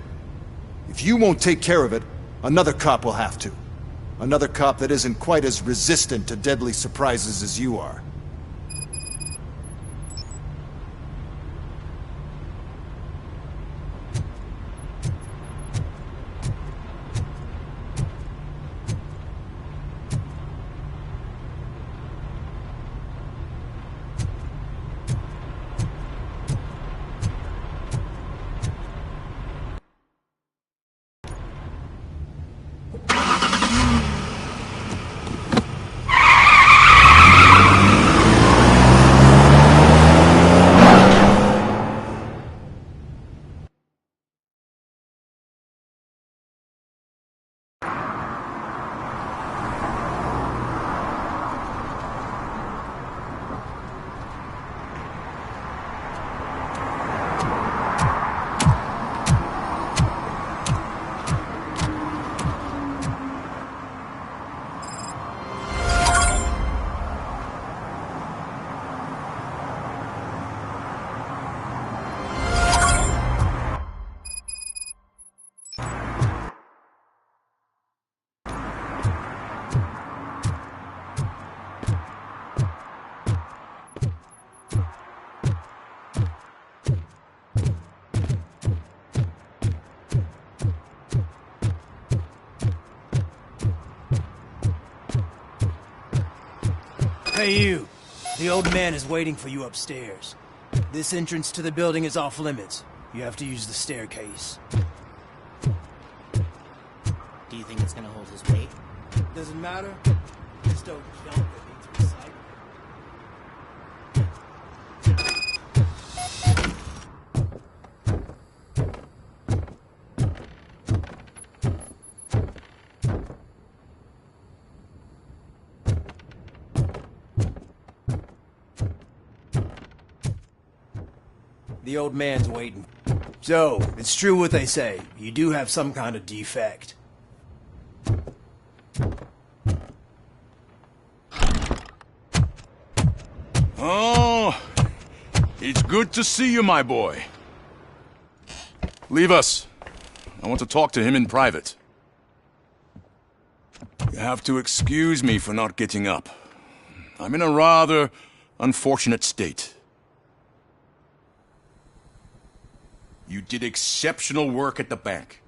if you won't take care of it, another cop will have to. Another cop that isn't quite as resistant to deadly surprises as you are. Hey you, the old man is waiting for you upstairs. This entrance to the building is off limits. You have to use the staircase. Do you think it's gonna hold his weight? Doesn't matter. Just don't jump that needs recycling. The old man's waiting. So, it's true what they say. You do have some kind of defect. Oh, it's good to see you, my boy. Leave us. I want to talk to him in private. You have to excuse me for not getting up. I'm in a rather unfortunate state. You did exceptional work at the bank.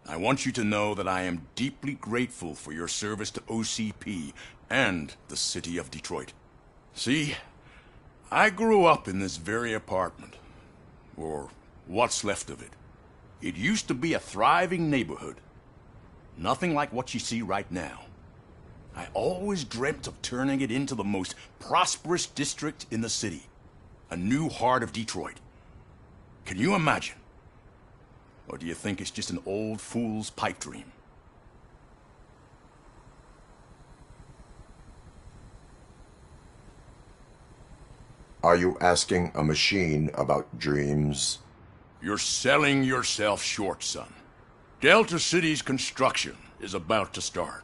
I want you to know that I am deeply grateful for your service to OCP and the city of Detroit. See, I grew up in this very apartment, or what's left of it. It used to be a thriving neighborhood. Nothing like what you see right now. I always dreamt of turning it into the most prosperous district in the city. A new heart of Detroit. Can you imagine? Or do you think it's just an old fool's pipe dream? Are you asking a machine about dreams? You're selling yourself short, son. Delta City's construction is about to start.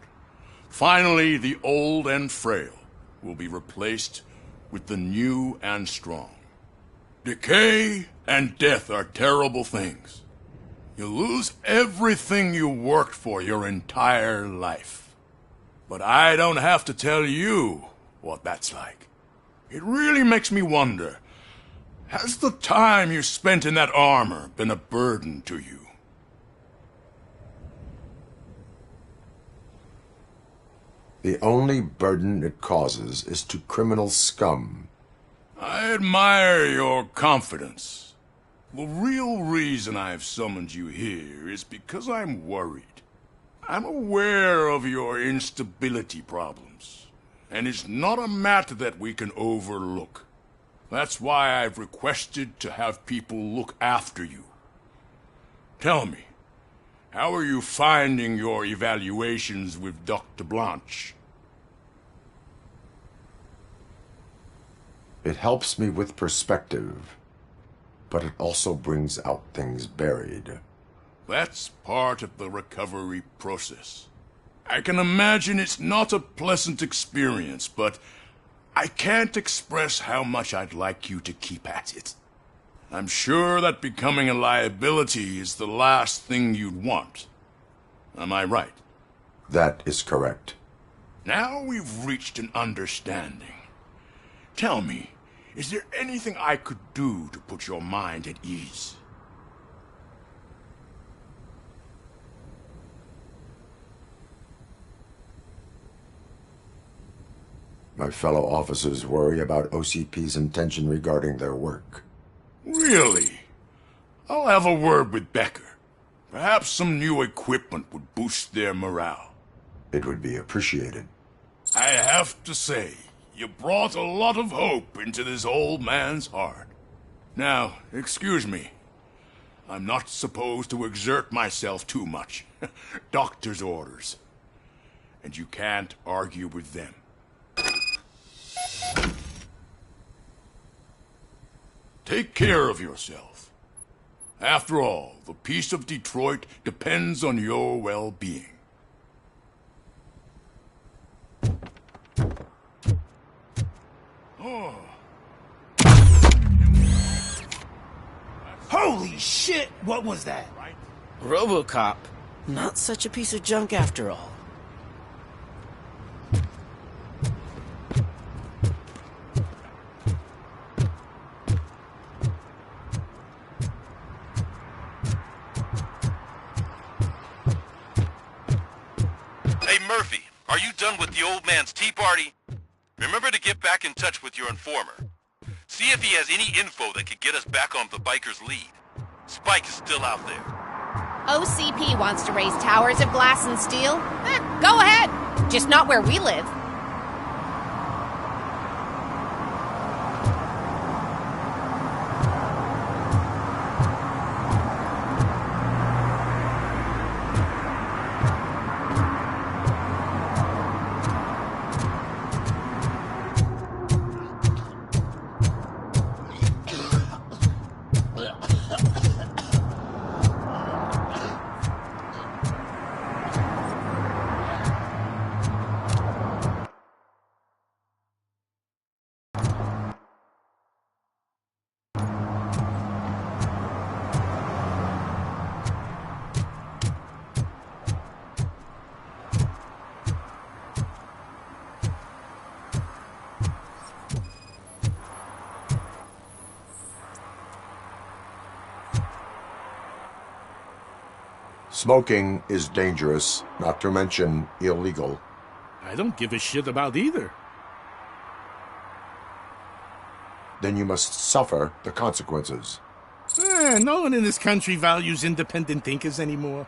Finally, the old and frail will be replaced with the new and strong. Decay and death are terrible things. You lose everything you worked for your entire life. But I don't have to tell you what that's like. It really makes me wonder, has the time you spent in that armor been a burden to you? The only burden it causes is to criminal scum. I admire your confidence. The real reason I've summoned you here is because I'm worried. I'm aware of your instability problems, and it's not a matter that we can overlook. That's why I've requested to have people look after you. Tell me, how are you finding your evaluations with Dr. Blanche? It helps me with perspective. but it also brings out things buried. That's part of the recovery process. I can imagine it's not a pleasant experience, but I can't express how much I'd like you to keep at it. I'm sure that becoming a liability is the last thing you'd want. Am I right? That is correct. Now we've reached an understanding. Tell me, is there anything I could do to put your mind at ease? My fellow officers worry about OCP's intention regarding their work. Really? I'll have a word with Becker. Perhaps some new equipment would boost their morale. It would be appreciated. I have to say, you brought a lot of hope into this old man's heart. Now, excuse me. I'm not supposed to exert myself too much. Doctor's orders. And you can't argue with them. Take care of yourself. After all, the peace of Detroit depends on your well-being. Oh. Holy shit! What was that? Robocop. Not such a piece of junk after all. Hey, Murphy, are you done with the old man's tea party? Remember to get back in touch with your informer. See if he has any info that could get us back on the biker's lead. Spike is still out there. OCP wants to raise towers of glass and steel? Go ahead. Just not where we live. Smoking is dangerous, not to mention illegal. I don't give a shit about either. Then you must suffer the consequences. No one in this country values independent thinkers anymore.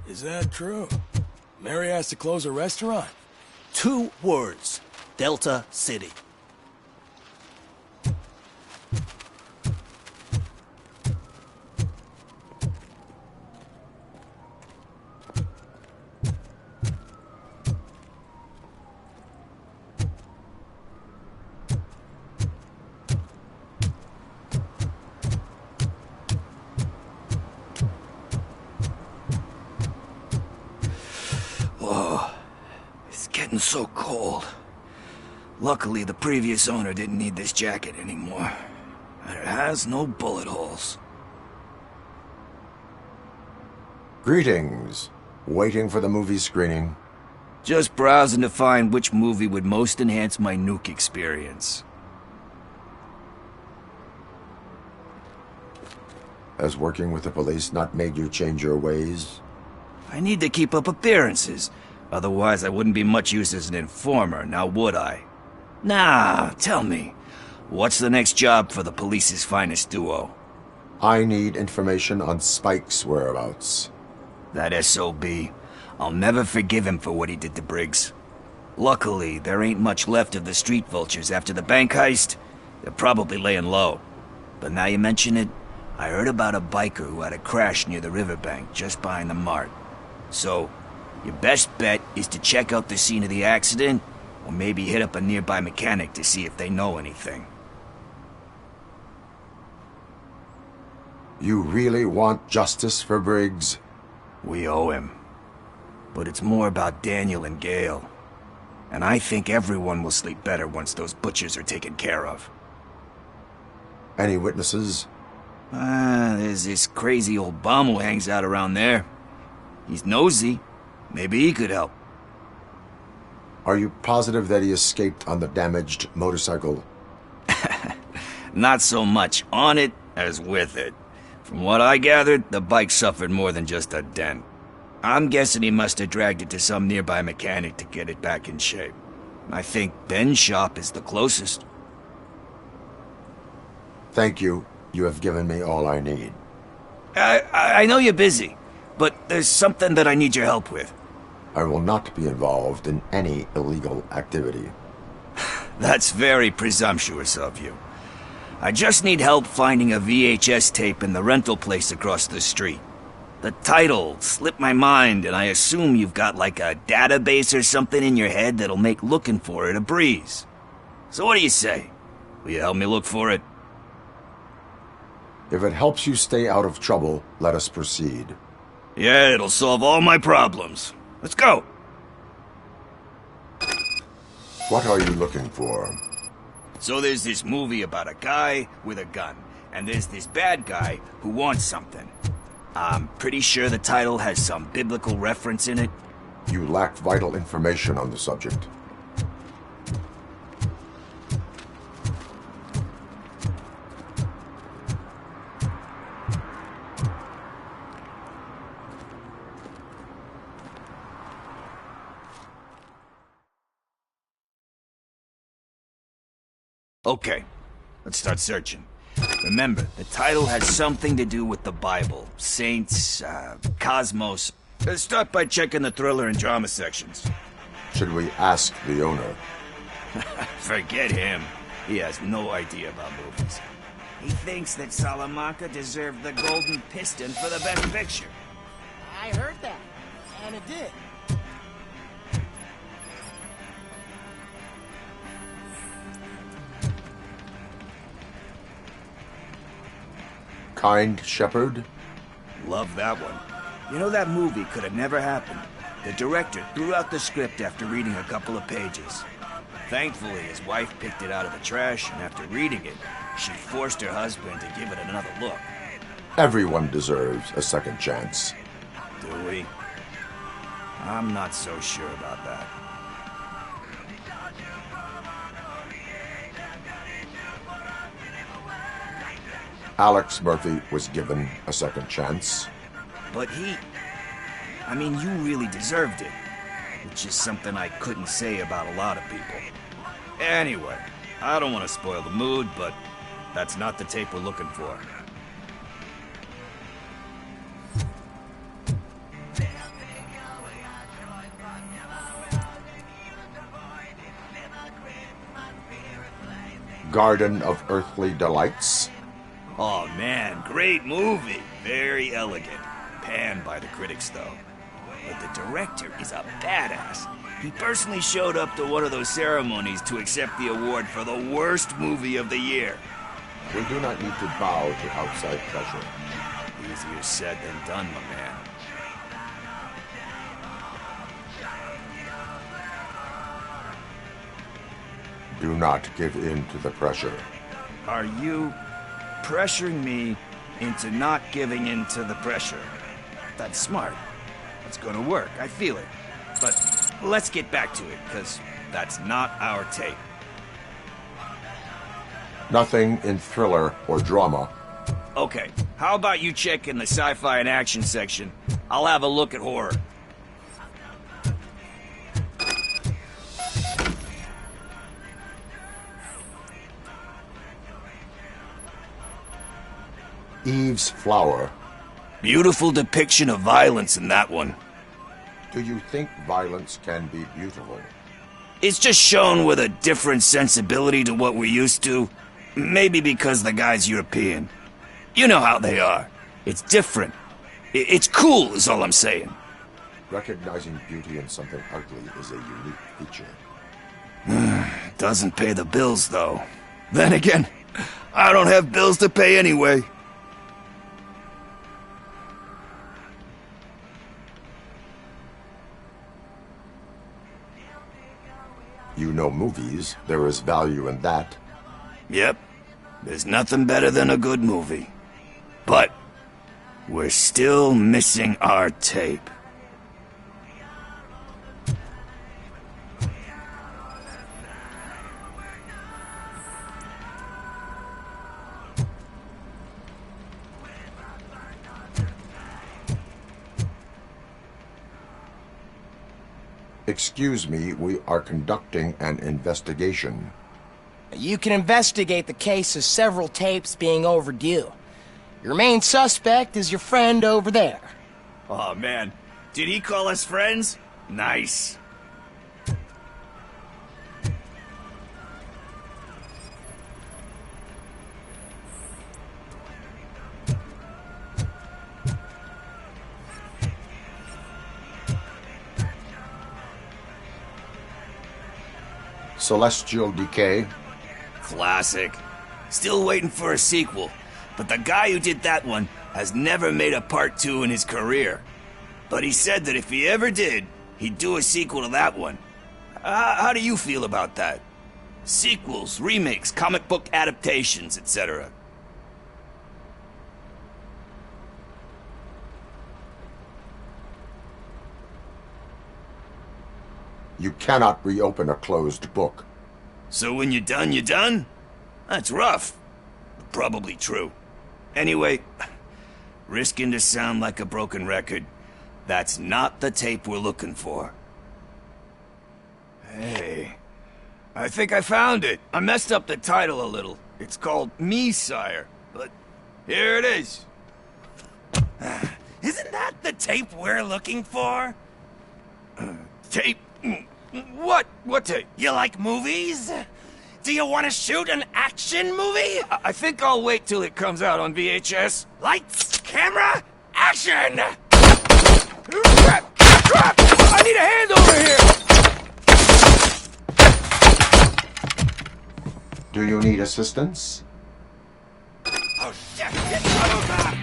Is that true? Mary has to close a restaurant? 2 words. Delta City. Whoa, it's getting so cold. Luckily, the previous owner didn't need this jacket anymore. And it has no bullet holes. Greetings. Waiting for the movie screening. Just browsing to find which movie would most enhance my nuke experience. Has working with the police not made you change your ways? I need to keep up appearances. Otherwise, I wouldn't be much use as an informer, now would I? Nah, tell me, what's the next job for the police's finest duo? I need information on Spike's whereabouts. That SOB. I'll never forgive him for what he did to Briggs. Luckily, there ain't much left of the street vultures after the bank heist. They're probably laying low. But now you mention it, I heard about a biker who had a crash near the riverbank just behind the mart. So, your best bet is to check out the scene of the accident, or maybe hit up a nearby mechanic to see if they know anything. You really want justice for Briggs? We owe him. But it's more about Daniel and Gale. And I think everyone will sleep better once those butchers are taken care of. Any witnesses? There's this crazy old bum who hangs out around there. He's nosy. Maybe he could help. Are you positive that he escaped on the damaged motorcycle? Not so much on it as with it. From what I gathered, the bike suffered more than just a dent. I'm guessing he must have dragged it to some nearby mechanic to get it back in shape. I think Ben's shop is the closest. Thank you. You have given me all I need. I know you're busy, but there's something that I need your help with. I will not be involved in any illegal activity. That's very presumptuous of you. I just need help finding a VHS tape in the rental place across the street. The title slipped my mind, and I assume you've got like a database or something in your head that'll make looking for it a breeze. So what do you say? Will you help me look for it? If it helps you stay out of trouble, let us proceed. Yeah, it'll solve all my problems. Let's go! What are you looking for? So there's this movie about a guy with a gun, and there's this bad guy who wants something. I'm pretty sure the title has some biblical reference in it. You lack vital information on the subject. Okay, let's start searching. Remember, the title has something to do with the Bible, saints, cosmos. Let's start by checking the thriller and drama sections. Should we ask the owner? Forget him. He has no idea about movies. He thinks that Salamanca deserved the Golden Piston for the Best Picture. I heard that, and it did. Kind Shepherd? Love that one. You know, that movie could have never happened. The director threw out the script after reading a couple of pages. Thankfully, his wife picked it out of the trash, and after reading it, she forced her husband to give it another look. Everyone deserves a second chance. Do we? I'm not so sure about that. Alex Murphy was given a second chance. But I mean, you really deserved it. Which is something I couldn't say about a lot of people. Anyway, I don't want to spoil the mood, but that's not the tape we're looking for. Garden of Earthly Delights? Oh man, great movie. Very elegant. Panned by the critics, though. But the director is a badass. He personally showed up to one of those ceremonies to accept the award for the worst movie of the year. We do not need to bow to outside pressure. Easier said than done, my man. Do not give in to the pressure. Are you pressuring me into not giving in to the pressure? That's smart. That's gonna work. I feel it. But let's get back to it, because that's not our tape. Nothing in thriller or drama. Okay, how about you check in the sci-fi and action section? I'll have a look at horror. Eve's Flower. Beautiful depiction of violence in that one. Do you think violence can be beautiful? It's just shown with a different sensibility to what we're used to. Maybe because the guy's European. You know how they are. It's different. It's cool, is all I'm saying. Recognizing beauty in something ugly is a unique feature. Doesn't pay the bills, though. Then again, I don't have bills to pay anyway. You know movies. There is value in that. Yep. There's nothing better than a good movie. But we're still missing our tape. Excuse me, we are conducting an investigation. You can investigate the case of several tapes being overdue. Your main suspect is your friend over there. Oh man, did he call us friends? Nice. Celestial Decay. Classic. Still waiting for a sequel, but the guy who did that one has never made a part 2 in his career. But he said that if he ever did, he'd do a sequel to that one. How do you feel about that? Sequels, remakes, comic book adaptations, etc. You cannot reopen a closed book. So when you're done, you're done? That's rough. But probably true. Anyway, risking to sound like a broken record, that's not the tape we're looking for. Hey, I think I found it. I messed up the title a little. It's called Me, Sire, but here it is. Isn't that the tape we're looking for? Tape? What? What tape? You like movies? Do you want to shoot an action movie? I think I'll wait till it comes out on VHS. Lights, camera, action! Crap! Crap! I need a hand over here! Do you need assistance? Oh shit! Get over!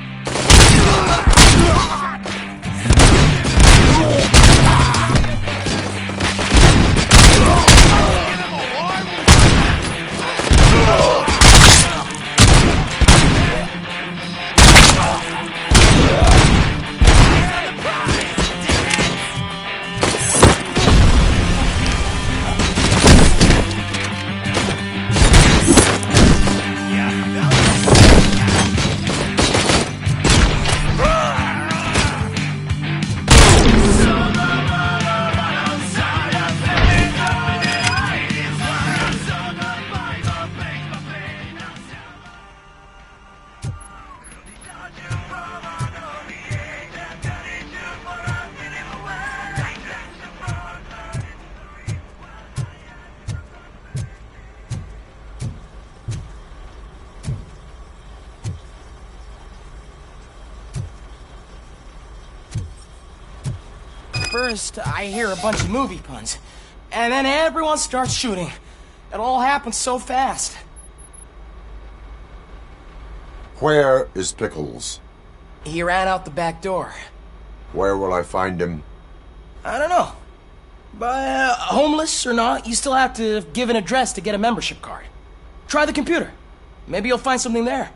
First, I hear a bunch of movie puns, and then everyone starts shooting. It all happens so fast. Where is Pickles? He ran out the back door. Where will I find him? I don't know. But homeless or not, you still have to give an address to get a membership card. Try the computer. Maybe you'll find something there.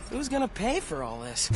Who's gonna pay for all this?